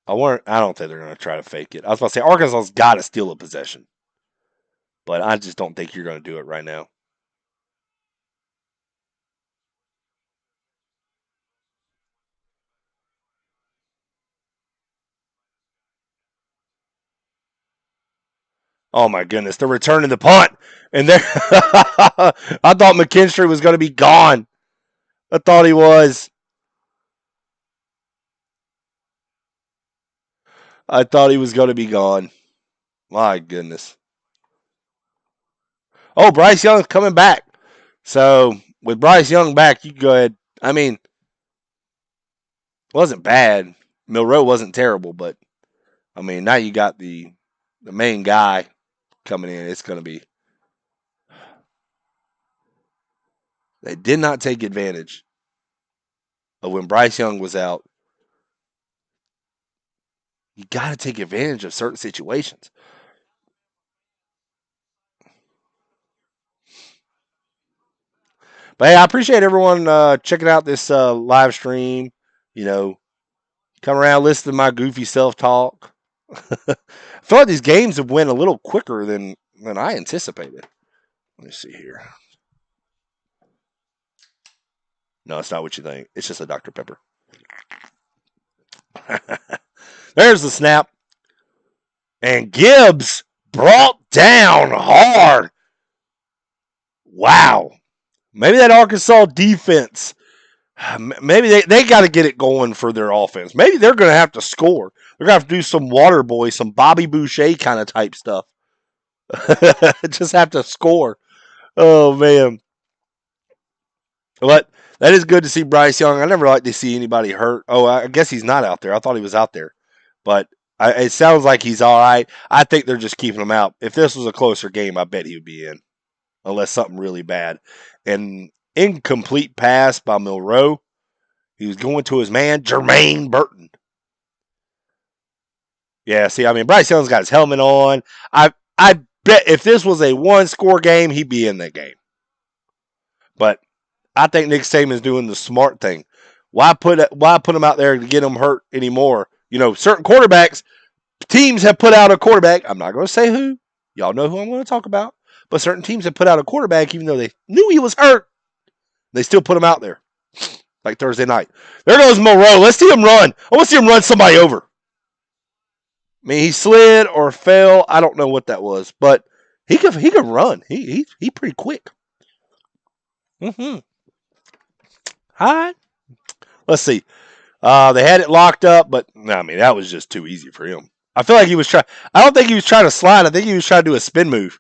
I don't think they're going to try to fake it. I was about to say Arkansas's got to steal a possession, but I just don't think you're going to do it right now. Oh my goodness, they're returning the punt, and there, I thought McKinstry was going to be gone. I thought he was. I thought he was going to be gone. My goodness. Oh, Bryce Young's coming back. So with Bryce Young back, you go ahead. I mean, it wasn't bad. Milroe wasn't terrible, but I mean, now you got the main guy coming in. It's going to be. They did not take advantage of when Bryce Young was out. You got to take advantage of certain situations. But hey, I appreciate everyone checking out this live stream. You know, come around, listen to my goofy self talk. I feel like these games have went a little quicker than I anticipated. Let me see here. No, it's not what you think. It's just a Dr. Pepper. There's the snap. And Gibbs brought down hard. Wow. Maybe that Arkansas defense, maybe they got to get it going for their offense. Maybe they're going to have to score. They're going to have to do some water boy, some Bobby Boucher kind of type stuff. Just have to score. Oh, man. But that is good to see Bryce Young. I never like to see anybody hurt. Oh, I guess he's not out there. I thought he was out there. But it sounds like he's all right. I think they're just keeping him out. If this was a closer game, I bet he would be in. Unless something really bad. An incomplete pass by Milroe. He was going to his man, Jermaine Burton. Yeah, see, I mean, Bryce Young's got his helmet on. I bet if this was a one-score game, he'd be in that game. But I think Nick Saban's doing the smart thing. Why put him out there to get him hurt anymore? You know, certain quarterbacks, teams have put out a quarterback. I'm not going to say who. Y'all know who I'm going to talk about. But certain teams have put out a quarterback even though they knew he was hurt. They still put him out there. Like Thursday night. There goes Monroe. Let's see him run. I want to see him run somebody over. I mean, he slid or fell. I don't know what that was, but he could run. He pretty quick. Mm-hmm. All right. Let's see. They had it locked up, but I mean that was just too easy for him. I feel like he was trying. I don't think he was trying to slide. I think he was trying to do a spin move.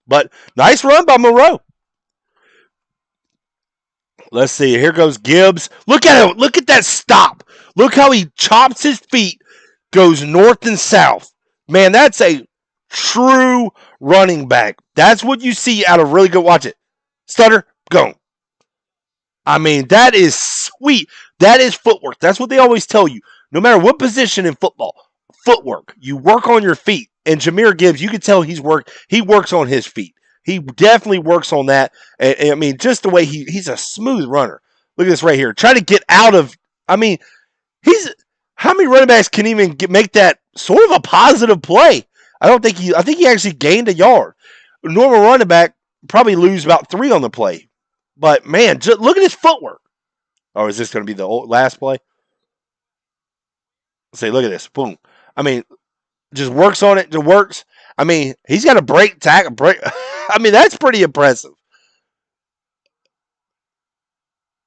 But nice run by Moreau. Let's see. Here goes Gibbs. Look at him. Look at that stop. Look how he chops his feet, goes north and south. Man, that's a true running back. That's what you see out of really good. Watch it. Stutter, go. I mean, that is sweet. That is footwork. That's what they always tell you. No matter what position in football, footwork. You work on your feet. And Jahmyr Gibbs, you can tell he works on his feet. He definitely works on that. And I mean, just the way he's a smooth runner. Look at this right here. Try to get out of. I mean, he's how many running backs can even make that sort of a positive play? I think he actually gained a yard. A normal running back probably lose about 3 on the play. But man, just look at his footwork. Oh, is this going to be the last play? Let's see, look at this. Boom. I mean, just works on it. Just works. I mean, he's got a break tackle. I mean, that's pretty impressive.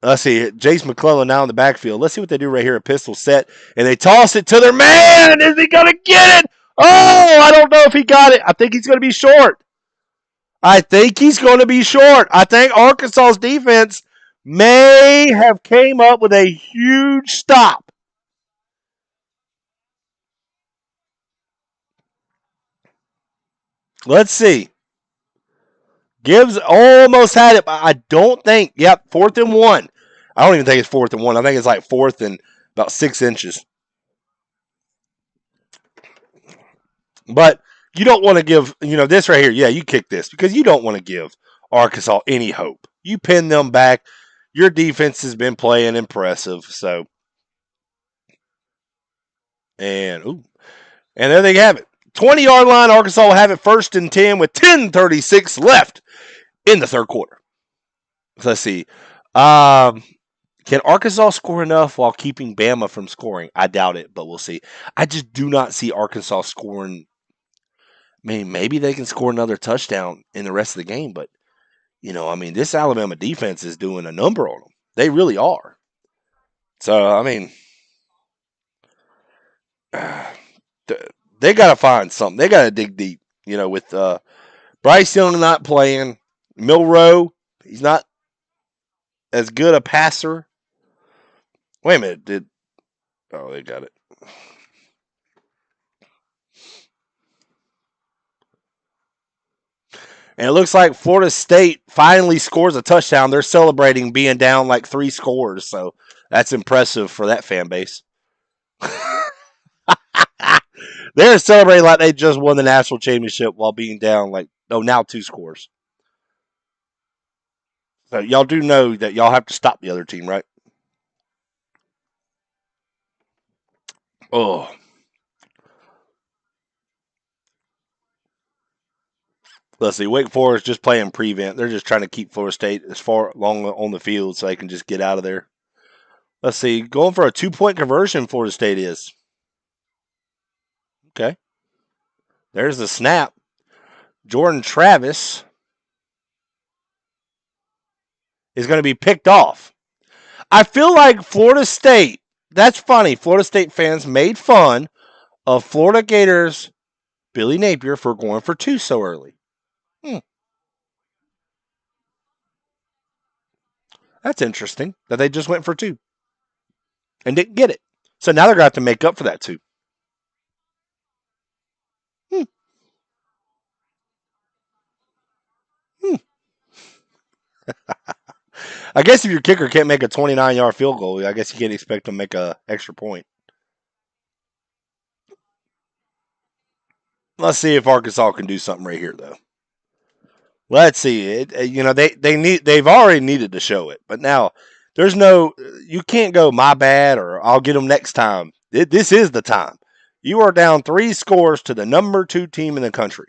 Let's see. Jace McClellan now in the backfield. Let's see what they do right here. A pistol set. And they toss it to their man. Is he going to get it? Oh, I don't know if he got it. I think he's going to be short. I think he's going to be short. I think Arkansas's defense may have came up with a huge stop. Let's see. Gibbs almost had it, but I don't think. Yep, 4th and 1. I don't even think it's 4th and 1. I think it's like 4th and about 6 inches. But you don't want to give, this right here. Yeah, you kick this because you don't want to give Arkansas any hope. You pin them back. Your defense has been playing impressive. So, and there they have it. 20-yard line. Arkansas will have it 1st and 10 with 10:36 left in the third quarter. So let's see. Can Arkansas score enough while keeping Bama from scoring? I doubt it, but we'll see. I just do not see Arkansas scoring. I mean, maybe they can score another touchdown in the rest of the game, but I mean, this Alabama defense is doing a number on them. They really are. So, I mean, they got to find something. They got to dig deep. With Bryce Young not playing, Milroe, he's not as good a passer. Wait a minute, they got it. And it looks like Florida State finally scores a touchdown. They're celebrating being down like 3 scores. So that's impressive for that fan base. They're celebrating like they just won the national championship while being down now 2 scores. So y'all do know that y'all have to stop the other team, right? Oh. Let's see. Wake Forest just playing prevent. They're just trying to keep Florida State as far along on the field so they can just get out of there. Let's see. Going for a 2-point conversion, Florida State is. Okay. There's the snap. Jordan Travis is going to be picked off. I feel like Florida State, that's funny. Florida State fans made fun of Florida Gators Billy Napier for going for 2 so early. That's interesting that they just went for 2 and didn't get it. So now they're going to have to make up for that 2. Hmm. Hmm. I guess if your kicker can't make a 29-yard field goal, I guess you can't expect them to make an extra point. Let's see if Arkansas can do something right here, though. Let's see. They've already needed to show it, but now you can't go my bad or I'll get them next time. This is the time. You are down 3 scores to the number 2 team in the country.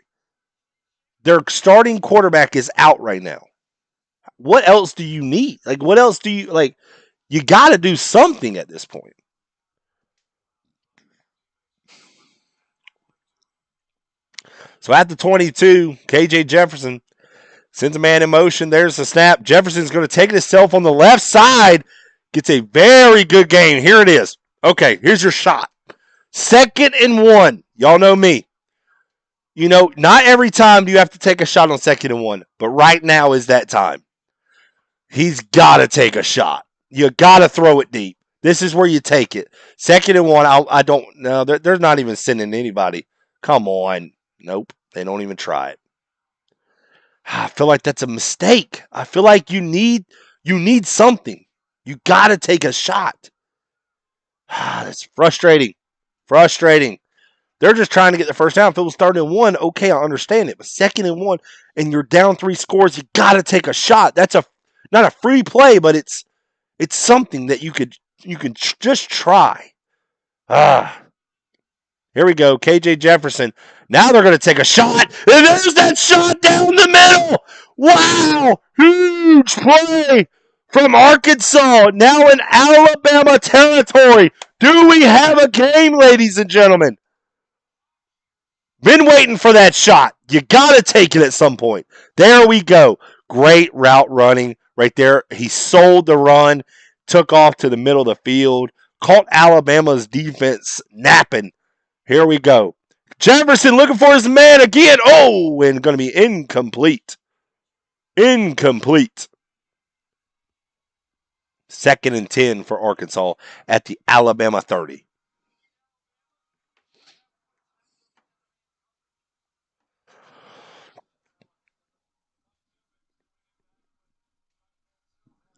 Their starting quarterback is out right now. What else do you need? What else do you like? You got to do something at this point. So at the 22, KJ Jefferson sends a man in motion. There's the snap. Jefferson's going to take it himself on the left side. Gets a very good gain. Here it is. Okay, here's your shot. 2nd and 1. Y'all know me. You know, not every time do you have to take a shot on 2nd and 1, but right now is that time. He's got to take a shot. You got to throw it deep. This is where you take it. 2nd and 1, I don't know. They're not even sending anybody. Come on. Nope. They don't even try it. I feel like that's a mistake. I feel like you need something. You got to take a shot. That's frustrating. Frustrating. They're just trying to get the first down. If it was 3rd and 1, okay, I understand it. But 2nd and 1, and you're down 3 scores, you got to take a shot. That's not a free play, but it's something that you could just try. Here we go, KJ Jefferson. Now they're going to take a shot, and there's that shot down the middle. Wow, huge play from Arkansas. Now in Alabama territory. Do we have a game, ladies and gentlemen? Been waiting for that shot. You got to take it at some point. There we go. Great route running right there. He sold the run, took off to the middle of the field, caught Alabama's defense napping. Here we go. Jefferson looking for his man again. Oh, and going to be incomplete. Incomplete. 2nd and 10 for Arkansas at the Alabama 30.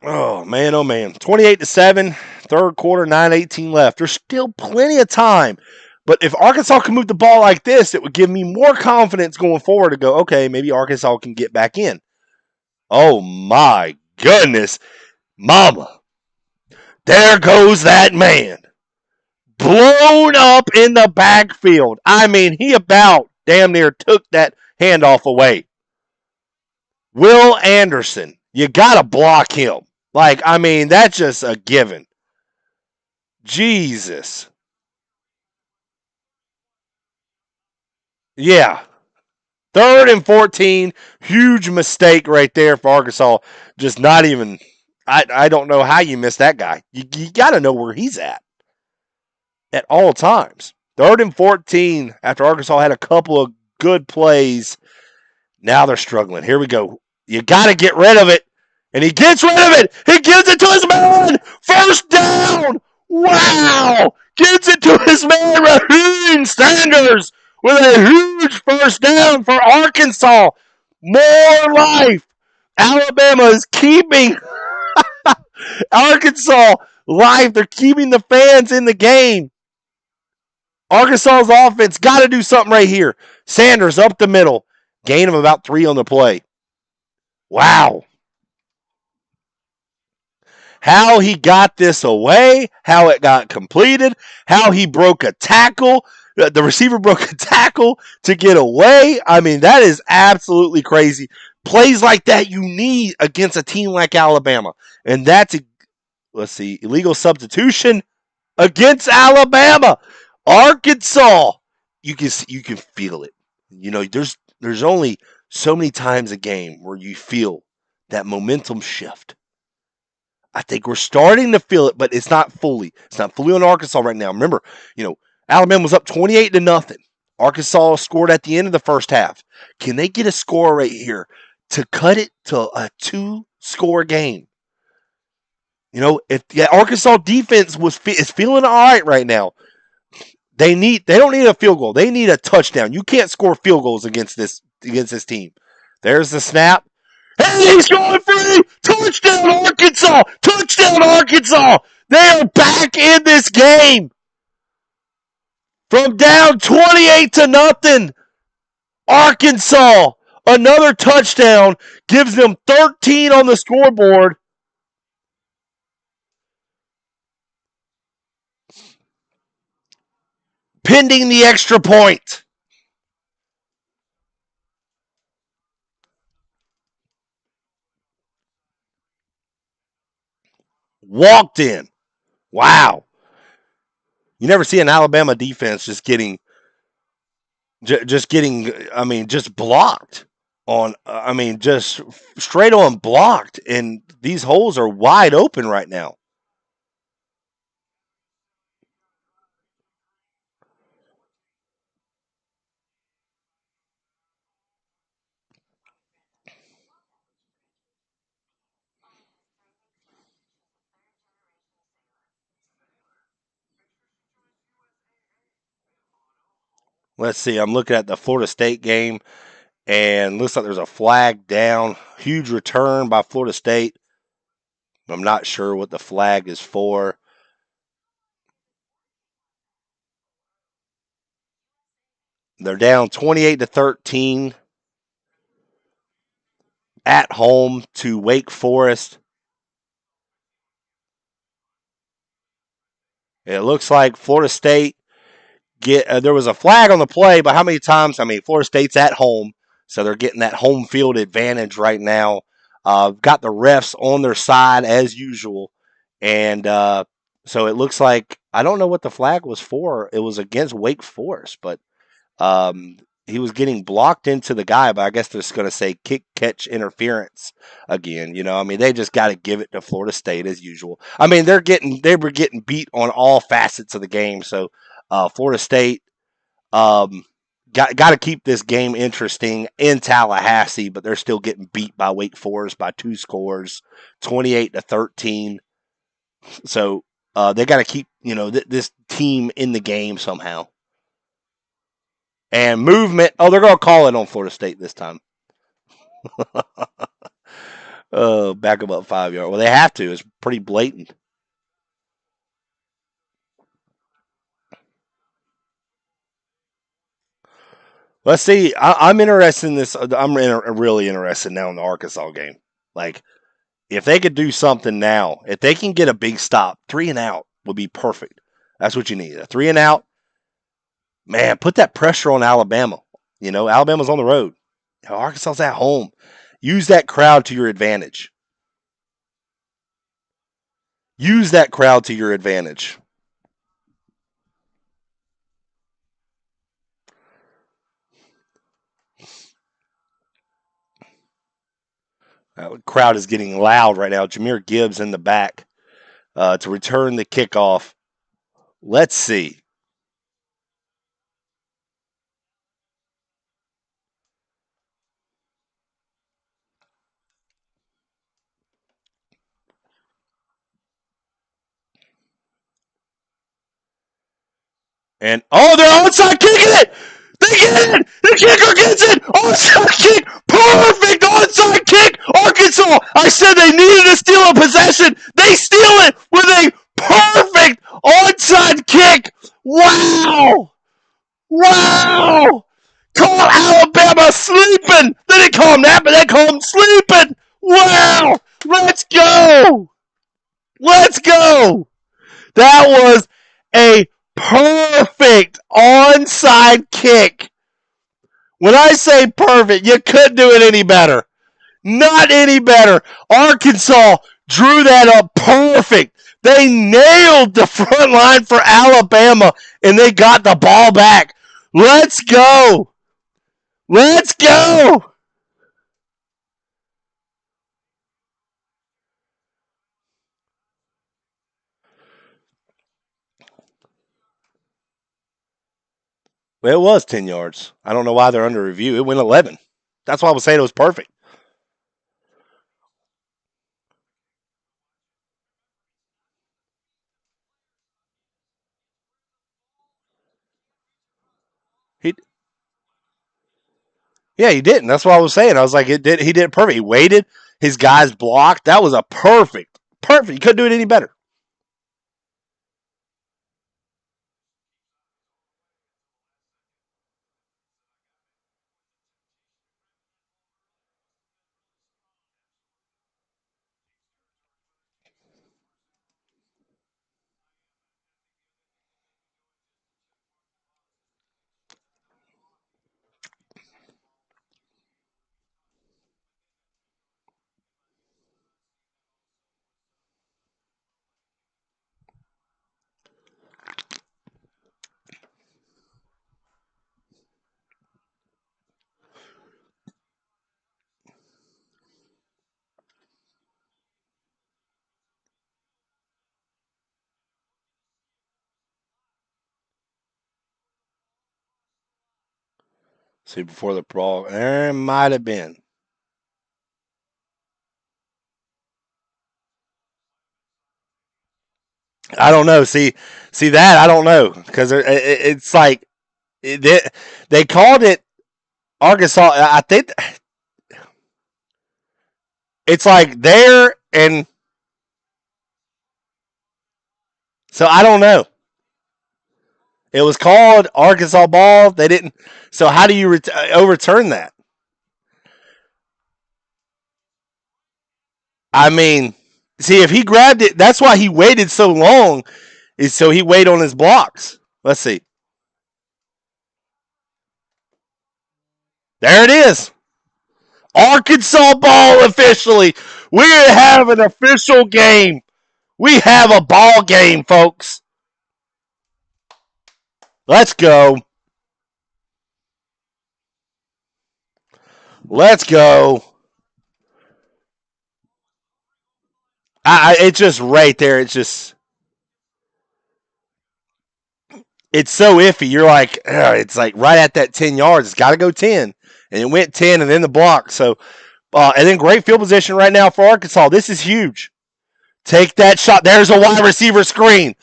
Oh man. 28-7, 3rd quarter, 9:18 left. There's still plenty of time. But if Arkansas can move the ball like this, it would give me more confidence going forward to go, okay, maybe Arkansas can get back in. Oh my goodness. Mama. There goes that man. Blown up in the backfield. I mean, he about damn near took that handoff away. Will Anderson. You got to block him. Like, I mean, that's just a given. Jesus. Yeah. 3rd and 14. Huge mistake right there for Arkansas. Just not even. I don't know how you miss that guy. You got to know where he's at all times. 3rd and 14 after Arkansas had a couple of good plays. Now they're struggling. Here we go. You got to get rid of it. And he gets rid of it. He gives it to his man. 1st down. Wow. Gives it to his man, Raheem Sanders, with a huge 1st down for Arkansas. More life. Alabama is keeping Arkansas life. They're keeping the fans in the game. Arkansas's offense got to do something right here. Sanders up the middle. Gain of about 3 on the play. Wow. How he got this away, how it got completed, how he broke a tackle. The receiver broke a tackle to get away. I mean, that is absolutely crazy. Plays like that you need against a team like Alabama. And that's, illegal substitution against Alabama. Arkansas, you can feel it. You know, there's only so many times a game where you feel that momentum shift. I think we're starting to feel it, but it's not fully. It's not fully on Arkansas right now. Remember, Alabama was up 28-0. Arkansas scored at the end of the 1st half. Can they get a score right here to cut it to a 2-score game? If the Arkansas defense is feeling all right now, they don't need a field goal. They need a touchdown. You can't score field goals against this team. There's the snap. And he's going free! Touchdown, Arkansas! Touchdown, Arkansas! They are back in this game. From down 28-0. Arkansas, another touchdown, gives them 13 on the scoreboard. Pending the extra point. Walked in. Wow. You never see an Alabama defense just getting just getting, I mean, just blocked on, I mean, just straight on blocked, and these holes are wide open right now. Let's see. I'm looking at the Florida State game, and looks like there's a flag down. Huge return by Florida State. I'm not sure what the flag is for. They're down 28-13 at home to Wake Forest. It looks like Florida State get there was a flag on the play, but how many times? I mean, Florida State's at home, so they're getting that home field advantage right now. Got the refs on their side as usual, and so it looks like I don't know what the flag was for. It was against Wake Forest, but um, he was getting blocked into the guy. But I guess they're just going to say kick catch interference again. You know, I mean, they just got to give it to Florida State as usual. I mean, they were getting beat on all facets of the game, so Florida State um, got to keep this game interesting in Tallahassee, but they're still getting beat by Wake Forest by 2 scores, 28-13. So they got to keep this team in the game somehow. And movement. Oh, they're going to call it on Florida State this time. Back them up 5 yards. Well, they have to. It's pretty blatant. Let's see. I'm interested in this. Really interested now in the Arkansas game. Like, if they could do something now, if they can get a big stop, 3 and out would be perfect. That's what you need. A 3 and out, man, put that pressure on Alabama. Alabama's on the road. Arkansas's at home. Use that crowd to your advantage. Use that crowd to your advantage. Crowd is getting loud right now. Jameer Gibbs in the back to return the kickoff. Let's see. And they're onside kicking it. They get it. The kicker gets it. Onside kick. Perfect onside kick. Arkansas. I said they needed to steal a possession. They steal it with a perfect onside kick. Wow. Wow. Call Alabama sleeping. They didn't call them that, but they call them sleeping. Wow. Let's go. Let's go. That was a perfect onside kick. When I say perfect, you couldn't do it any better. Not any better. Arkansas drew that up perfect. They nailed the front line for Alabama, and they got the ball back. Let's go. Let's go. Well, it was 10 yards. I don't know why they're under review. It went 11. That's why I was saying it was perfect. He Yeah, he didn't. That's what I was saying. I was like, it did. He did it perfect. He waited. His guys blocked. That was a perfect. You couldn't do it any better. See, before the brawl, there might have been. I don't know. See that I don't know because it's like they called it Arkansas. I think it's like there and so I don't know. It was called Arkansas ball. They didn't. So how do you overturn that? I mean, see if he grabbed it, that's why he waited so long. Is so he waited on his blocks. Let's see. There it is. Arkansas ball officially. We have an official game. We have a ball game, folks. Let's go. Let's go. It's just right there. It's so iffy. You're like, it's like right at that 10 yards. It's got to go 10. And it went 10 and then the block. So, and then great field position right now for Arkansas. This is huge. Take that shot. There's a wide receiver screen.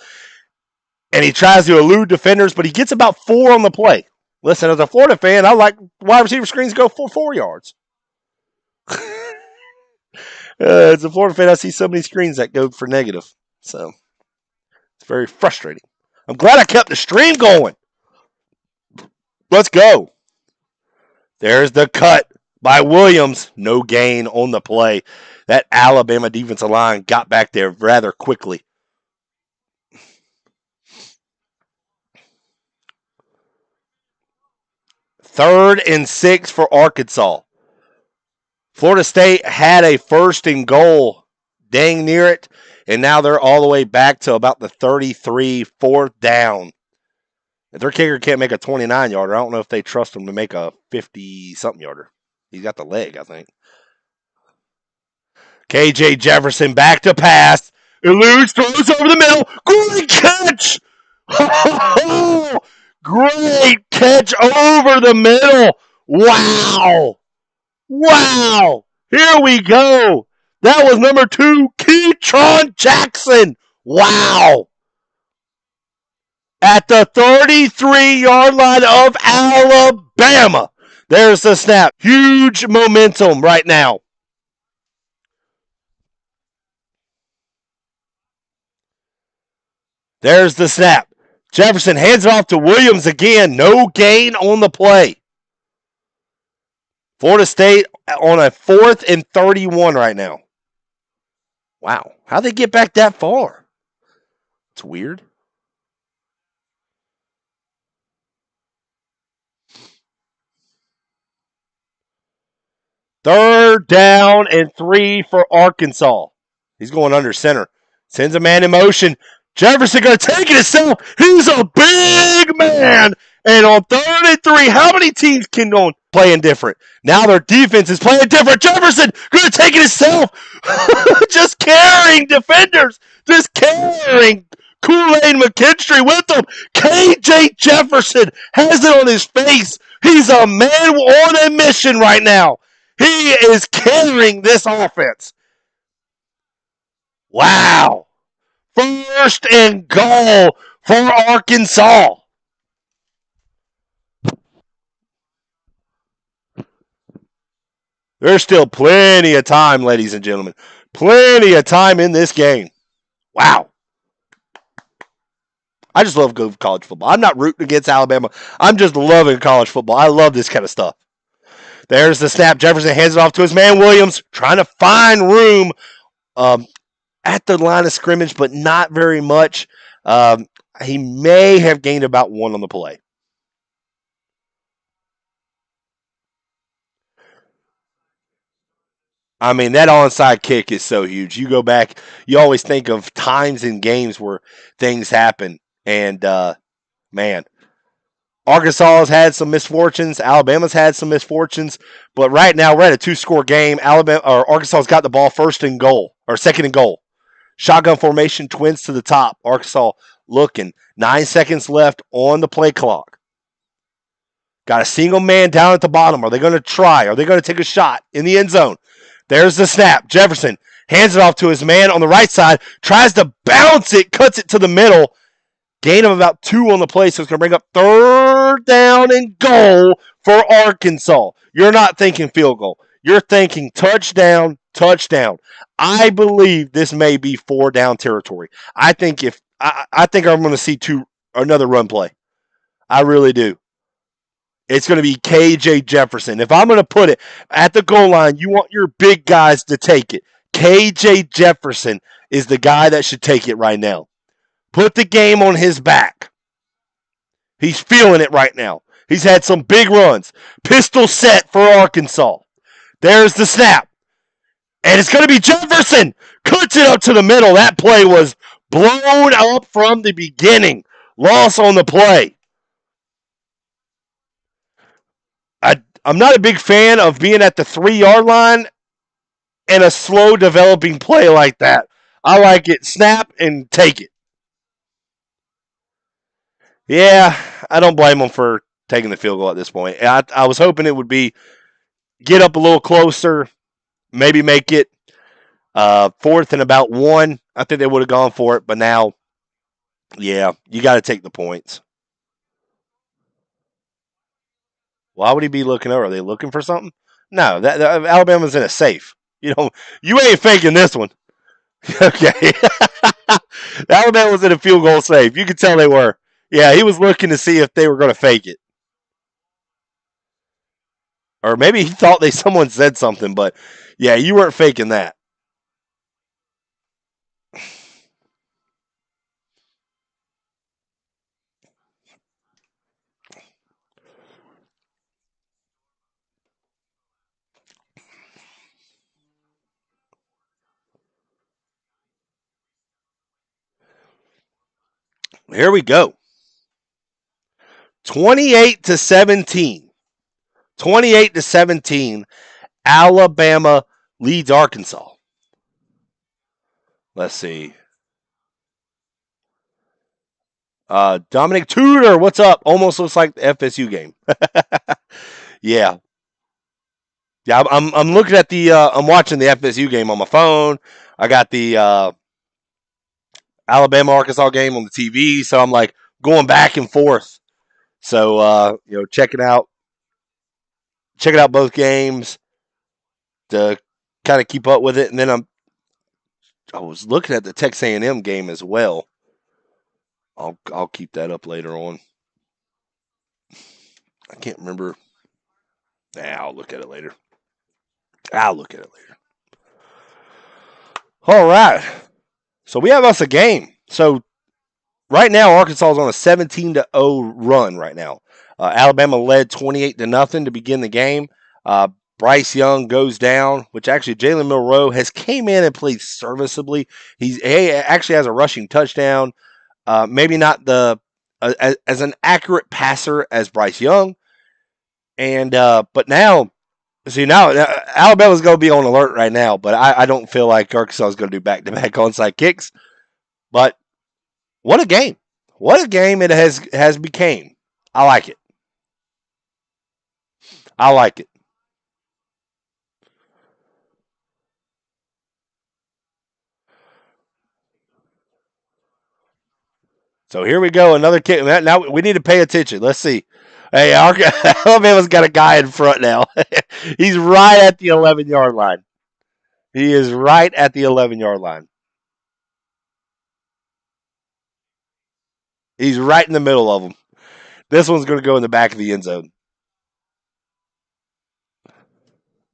And he tries to elude defenders, but he gets about 4 on the play. Listen, as a Florida fan, I like wide receiver screens go for 4 yards. As a Florida fan, I see so many screens that go for negative. So it's very frustrating. I'm glad I kept the stream going. Let's go. There's the cut by Williams. No gain on the play. That Alabama defensive line got back there rather quickly. Third and 6 for Arkansas. Florida State had a first and goal dang near it, and now they're all the way back to about the 33, fourth down. If their kicker can't make a 29-yarder, I don't know if they trust him to make a 50-something yarder. He's got the leg, I think. KJ Jefferson back to pass. Eludes, throws over the middle. Great catch! Great catch over the middle. Wow! Wow! Here we go. That was number 2, Keytron Jackson. Wow! At the 33-yard line of Alabama. There's the snap. Huge momentum right now. There's the snap. Jefferson hands it off to Williams again. No gain on the play. Florida State on a 4th and 31 right now. Wow. How'd they get back that far? It's weird. Third down and 3 for Arkansas. He's going under center. Sends a man in motion. Jefferson going to take it himself. He's a big man. And on 3rd and 3, how many teams can go playing different? Now their defense is playing different. Jefferson going to take it himself. Just carrying defenders. Just carrying Kool-Aid McKinstry with them. KJ Jefferson has it on his face. He's a man on a mission right now. He is carrying this offense. Wow. First and goal for Arkansas. There's still plenty of time, ladies and gentlemen. Plenty of time in this game. Wow. I just love college football. I'm not rooting against Alabama. I'm just loving college football. I love this kind of stuff. There's the snap. Jefferson hands it off to his man Williams, trying to find room at the line of scrimmage, but not very much. He may have gained about 1 on the play. I mean, that onside kick is so huge. You go back, you always think of times in games where things happen. And, man, Arkansas has had some misfortunes. Alabama's had some misfortunes. But right now, we're at a 2-score game. Arkansas's got the ball 2nd and goal. Shotgun formation, twins to the top. Arkansas looking. 9 seconds left on the play clock. Got a single man down at the bottom. Are they going to try? Are they going to take a shot in the end zone? There's the snap. Jefferson hands it off to his man on the right side, tries to bounce it, cuts it to the middle. Gain of about 2 on the play, so it's going to bring up 3rd down and goal for Arkansas. You're not thinking field goal. You're thinking touchdown, touchdown. I believe this may be 4 down territory. I think I'm going to see another run play. I really do. It's going to be KJ Jefferson. If I'm going to put it at the goal line, you want your big guys to take it. KJ Jefferson is the guy that should take it right now. Put the game on his back. He's feeling it right now. He's had some big runs. Pistol set for Arkansas. There's the snap. And it's going to be Jefferson. Cuts it up to the middle. That play was blown up from the beginning. Loss on the play. I'm not a big fan of being at the 3-yard line and a slow developing play like that. I like it. Snap and take it. Yeah, I don't blame them for taking the field goal at this point. I was hoping it would be get up a little closer, maybe make it 4th and about 1. I think they would have gone for it, but now, yeah, you got to take the points. Why would he be looking over? Are they looking for something? No, Alabama's in a safe. You ain't faking this one. Okay. Alabama was in a field goal safe. You could tell they were. Yeah, he was looking to see if they were going to fake it. Or maybe he thought someone said something, but yeah, you weren't faking that. Here we go. 28-17. 28-17. Alabama leads Arkansas. Let's see. Dominic Tudor, what's up? Almost looks like the FSU game. Yeah. Yeah, I'm looking at I'm watching the FSU game on my phone. I got the Alabama Arkansas game on the TV, so I'm like going back and forth. So checking out both games to kind of keep up with it, and then I was looking at the Texas A&M game as well. I'll keep that up later on. I can't remember. I'll look at it later. All right. So we have us a game. So right now, Arkansas is on a 17-0 run right now. Alabama led 28-0 to begin the game. Bryce Young goes down, which actually Jalen Milroe has came in and played serviceably. He actually has a rushing touchdown. Maybe not as an accurate passer as Bryce Young. And but now Alabama's going to be on alert right now, but I don't feel like Arkansas is going to do back-to-back onside kicks. But what a game. What a game it has became. I like it. So here we go. Another kick. Now we need to pay attention. Let's see. Hey, Alabama's got a guy in front now. He's right at the 11-yard line. He is right at the 11-yard line. He's right in the middle of them. This one's going to go in the back of the end zone.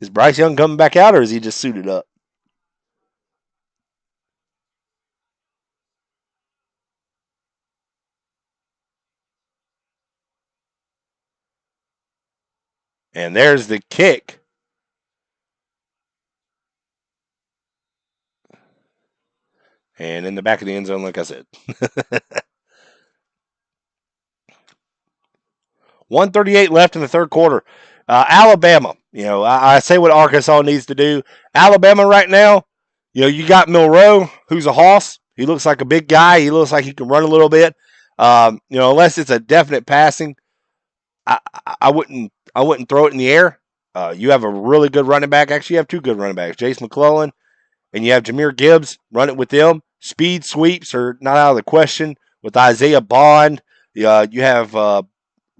Is Bryce Young coming back out, or is he just suited up? And there's the kick. And in the back of the end zone, like I said. 1:38 left in the third quarter. Alabama, I say what Arkansas needs to do. Alabama right now, you got Milroe, who's a hoss. He looks like a big guy. He looks like he can run a little bit. Unless it's a definite passing. I wouldn't throw it in the air. You have a really good running back. Actually, you have two good running backs, Jace McClellan and you have Jahmyr Gibbs. Run it with them. Speed sweeps are not out of the question with Isaiah Bond. You have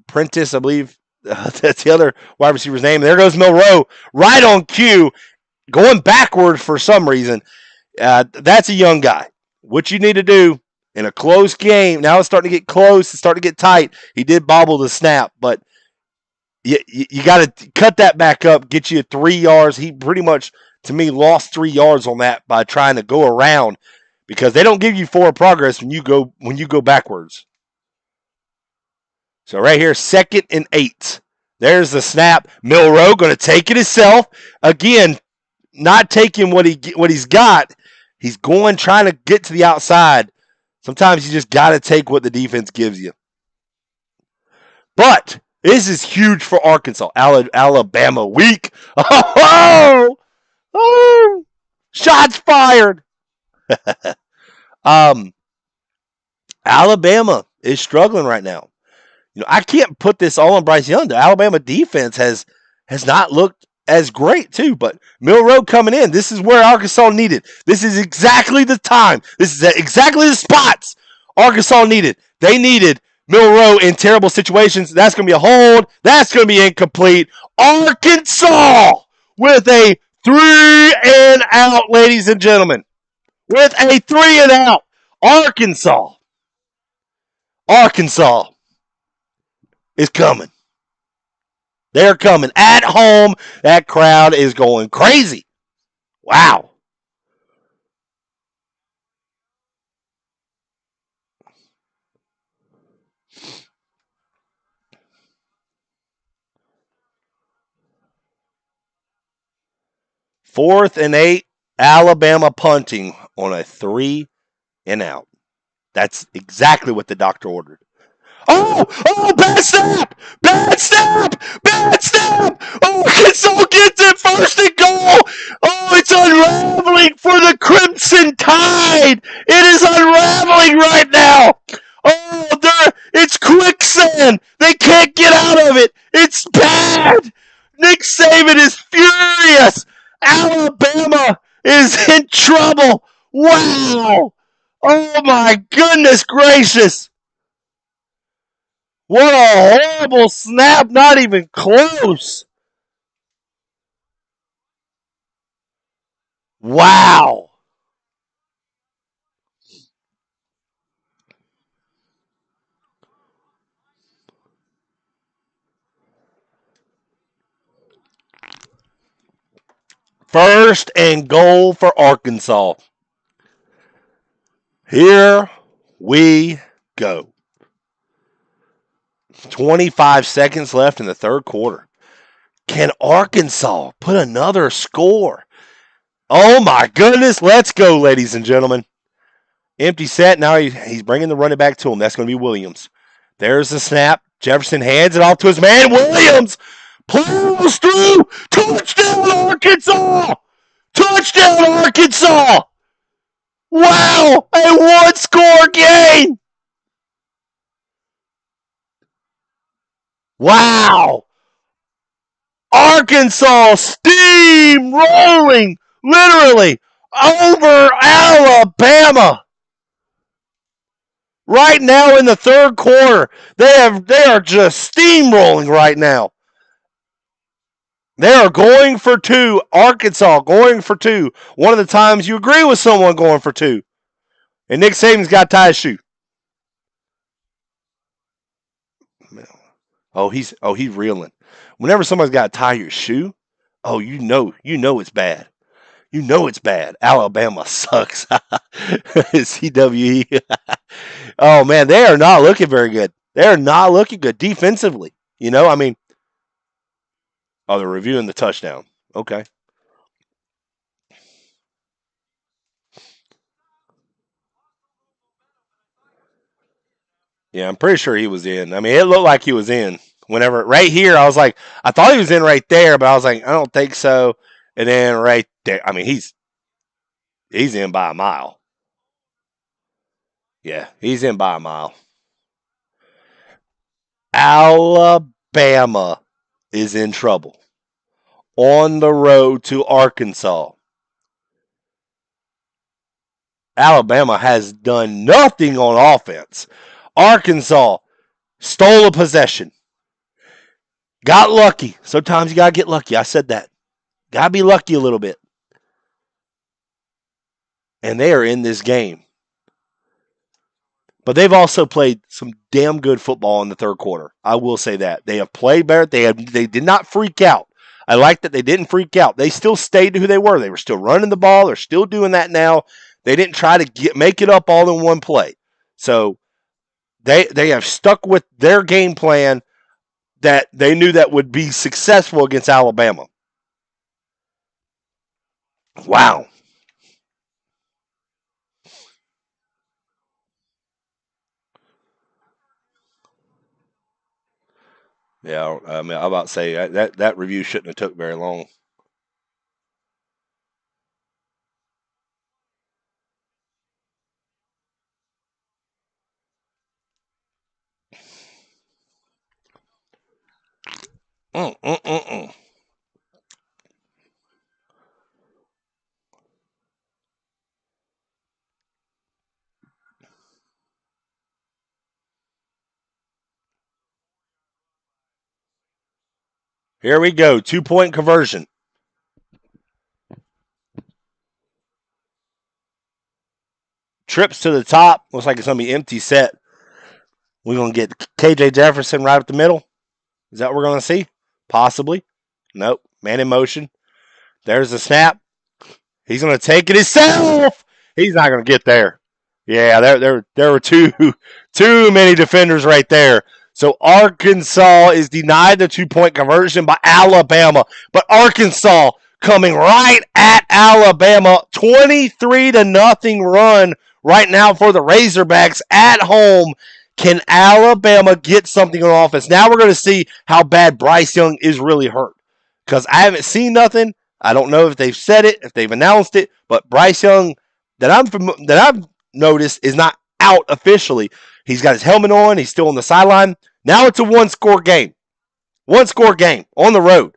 Prentice, I believe. That's the other wide receiver's name. There goes Milroe, right on cue, going backward for some reason. That's a young guy. What you need to do in a close game, now it's starting to get close, it's starting to get tight. He did bobble the snap, but you got to cut that back up, get you 3 yards. He pretty much, to me, lost 3 yards on that by trying to go around because they don't give you forward progress when you go backwards. So right here, 2nd and 8. There's the snap. Milroe going to take it himself. Again, not taking what he's got. He's going trying to get to the outside. Sometimes you just got to take what the defense gives you. But this is huge for Arkansas. Alabama weak. Oh, oh, shots fired. Alabama is struggling right now. I can't put this all on Bryce Young. The Alabama defense has not looked as great too. But Milroe coming in, this is where Arkansas needed. This is exactly the time. This is exactly the spots Arkansas needed. They needed Milroe in terrible situations. That's going to be a hold. That's going to be incomplete. Arkansas with a 3 and out, ladies and gentlemen. With a 3 and out. Arkansas is coming. They're coming at home. That crowd is going crazy. Wow. Fourth and 8, Alabama punting on a 3 and out. That's exactly what the doctor ordered. Oh, bad snap! Bad snap! Bad snap! Oh, Arkansas gets it, 1st and goal! Oh, it's unraveling for the Crimson Tide! It is unraveling right now! Oh, it's quicksand! They can't get out of it! It's bad! Nick Saban is furious! Alabama is in trouble! Wow! Oh my goodness gracious! What a horrible snap, not even close. Wow. First and goal for Arkansas. Here we go. 25 seconds left in the 3rd quarter. Can Arkansas put another score? Oh my goodness. Let's go, ladies and gentlemen. Empty set. Now he's bringing the running back to him. That's going to be Williams. There's the snap. Jefferson hands it off to his man. Williams plows through. Touchdown, Arkansas! Touchdown, Arkansas! Wow! A 1-score game! Wow! Arkansas steamrolling, literally, over Alabama. Right now in the 3rd quarter, they are just steamrolling right now. They are going for 2. Arkansas going for 2. One of the times you agree with someone going for 2. And Nick Saban's got to tie his shoe. He's reeling. Whenever somebody's got to tie your shoe, you know it's bad. You know it's bad. Alabama sucks. CWE. Oh man, they are not looking very good. They are not looking good defensively. I mean, they're reviewing the touchdown. Okay. Yeah, I'm pretty sure he was in. I mean, it looked like he was in. Whenever right here, I was like, I thought he was in right there, but I was like, I don't think so. And then right there, I mean, he's in by a mile. Yeah, he's in by a mile. Alabama Bama is in trouble on the road to Arkansas. Alabama has done nothing on offense. Arkansas stole a possession. Got lucky. Sometimes you got to get lucky. I said that. Got to be lucky a little bit. And they are in this game. But they've also played some damn good football in the third quarter. I will say that. They have played better. They did not freak out. I like that they didn't freak out. They still stayed who they were. They were still running the ball. They're still doing that now. They didn't try to make it up all in one play. So they have stuck with their game plan that they knew that would be successful against Alabama. Wow. Yeah, I mean, I'm about to say that review shouldn't have took very long. Mm, mm, mm, mm. Here we go. 2-point conversion. Trips to the top. Looks like it's going to be empty set. We're going to get KJ Jefferson right up the middle. Is that what we're going to see? Possibly. Nope. Man in motion. There's the snap. He's going to take it himself. He's not going to get there. Yeah, there were too many defenders right there. So Arkansas is denied the 2-point conversion by Alabama. But Arkansas coming right at Alabama. 23-0 run right now for the Razorbacks at home. Can Alabama get something on offense? Now we're going to see how bad Bryce Young is really hurt. Because I haven't seen nothing. I don't know if they've said it, if they've announced it, but Bryce Young that I've noticed is not out officially. He's got his helmet on. He's still on the sideline. Now it's a one-score game. One-score game on the road.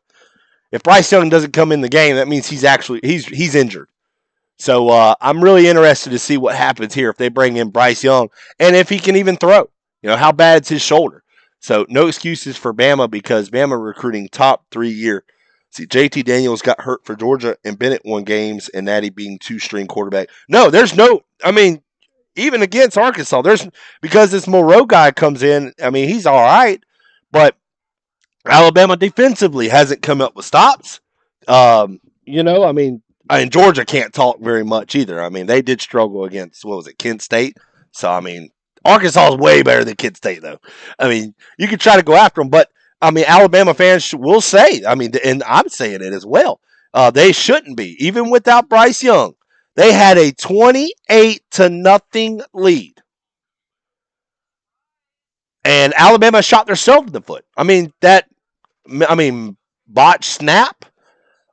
If Bryce Young doesn't come in the game, that means he's injured. So I'm really interested to see what happens here if they bring in Bryce Young and if he can even throw. You know, how bad's his shoulder. So no excuses for Bama because Bama recruiting top 3 year. See, JT Daniels got hurt for Georgia and Bennett won games and Natty being 2-string quarterback. No, there's no, I mean, even against Arkansas, there's because this Moreau guy comes in, I mean, he's all right, but Alabama defensively hasn't come up with stops. I mean, Georgia can't talk very much either. I mean, they did struggle against, what was it, Kent State? So, I mean, Arkansas is way better than Kent State, though. I mean, you can try to go after them, but, I mean, Alabama fans will say, I mean, and I'm saying it as well, they shouldn't be, even without Bryce Young. They had a 28-0 lead. And Alabama shot themselves in the foot. Botch snap,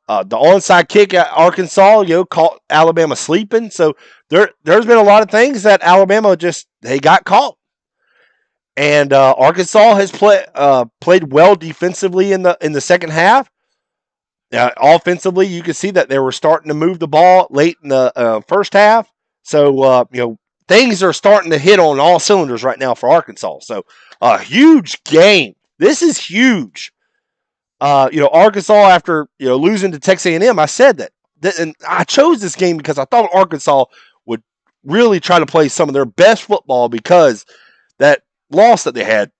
the onside kick at Arkansas, caught Alabama sleeping. So there's been a lot of things that Alabama they got caught. And Arkansas has played well defensively in the second half. Offensively, you can see that they were starting to move the ball late in the first half. So things are starting to hit on all cylinders right now for Arkansas. So a huge game. This is huge. Arkansas after losing to Texas A&M, I said that, and I chose this game because I thought Arkansas would really try to play some of their best football because that loss that they had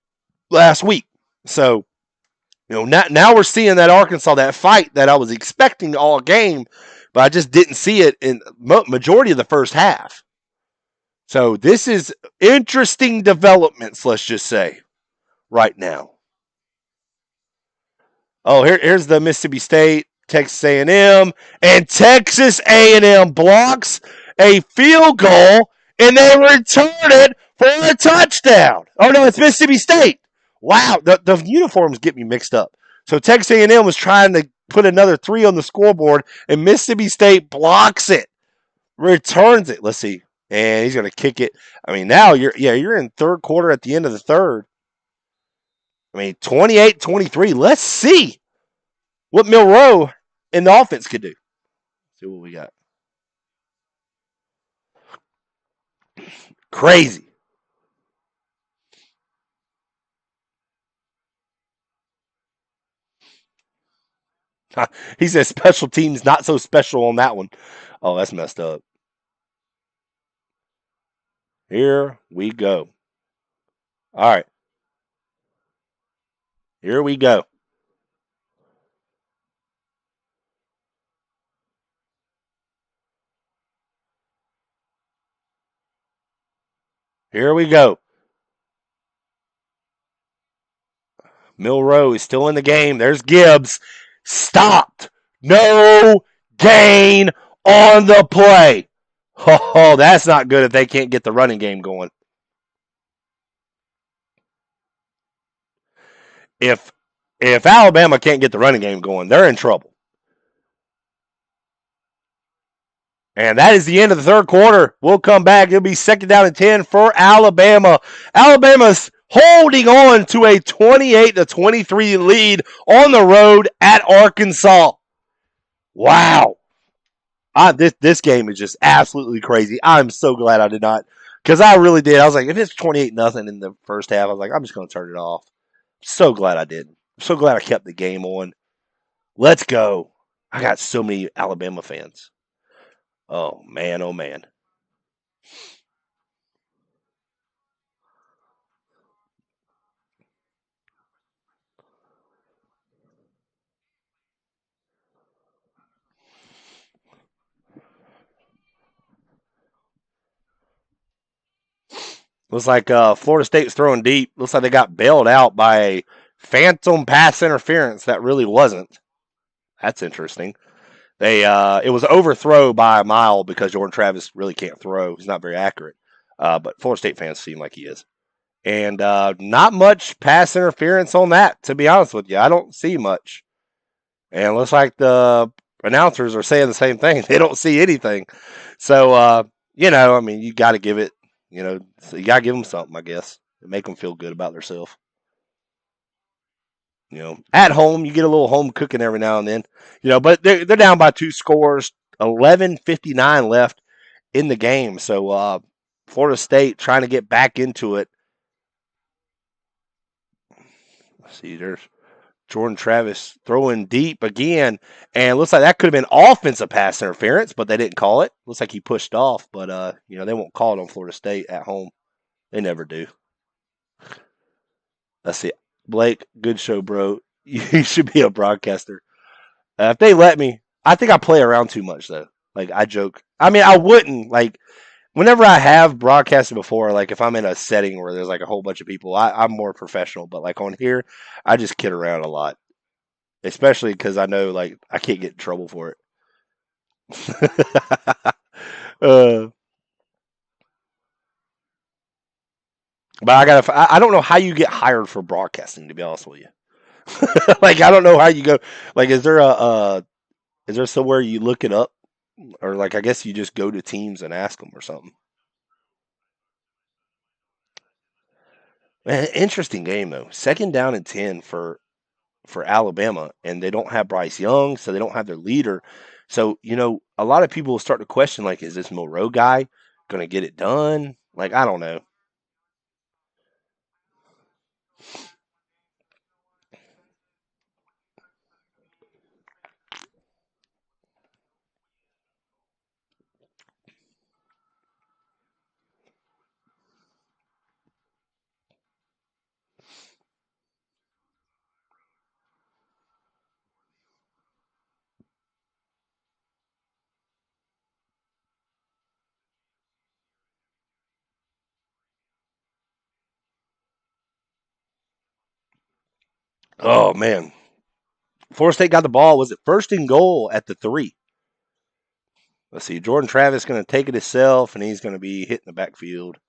last week. So, now we're seeing that Arkansas, that fight that I was expecting all game, but I just didn't see it in majority of the first half. So this is interesting developments, let's just say, right now. Oh, here's the Mississippi State, Texas A&M, and Texas A&M blocks a field goal, and they return it for a touchdown. Oh no, it's Mississippi State. Wow, the uniforms get me mixed up. So Texas A&M was trying to put another 3 on the scoreboard, and Mississippi State blocks it, returns it. Let's see, and he's going to kick it. I mean, now you're in third quarter at the end of the third. I mean, 28-23. Let's see what Milroe in the offense could do. See what we got. Crazy. He said special teams not so special on that one. Oh, that's messed up. Here we go. All right. Here we go. Here we go. Milroe is still in the game. There's Gibbs. Stopped. No gain on the play. Oh, that's not good if they can't get the running game going. If if Alabama can't get the running game going, they're in trouble. And that is the end of the third quarter. We'll come back. It'll be second down and 10 for Alabama. Alabama's holding on to a 28-23 lead on the road at Arkansas. Wow. This game is just absolutely crazy. I'm so glad I did not, because I really did. I was like, if it's 28-0 in the first half, I was like, I'm just going to turn it off. So glad I didn't. So glad I kept the game on. Let's go. I got so many Alabama fans. Oh, man, oh, man. Looks like Florida State's throwing deep. Looks like they got bailed out by a phantom pass interference that really wasn't. That's interesting. It was overthrow by a mile because Jordan Travis really can't throw. He's not very accurate. But Florida State fans seem like he is. And not much pass interference on that, to be honest with you. I don't see much. And it looks like the announcers are saying the same thing. They don't see anything. So, I mean, you got to give it, so you got to give them something, I guess, and make them feel good about themselves. At home, you get a little home cooking every now and then. But they're down by 2 scores, 11:59 left in the game. So Florida State trying to get back into it. Let's see, there's Jordan Travis throwing deep again, and looks like that could have been offensive pass interference, but they didn't call it. Looks like he pushed off, but they won't call it on Florida State at home. They never do. Let's see, Blake, good show, bro. You should be a broadcaster. If they let me, I think I play around too much though. Like I joke. I mean, I wouldn't like. Whenever I have broadcasted before, like if I'm in a setting where there's like a whole bunch of people, I'm more professional. But like on here, I just kid around a lot, especially because I know like I can't get in trouble for it. uh, but I don't know how you get hired for broadcasting. To be honest with you, like I don't know how you go. Like, is there somewhere you look it up, or like I guess you just go to teams and ask them or something. Man, interesting game though. Second down and 10 for Alabama, and they don't have Bryce Young, so they don't have their leader. So, a lot of people start to question, like, is this Monroe guy going to get it done? Like, I don't know. Oh, man. Florida State got the ball. Was it first and goal at the 3? Let's see. Jordan Travis going to take it himself, and he's going to be hitting the backfield.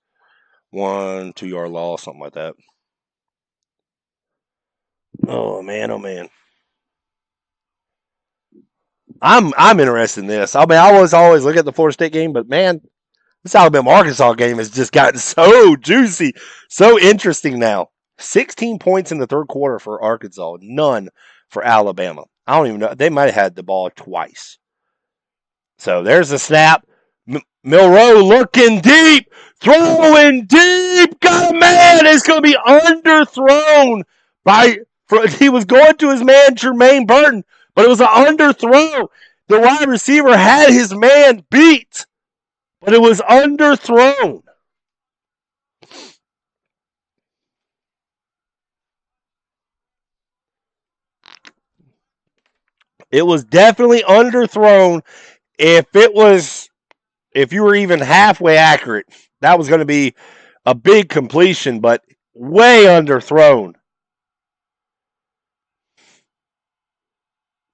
1, 2 yard loss, something like that. Oh, man. Oh, man. I'm interested in this. I mean, I was always look at the Florida State game, but man, this Alabama Arkansas game has just gotten so juicy, so interesting now. 16 points in the third quarter for Arkansas, none for Alabama. I don't even know. They might have had the ball twice. So there's the snap. Milroe looking deep, throwing deep. Got a man. It's going to be underthrown by. He was going to his man Jermaine Burton, but it was an underthrow. The wide receiver had his man beat, but it was underthrown. It was definitely underthrown. If you were even halfway accurate, that was going to be a big completion, but way underthrown.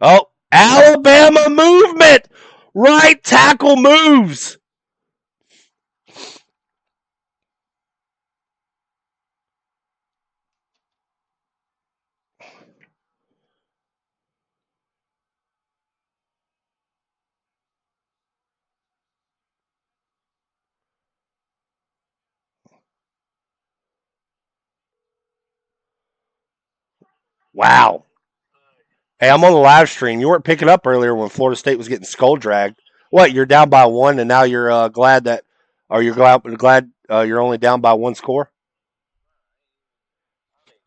Oh, Alabama movement. Right tackle moves. Wow. Hey, I'm on the live stream. You weren't picking up earlier when Florida State was getting skull dragged. What? You're down by one, and now you're glad that, or you're glad you're only down by one score.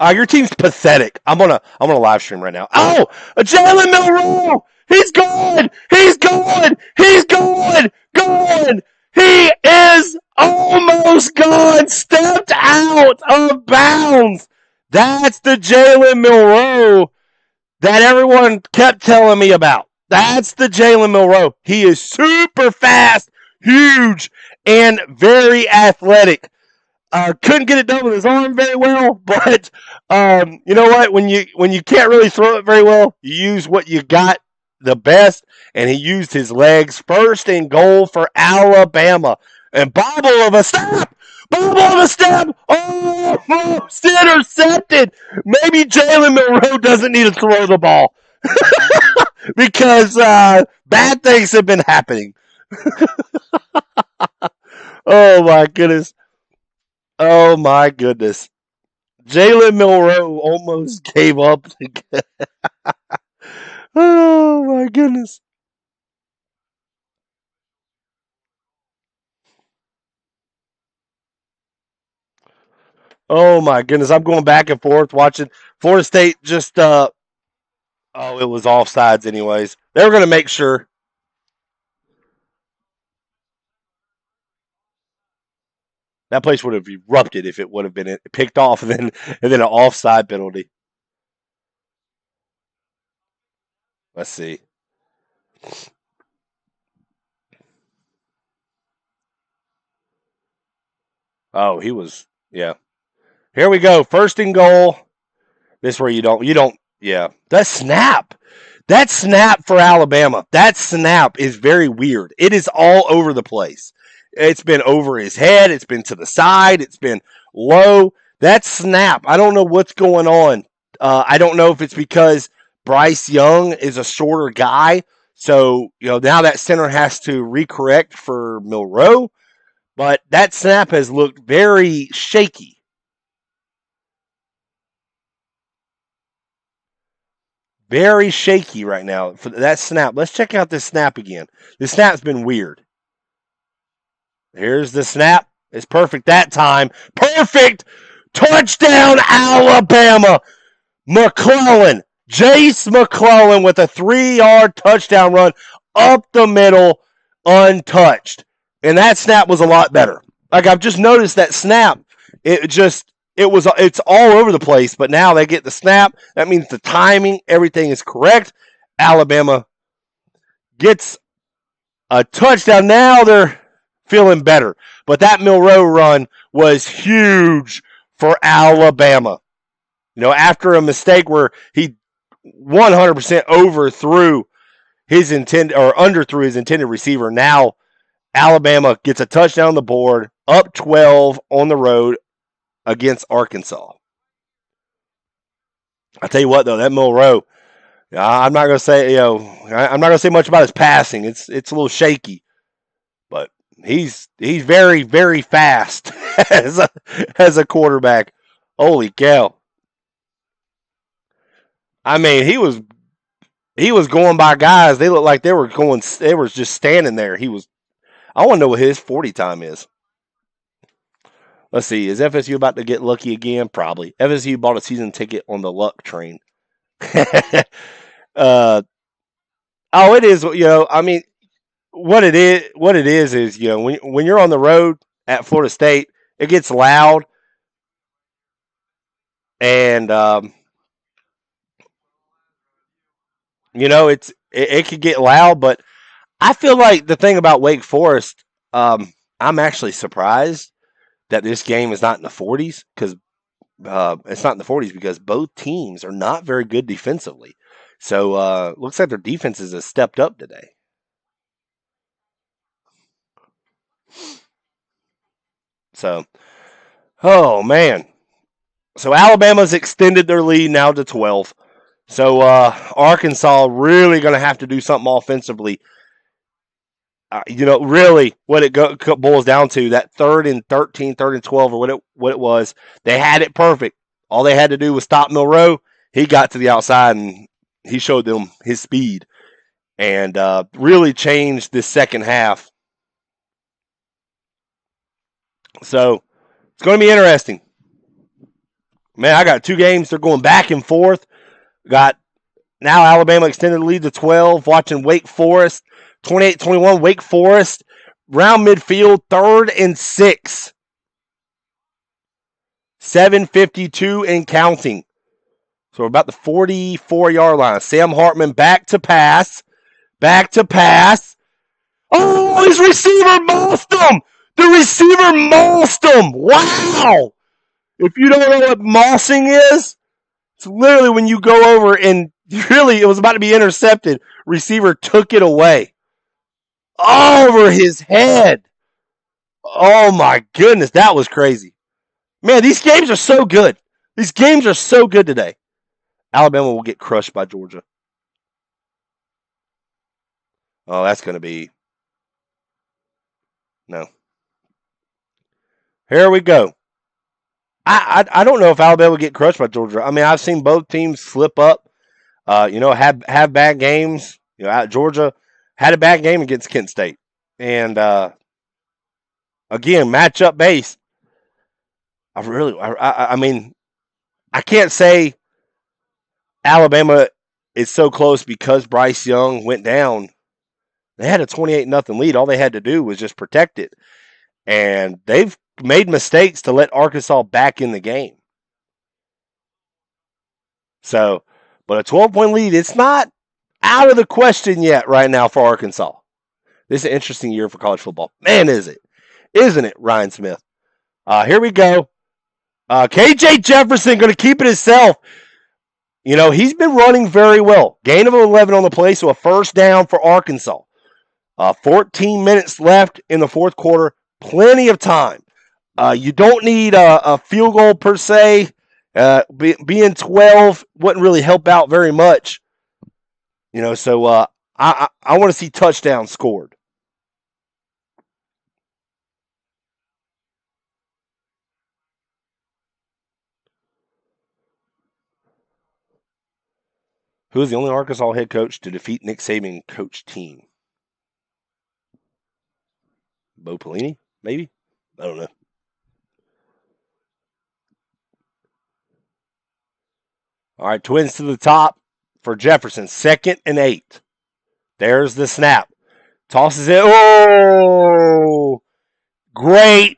Your team's pathetic. I'm on a live stream right now. Oh, Jalen Milroe. He's gone. He's gone. He's gone. Gone. He is almost gone. Stepped out of bounds. That's the Jalen Milroe that everyone kept telling me about. That's the Jalen Milroe. He is super fast, huge, and very athletic. Couldn't get it done with his arm very well, but you know what? When you can't really throw it very well, you use what you got the best, and he used his legs. First and goal for Alabama, and bobble of a stop, bobble of a step, almost intercepted. Maybe Jalen Milroe doesn't need to throw the ball because bad things have been happening. Oh my goodness. Oh my goodness. Jalen Milroe almost gave up. Oh my goodness. Oh my goodness. I'm going back and forth watching Florida State just oh, it was offsides anyways. They were gonna make sure. That place would have erupted if it would have been picked off and then an offside penalty. Let's see. Oh, he was yeah. Here we go. First and goal. This where you don't yeah. That snap for Alabama. That snap is very weird. It is all over the place. It's been over his head, it's been to the side, it's been low. That snap, I don't know what's going on. I don't know if it's because Bryce Young is a shorter guy, so now that center has to recorrect for Milroe, but that snap has looked very shaky. Very shaky right now for that snap. Let's check out this snap again. This snap's been weird. Here's the snap. It's perfect that time. Perfect! Touchdown, Alabama! McClellan. Jace McClellan with a 3-yard touchdown run up the middle, untouched. And that snap was a lot better. Like, I've just noticed that snap. It's all over the place, but now they get the snap. That means the timing, everything is correct. Alabama gets a touchdown. Now they're feeling better. But that Milroe run was huge for Alabama. After a mistake where he 100% overthrew his intended or underthrew his intended receiver, now Alabama gets a touchdown on the board, up 12 on the road against Arkansas. I tell you what, though, that Milroe, I'm not going to say, I'm not going to say much about his passing. It's a little shaky, but he's very, very fast as a quarterback. Holy cow! I mean, he was going by guys. They looked like they were going. They were just standing there. He was. I want to know what his 40 time is. Let's see. Is FSU about to get lucky again? Probably. FSU bought a season ticket on the luck train. uh, oh, it is. I mean, what it is, when you're on the road at Florida State, it gets loud, and it could get loud. But I feel like the thing about Wake Forest, I'm actually surprised that this game is not in the 40s because it's not in the 40s because both teams are not very good defensively. So looks like their defenses have stepped up today. So, oh man. So Alabama's extended their lead now to 12. So Arkansas really going to have to do something offensively. Really, what it boils down to, that 3rd and 13, 3rd and 12, or what it was, they had it perfect. All they had to do was stop Milroe. He got to the outside and he showed them his speed, and really changed this second half. So it's going to be interesting. Man, I got 2 games. They're going back and forth. Got now Alabama extended the lead to 12. Watching Wake Forest, 28-21. Wake Forest, round midfield, 3rd and 6. 7:52 and counting. So we're about the 44-yard line. Sam Hartman back to pass. Oh, his receiver mossed him. The receiver mossed him. Wow. If you don't know what mossing is, it's literally when you go over and really it was about to be intercepted. Receiver took it away. Over his head. Oh my goodness, that was crazy. Man, these games are so good. These games are so good today. Alabama will get crushed by Georgia. Oh, that's going to be... No. Here we go. I don't know if Alabama will get crushed by Georgia. I mean, I've seen both teams slip up, have bad games. Georgia had a bad game against Kent State. And, again, matchup based. I mean, I can't say Alabama is so close because Bryce Young went down. They had a 28-0 lead. All they had to do was just protect it. And they've made mistakes to let Arkansas back in the game. So, but a 12-point lead, it's not out of the question yet right now for Arkansas. This is an interesting year for college football. Man, is it? Isn't it, Ryan Smith? Here we go. KJ Jefferson going to keep it himself. He's been running very well. Gain of 11 on the play, so a first down for Arkansas. 14 minutes left in the fourth quarter. Plenty of time. You don't need a field goal per se. Being 12 wouldn't really help out very much. So I want to see touchdowns scored. Who is the only Arkansas head coach to defeat Nick Saban coach team? Bo Pelini, maybe? I don't know. All right, Twins to the top for Jefferson. 2nd and 8. There's the snap. Tosses it. Oh! Great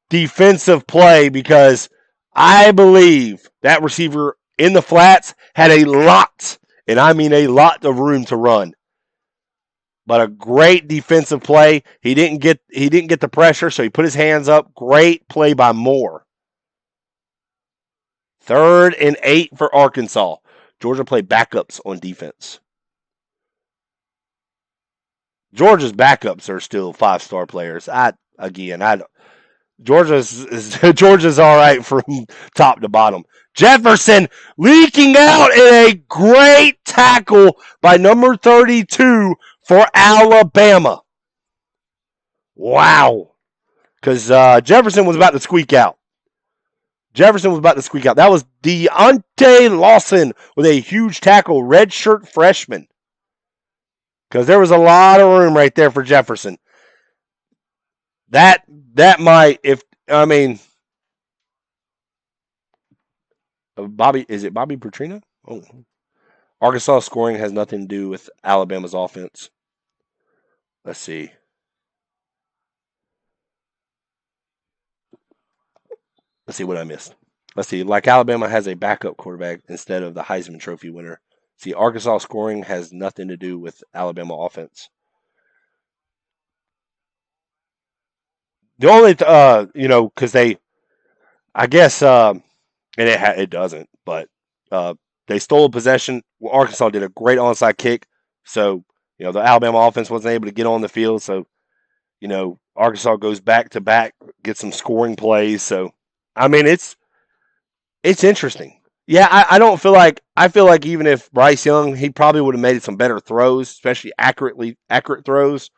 defensive play because I believe that receiver in the flats had a lot, and I mean a lot of room to run. But a great defensive play. He didn't get the pressure, so he put his hands up. Great play by Moore. 3rd and 8 for Arkansas. Georgia played backups on defense. Georgia's backups are still 5-star players. Georgia's all right from top to bottom. Jefferson leaking out in a great tackle by number 32 for Alabama. Wow. Because Jefferson was about to squeak out. Jefferson was about to squeak out. That was Deontay Lawson with a huge tackle, redshirt freshman. Because there was a lot of room right there for Jefferson. That might, if I mean, Bobby, is it Bobby Petrino? Oh, Arkansas scoring has nothing to do with Alabama's offense. Let's see. Let's see what I missed. Let's see. Like Alabama has a backup quarterback instead of the Heisman Trophy winner. See, Arkansas scoring has nothing to do with Alabama offense. The only, because I guess, and it doesn't, but they stole a possession. Well, Arkansas did a great onside kick, so the Alabama offense wasn't able to get on the field. So Arkansas goes back to back, gets some scoring plays. So I mean, it's interesting. Yeah, I don't feel like I feel like even if Bryce Young, he probably would have made some better throws, especially accurate throws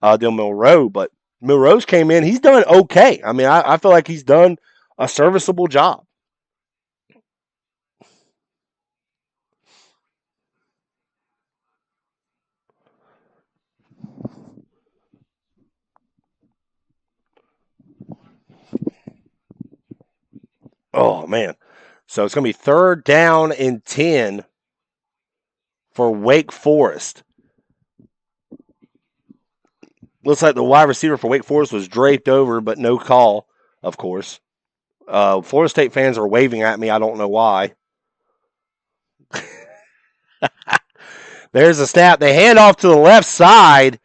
than Milroe. But Milroe's came in, he's done okay. I mean, I feel like he's done a serviceable job. Oh man. So it's gonna be 3rd down and 10 for Wake Forest. Looks like the wide receiver for Wake Forest was draped over, but no call, of course. Florida State fans are waving at me. I don't know why. There's a snap. They hand off to the left side,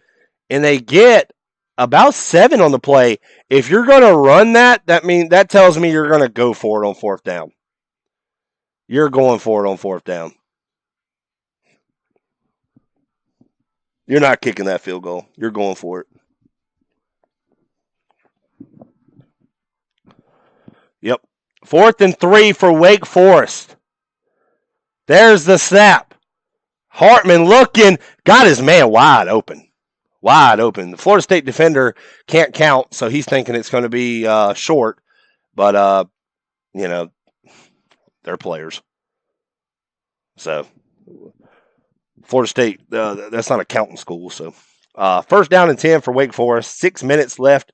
and they get about 7 on the play. If you're going to run that tells me you're going to go for it on 4th down. You're going for it on 4th down. You're not kicking that field goal. You're going for it. Yep. 4th and 3 for Wake Forest. There's the snap. Hartman looking, got his man wide open. Wide open. The Florida State defender can't count, so he's thinking it's going to be short. But, they're players. So, Florida State, that's not a counting school. So, 1st down and 10 for Wake Forest. 6 minutes left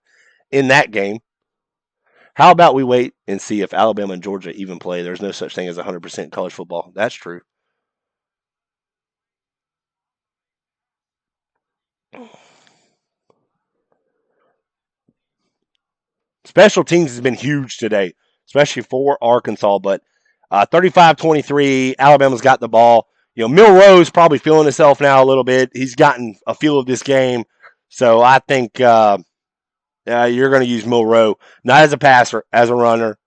in that game. How about we wait and see if Alabama and Georgia even play? There's no such thing as 100% college football. That's true. Special teams has been huge today, especially for Arkansas. But 35-23, Alabama's got the ball. Milroe's probably feeling himself now a little bit. He's gotten a feel of this game. So I think you're going to use Milroe, not as a passer, as a runner.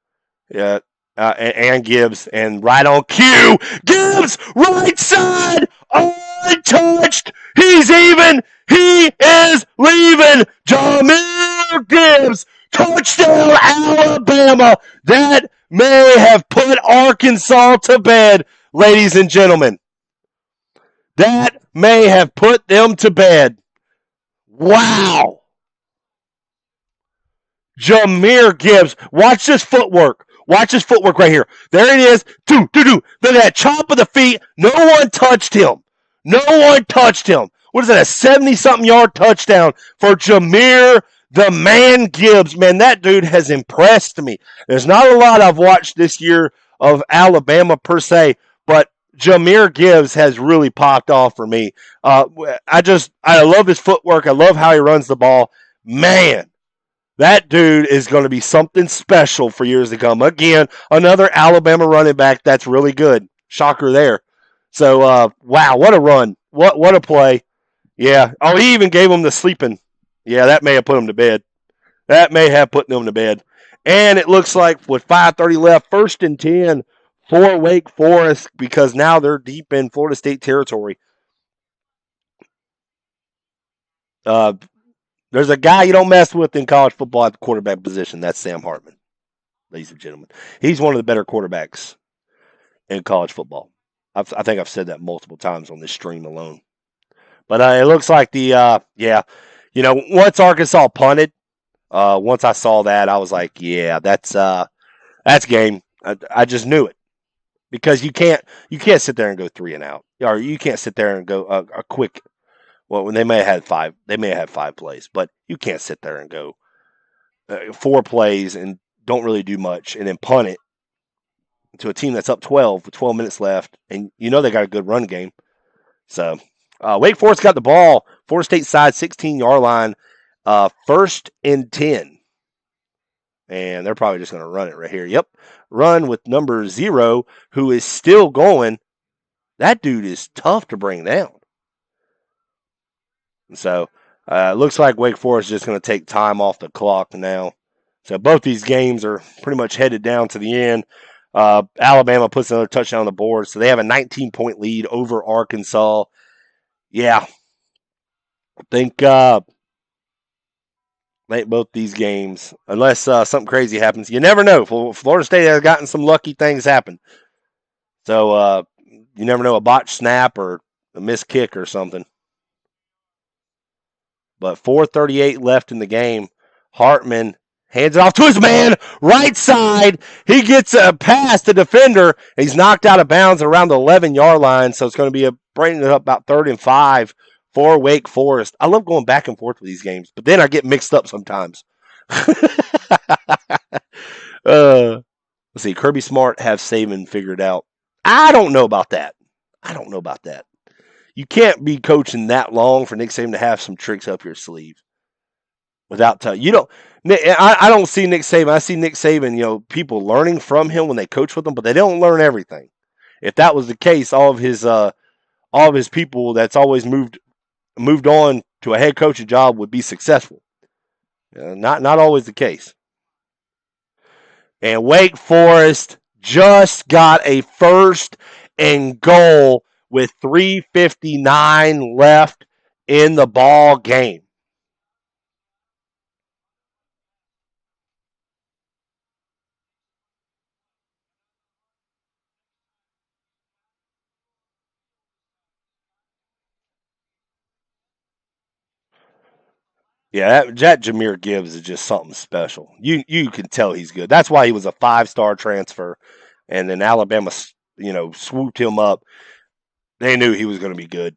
And Gibbs, and right on cue, Gibbs, right side, untouched. He's even. He is leaving. Jameer Gibbs, touchdown, Alabama. That may have put Arkansas to bed, ladies and gentlemen. That may have put them to bed. Wow. Jameer Gibbs, watch this footwork. Watch his footwork right here. There it is. Look at that chop of the feet. No one touched him. No one touched him. What is that, a 70-something yard touchdown for Jameer the man Gibbs? Man, that dude has impressed me. There's not a lot I've watched this year of Alabama per se, but Jameer Gibbs has really popped off for me. I love his footwork. I love how he runs the ball. Man, that dude is going to be something special for years to come. Again, another Alabama running back that's really good. Shocker there. So, wow, what a run. What a play. Yeah. Oh, he even gave him the sleeping. Yeah, that may have put him to bed. That may have put them to bed. And it looks like with 5:30 left, 1st and 10 for Wake Forest because now they're deep in Florida State territory. There's a guy you don't mess with in college football at the quarterback position. That's Sam Hartman, ladies and gentlemen. He's one of the better quarterbacks in college football. I think I've said that multiple times on this stream alone. But it looks like once Arkansas punted, once I saw that, I was like, yeah, that's That's game. I just knew it because you can't sit there and go 3 and out, or you can't sit there and go a quick. Well, when they may have had 5 plays, but you can't sit there and go 4 plays and don't really do much, and then punt it to a team that's up 12 with 12 minutes left, and they got a good run game. So Wake Forest got the ball, Florida State side 16-yard line, 1st and 10. And they're probably just going to run it right here. Yep. Run with number 0, who is still going. That dude is tough to bring down. So it looks like Wake Forest is just going to take time off the clock now. So both these games are pretty much headed down to the end. Alabama puts another touchdown on the board. So they have a 19-point lead over Arkansas. Yeah. I think both these games, unless something crazy happens. You never know. Florida State has gotten some lucky things happen. So you never know, a botched snap or a missed kick or something. But 4:38 left in the game. Hartman hands it off to his man, right side. He gets a pass to defender. He's knocked out of bounds around the 11-yard line, so it's going to be bringing it up about 3rd and 5 for Wake Forest. I love going back and forth with these games, but then I get mixed up sometimes. Let's see. Kirby Smart have Saban figured out. I don't know about that. You can't be coaching that long for Nick Saban to have some tricks up your sleeve without telling you. I don't see Nick Saban. I see Nick Saban. People learning from him when they coach with him, but they don't learn everything. If that was the case, all of his people that's always moved on to a head coaching job would be successful. Not always the case. And Wake Forest just got a 1st and goal with 3:59 left in the ball game. Yeah, that Jahmyr Gibbs is just something special. You can tell he's good. That's why he was a 5-star transfer, and then Alabama, swooped him up. They knew he was going to be good.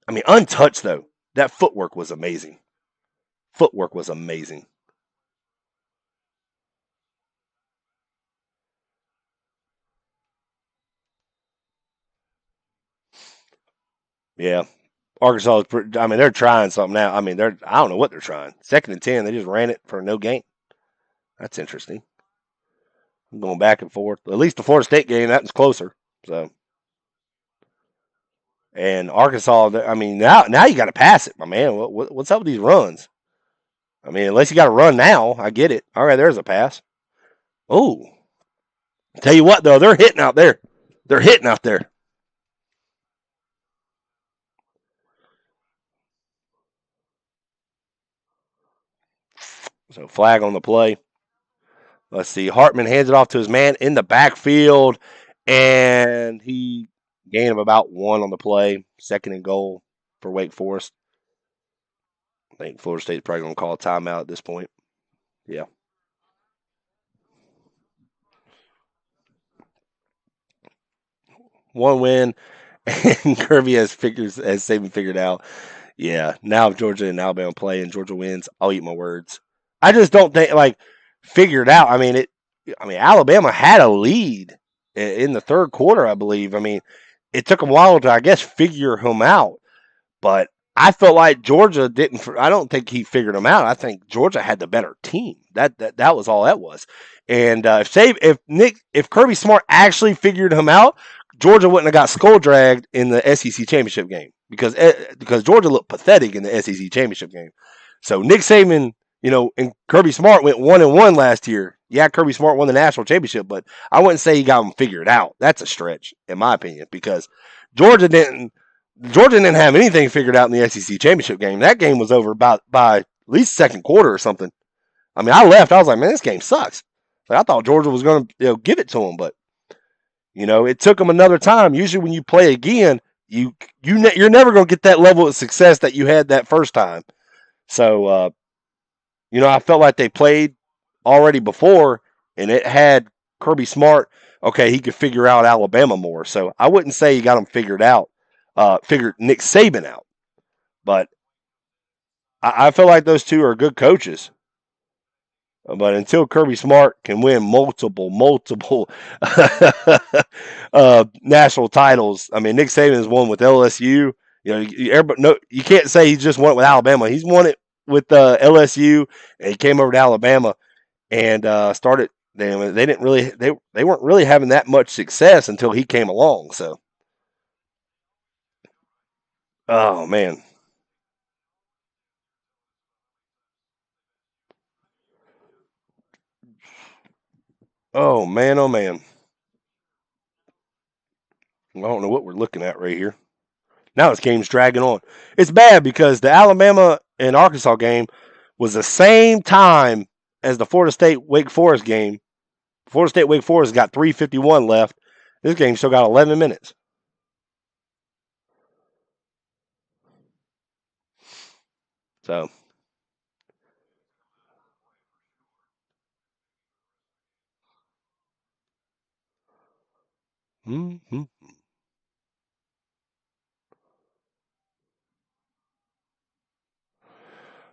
I mean, untouched though. That footwork was amazing. Yeah, Arkansas. I mean, they're trying something now. I mean, I don't know what they're trying. 2nd and 10. They just ran it for no gain. That's interesting. I'm going back and forth. At least the Florida State game, that was closer. So, and Arkansas. I mean, now you got to pass it, my man. What's up with these runs? I mean, unless you got to run now, I get it. All right, there's a pass. Oh, tell you what though, they're hitting out there. So flag on the play. Let's see. Hartman hands it off to his man in the backfield, and he gained of about 1 on the play. 2nd and goal for Wake Forest. I think Florida State's probably going to call a timeout at this point. Yeah. One win, and Kirby has Saban figured out. Yeah, now if Georgia and Alabama play and Georgia wins, I'll eat my words. I just don't think figured out. I mean Alabama had a lead in the 3rd quarter, I believe. I mean, it took a while to, I guess, figure him out, but I felt like Georgia didn't. I don't think he figured him out. I think Georgia had the better team. That was all that was. And if Kirby Smart actually figured him out, Georgia wouldn't have got skull dragged in the SEC championship game because Georgia looked pathetic in the SEC championship game. So Nick Saban, and Kirby Smart went 1-1 last year. Yeah, Kirby Smart won the national championship, but I wouldn't say he got them figured out. That's a stretch, in my opinion, because Georgia didn't have anything figured out in the SEC championship game. That game was over by at least 2nd quarter or something. I mean, I left. I was like, man, this game sucks. I thought Georgia was going to give it to them, but it took them another time. Usually, when you play again, you're never going to get that level of success that you had that first time. So, I felt like they played already before, and it had Kirby Smart, okay, he could figure out Alabama more. So I wouldn't say he got him figured out, figured Nick Saban out. But I feel like those two are good coaches. But until Kirby Smart can win multiple national titles, I mean, Nick Saban has won with LSU. You know, you can't say he just won it with Alabama. He's won it with LSU, and he came over to Alabama and started. They didn't really they weren't really having that much success until he came along. So, oh man, oh man, oh man. I don't know what we're looking at right here. Now this game's dragging on. It's bad because the Alabama and Arkansas game was the same time as the Florida State Wake Forest game. Florida State Wake Forest got 3:51 left. This game still got 11 minutes. So, mm-hmm.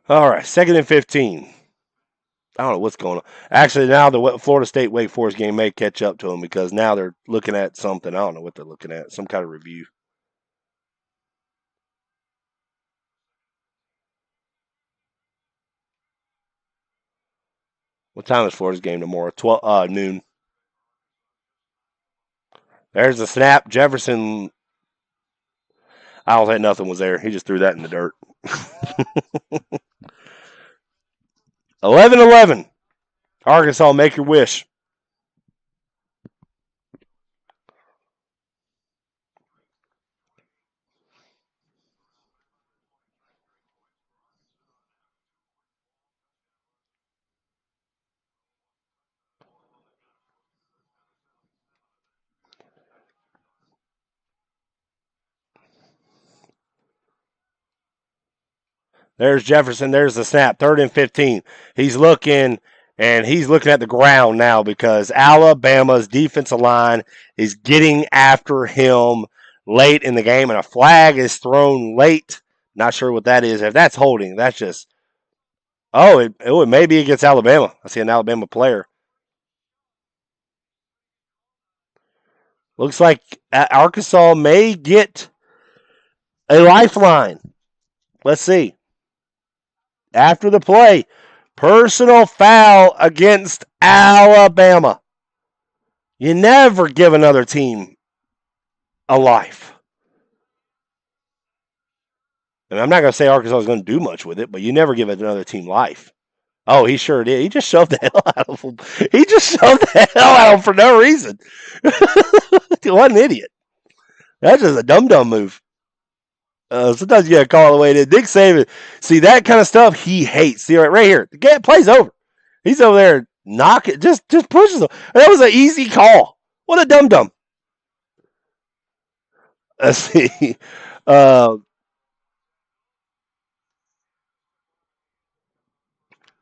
All right, 2nd and 15. I don't know what's going on. Actually, now the Florida State Wake Forest game may catch up to them because now they're looking at something. I don't know what they're looking at. Some kind of review. What time is Florida's game tomorrow? 12 noon. There's the snap. Jefferson. I don't think nothing was there. He just threw that in the dirt. 11-11. Arkansas, make your wish. There's Jefferson. There's the snap. 3rd and 15. He's looking, and he's looking at the ground now because Alabama's defensive line is getting after him late in the game, and a flag is thrown late. Not sure what that is. If that's holding, that's just maybe against Alabama. I see an Alabama player. Looks like Arkansas may get a lifeline. Let's see. After the play, personal foul against Alabama. You never give another team a life. And I'm not going to say Arkansas is going to do much with it, but you never give another team life. Oh, he sure did. He just shoved the hell out of him. He just shoved the hell out of him for no reason. What an idiot. That's just a dumb move. Sometimes you got to call it the way it is. Nick Saban, see that kind of stuff he hates. See right here, the game play's over. He's over there knocking, just pushes him. That was an easy call. What a dum. Let's see. Uh,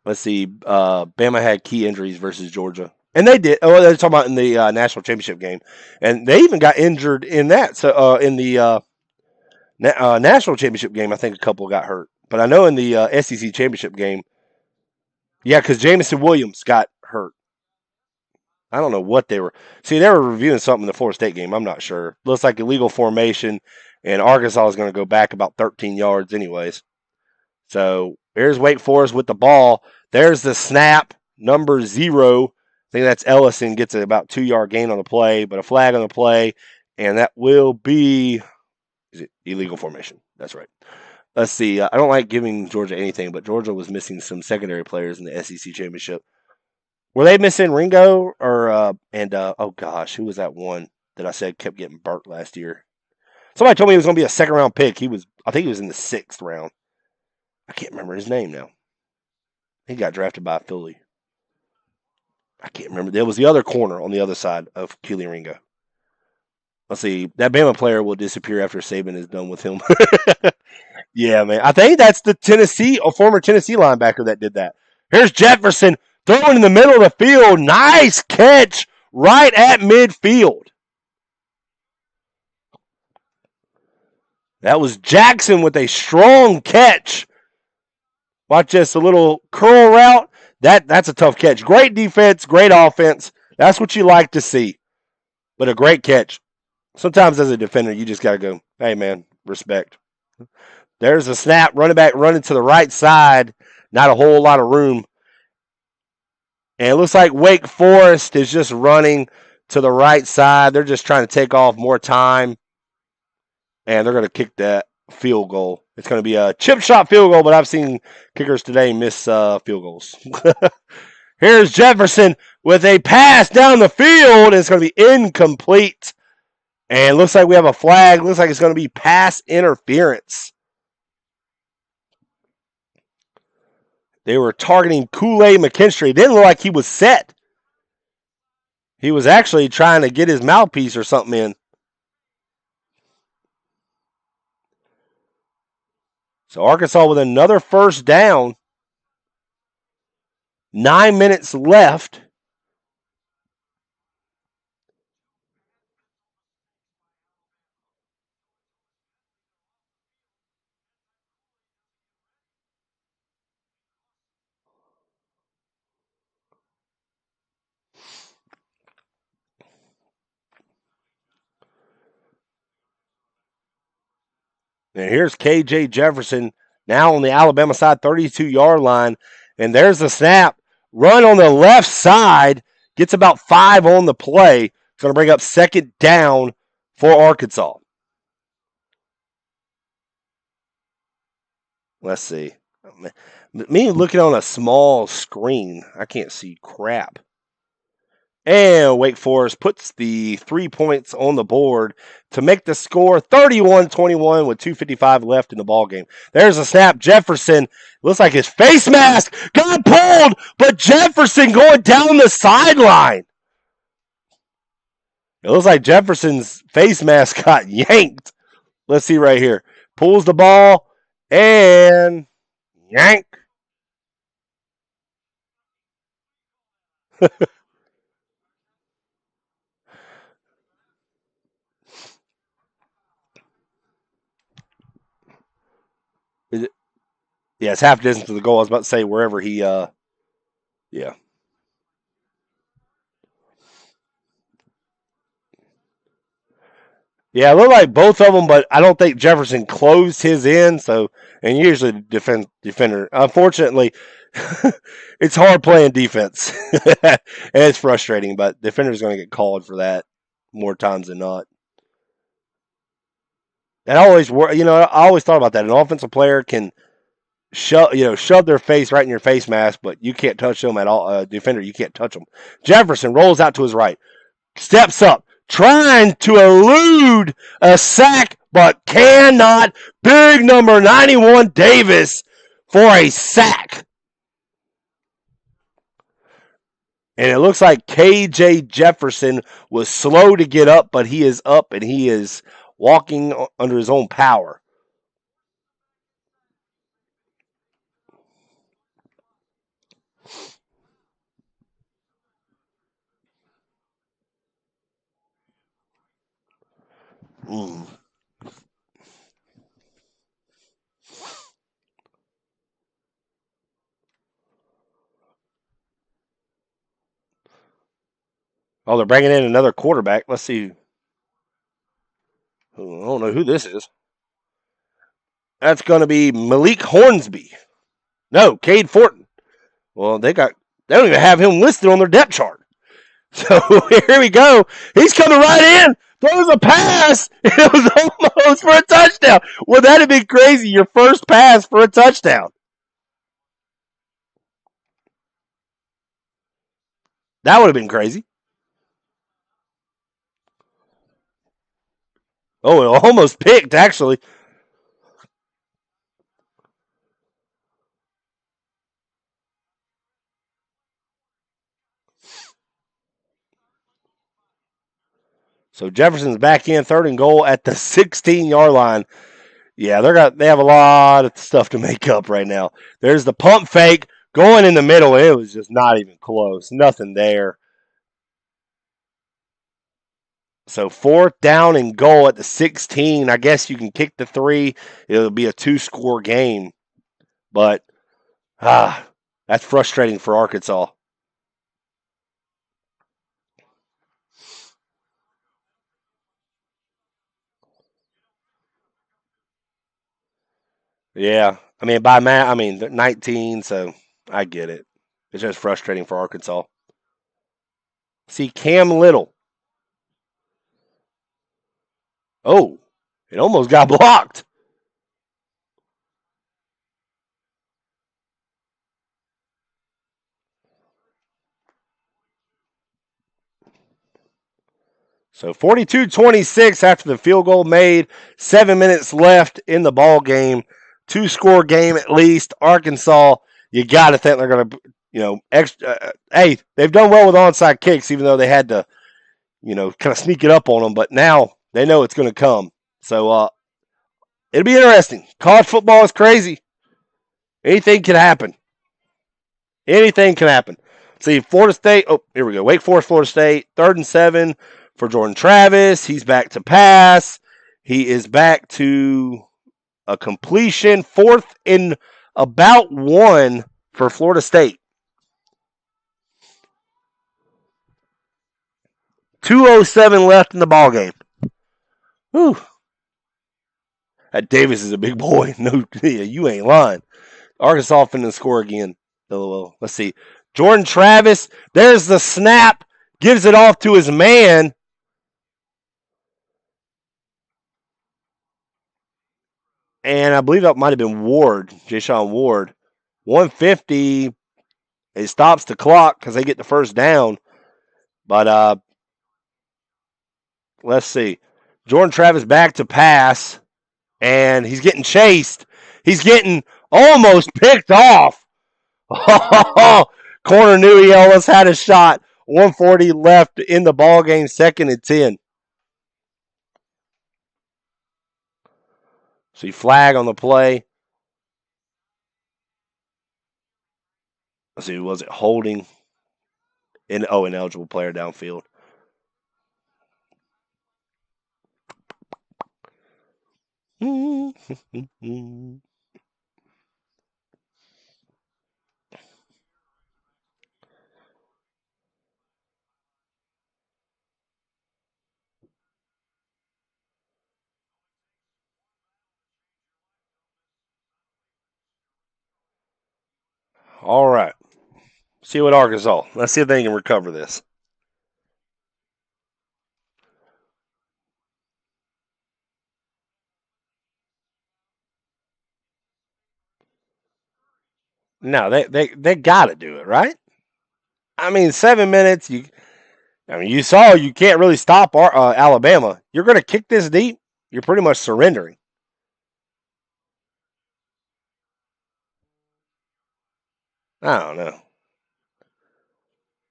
let's see. Bama had key injuries versus Georgia, and they did. Oh, they're talking about in the national championship game, and they even got injured in that. So in the national championship game, I think a couple got hurt. But I know in the SEC championship game, yeah, because Jamison Williams got hurt. I don't know what they were. See, they were reviewing something in the Florida State game. I'm not sure. Looks like illegal formation, and Arkansas is going to go back about 13 yards, anyways. So here's Wake Forest with the ball. There's the snap, number 0. I think that's Ellison gets about 2-yard gain on the play, but a flag on the play, and that will be illegal formation. That's right. Let's see. I don't like giving Georgia anything, but Georgia was missing some secondary players in the SEC championship. Were they missing Ringo or oh gosh, who was that one that I said kept getting burnt last year? Somebody told me he was going to be a 2nd-round pick. I think he was in the 6th round. I can't remember his name now. He got drafted by Philly. I can't remember. There was the other corner on the other side of Keely Ringo. Let's see. That Bama player will disappear after Saban is done with him. Yeah, man. I think that's the former Tennessee linebacker that did that. Here's Jefferson throwing in the middle of the field. Nice catch right at midfield. That was Jackson with a strong catch. Watch this, a little curl route. That's a tough catch. Great defense, great offense. That's what you like to see. But a great catch. Sometimes as a defender, you just got to go, hey, man, respect. There's a snap, running back running to the right side. Not a whole lot of room. And it looks like Wake Forest is just running to the right side. They're just trying to take off more time. And they're going to kick that field goal. It's going to be a chip shot field goal, but I've seen kickers today miss field goals. Here's Jefferson with a pass down the field. It's going to be incomplete. And it looks like we have a flag. Looks like it's going to be pass interference. They were targeting Kool-Aid McKinstry. It didn't look like he was set. He was actually trying to get his mouthpiece or something in. So Arkansas with another first down. 9 minutes left. And here's KJ Jefferson now on the Alabama side, 32-yard line. And there's the snap. Run on the left side. Gets about 5 on the play. It's going to bring up second down for Arkansas. Let's see. Me looking on a small screen, I can't see crap. And Wake Forest puts the 3 points on the board to make the score 31-21 with 2:55 left in the ballgame. There's a snap. Jefferson, looks like his face mask got pulled, but Jefferson going down the sideline. It looks like Jefferson's face mask got yanked. Let's see right here. Pulls the ball and yank. Yeah, it's half distance to the goal. I was about to say wherever he, yeah. Yeah, it looked like both of them, but I don't think Jefferson closed his end. So, and usually defender. Unfortunately, it's hard playing defense, and it's frustrating. But defender's going to get called for that more times than not. And I always thought about that. An offensive player can shove their face right in your face mask, but you can't touch them at all. Defender, you can't touch them. Jefferson rolls out to his right, steps up, trying to elude a sack, but cannot. Big number 91 Davis for a sack. And it looks like KJ Jefferson was slow to get up, but he is up and he is walking under his own power. Mm. Oh, they're bringing in another quarterback. Let's see. I don't know who this is. That's going to be Malik Hornsby. No, Cade Fortin. Well, they don't even have him listed on their depth chart. So here we go. He's coming right in. Throws a pass. It was almost for a touchdown. Well, that'd be crazy. Your first pass for a touchdown. That would have been crazy. Oh, it almost picked, actually. So Jefferson's back in, 3rd and goal at the 16-yard line. Yeah, they have a lot of stuff to make up right now. There's the pump fake going in the middle. It was just not even close. Nothing there. So 4th down and goal at the 16. I guess you can kick the 3. It'll be a 2-score game. But, that's frustrating for Arkansas. Yeah. I mean, by math, 19, so I get it. It's just frustrating for Arkansas. See, Cam Little. Oh, it almost got blocked. So 42-26 after the field goal made. 7 minutes left in the ball game. 2-score game at least. Arkansas, you got to think they're going to, extra. Hey, they've done well with onside kicks, even though they had to, kind of sneak it up on them. But now they know it's going to come. So it'll be interesting. College football is crazy. Anything can happen. Anything can happen. See, Florida State. Oh, here we go. Wake Forest, Florida State. 3rd and 7 for Jordan Travis. He's back to pass. He is back to a completion. 4th and about 1 for Florida State. 2:07 left in the ball game. Whew. That Davis is a big boy. No, you ain't lying. Arkansas finna score again. LOL. Let's see. Jordan Travis. There's the snap. Gives it off to his man. And I believe that might have been Ward, Jayshon Ward. 150. It stops the clock because they get the first down. But let's see. Jordan Travis back to pass, and he's getting chased. He's getting almost picked off. Corner knew he almost had a shot. 140 left in the ball game, 2nd and 10. See, flag on the play. Let's see, was it holding? Ineligible player downfield. All right. See what Arkansas. Let's see if they can recover this. No, they got to do it, right? 7 minutes. You saw you can't really stop Alabama. You're going to kick this deep. You're pretty much surrendering. I don't know.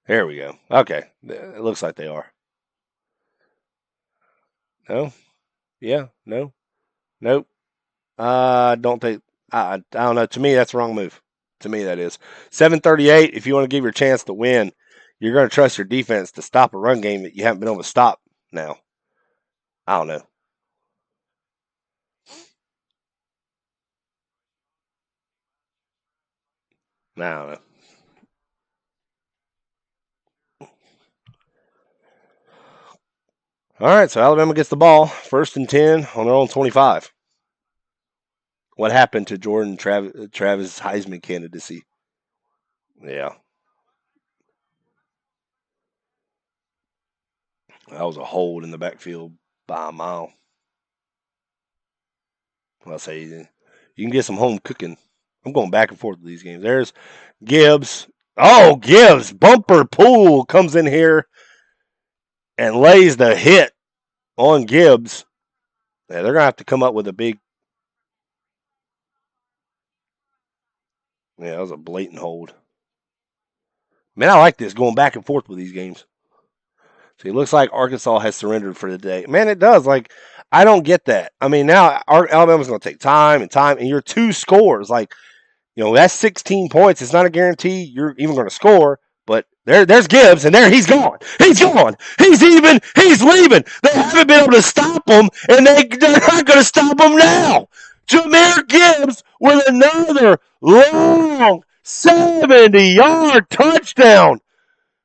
Here we go. Okay, it looks like they are. No. Yeah. No. Nope. Don't think. I don't know. To me, that's the wrong move. To me, that is 7:38. If you want to give your chance to win, you're going to trust your defense to stop a run game that you haven't been able to stop. Now, I don't know. I don't know. All right, so Alabama gets the ball, 1st and 10 on their own 25. What happened to Jordan Travis Heisman candidacy? Yeah, that was a hold in the backfield by a mile. I'll say you can get some home cooking. I'm going back and forth with these games. There's Gibbs. Oh, Gibbs. Bumper Pool comes in here and lays the hit on Gibbs. Yeah, they're going to have to come up with a big. Yeah, that was a blatant hold. Man, I like this going back and forth with these games. So it looks like Arkansas has surrendered for the day. Man, it does. Like, I don't get that. Now Alabama's going to take time, and you're 2 scores. Like, that's 16 points. It's not a guarantee you're even going to score, But there's Gibbs, and there he's gone. He's gone. He's even. He's leaving. They haven't been able to stop him, and they're not going to stop him now. Jahmyr Gibbs with another long 70-yard touchdown.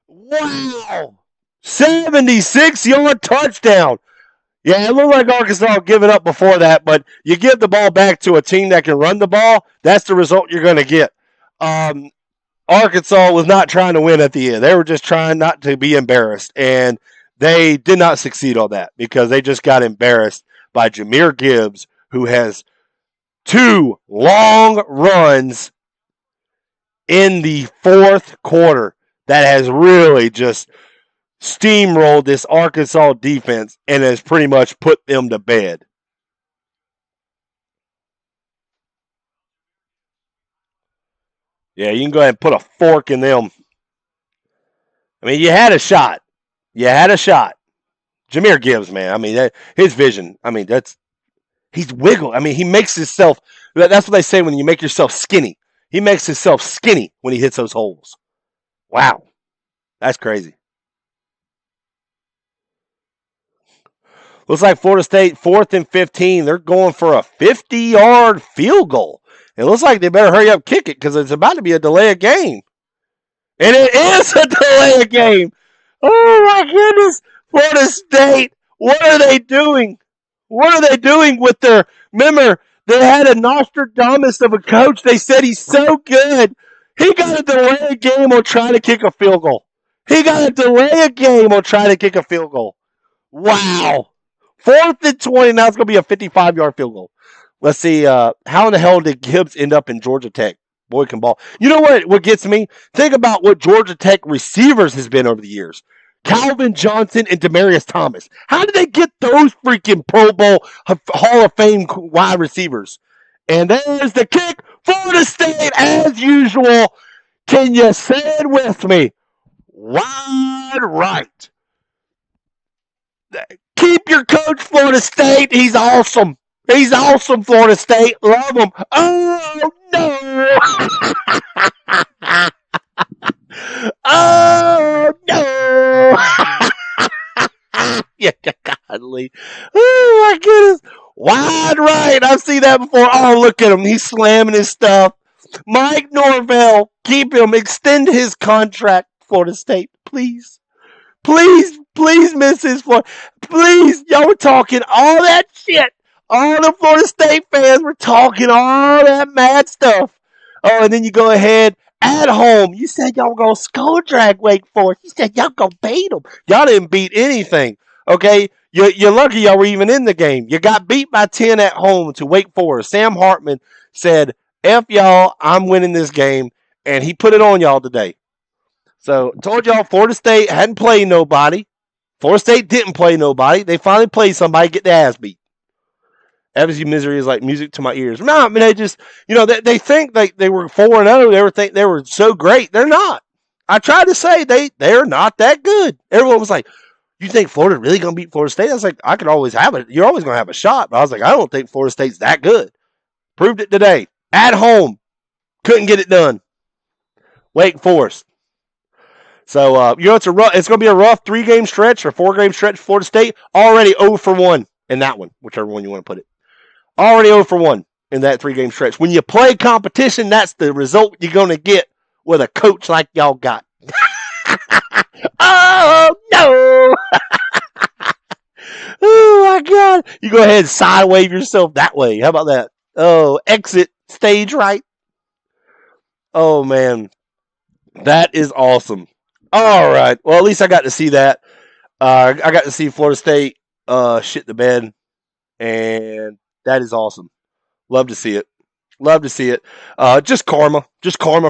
Wow. 76-yard touchdown. Yeah, it looked like Arkansas giving up before that, but you give the ball back to a team that can run the ball, that's the result you're going to get. Arkansas was not trying to win at the end. They were just trying not to be embarrassed, and they did not succeed on that because they just got embarrassed by Jahmyr Gibbs, who has 2 long runs in the fourth quarter that has really just steamrolled this Arkansas defense and has pretty much put them to bed. Yeah, you can go ahead and put a fork in them. I mean, you had a shot. You had a shot. Jahmyr Gibbs, man. I mean, his vision. I mean, he's wiggle. I mean, he makes himself. That's what they say when you make yourself skinny. He makes himself skinny when he hits those holes. Wow, that's crazy. Looks like Florida State 4th and 15. They're going for a 50-yard field goal. It looks like they better hurry up, kick it because it's about to be a delay of game. And it is a delay of game. Oh my goodness. Florida State, what are they doing? What are they doing with their. Remember, they had a Nostradamus of a coach. They said he's so good. He got a delay a game on trying to kick a field goal. He got a delay a game on trying to kick a field goal. Wow. 4th and 20. Now it's going to be a 55-yard field goal. Let's see. How in the hell did Gibbs end up in Georgia Tech? Boy can ball. You know what gets me? Think about what Georgia Tech receivers has been over the years. Calvin Johnson and Demaryius Thomas. How did they get those freaking Pro Bowl Hall of Fame wide receivers? And there's the kick. Florida State, as usual. Can you say it with me? Wide right. Keep your coach, Florida State. He's awesome. He's awesome, Florida State. Love him. Oh, no. Oh, no. Yeah, godly. Oh, my goodness. Wide right. I've seen that before. Oh, look at him. He's slamming his stuff. Mike Norvell, keep him. Extend his contract, Florida State, please. Please, Mrs. Florida. Please, y'all were talking all that shit. All the Florida State fans were talking all that mad stuff. Oh, and then you go ahead at home. You said y'all were going to skull drag Wake Forest. You said y'all going to beat them. Y'all didn't beat anything. Okay? You're lucky y'all were even in the game. You got beat by 10 at home to Wake Forest. Sam Hartman said, F y'all, I'm winning this game. And he put it on y'all today. So, told y'all Florida State hadn't played nobody. Florida State didn't play nobody. They finally played somebody, get their ass beat. FSU misery is like music to my ears. No, I mean, they just, they think they were 4-0. They think they were so great. They're not. I tried to say they're not that good. Everyone was like, you think Florida really going to beat Florida State? I was like, I could always have it. You're always going to have a shot. But I was like, I don't think Florida State's that good. Proved it today. At home. Couldn't get it done. Wake Forest. So, it's going to be a rough 3-game stretch or 4-game stretch for Florida State. Already 0 for 1 in that one, whichever one you want to put it. Already 0 for 1 in that 3-game stretch. When you play competition, that's the result you're going to get with a coach like y'all got. Oh, no. Oh, my God. You go ahead and side wave yourself that way. How about that? Oh, exit stage right. Oh, man. That is awesome. All right. Well, at least I got to see that. I got to see Florida State shit the bed, and that is awesome. Love to see it. Love to see it. Just karma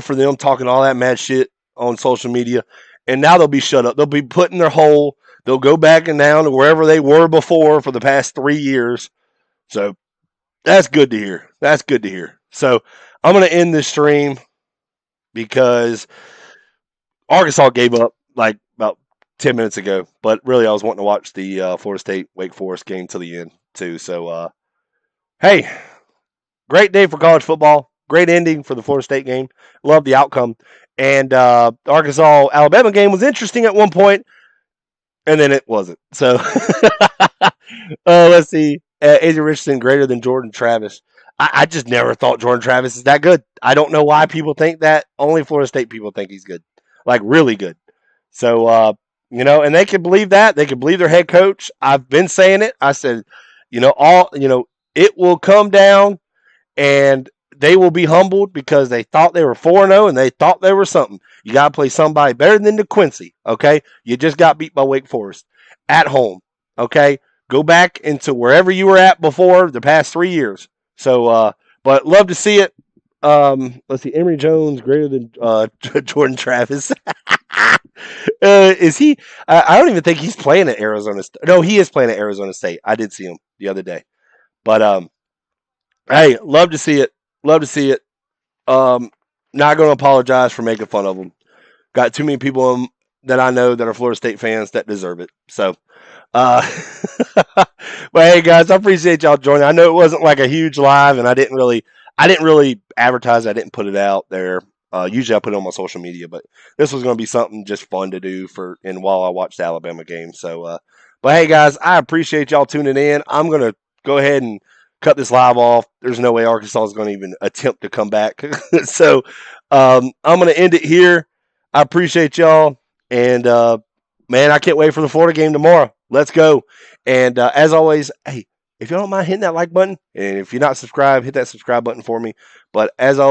for them talking all that mad shit on social media, and now they'll be shut up. They'll be put in their hole. They'll go back and down to wherever they were before for the past 3 years. So that's good to hear. That's good to hear. So I'm going to end this stream because Arkansas gave up like about 10 minutes ago, but really I was wanting to watch the Florida State Wake Forest game till the end too. So, hey, great day for college football. Great ending for the Florida State game. Love the outcome. And the Arkansas Alabama game was interesting at one point, and then it wasn't. So let's see. Adrian Richardson greater than Jordan Travis. I just never thought Jordan Travis is that good. I don't know why people think that. Only Florida State people think he's good, like really good. So and they can believe that. They can believe their head coach. I've been saying it. I said, it will come down and they will be humbled because they thought they were 4-0 and they thought they were something. You got to play somebody better than DeQuincy, okay? You just got beat by Wake Forest at home, okay? Go back into wherever you were at before the past 3 years. So, but love to see it. Let's see, Emory Jones greater than Jordan Travis. Is he? I don't even think he's playing at Arizona State. No, he is playing at Arizona State. I did see him the other day. But hey, love to see it. Love to see it. Not going to apologize for making fun of them. Got too many people that I know that are Florida State fans that deserve it. So, uh, but hey guys, I appreciate y'all joining. I know it wasn't like a huge live, and I didn't really advertise. I didn't put it out there. Usually I put it on my social media, but this was going to be something just fun to do while I watched the Alabama game. So, but hey guys, I appreciate y'all tuning in. I'm going to go ahead and cut this live off. There's no way Arkansas is going to even attempt to come back. So, I'm going to end it here. I appreciate y'all, and man, I can't wait for the Florida game tomorrow. Let's go. And as always, hey, if you don't mind hitting that like button, and if you're not subscribed, hit that subscribe button for me. But as always,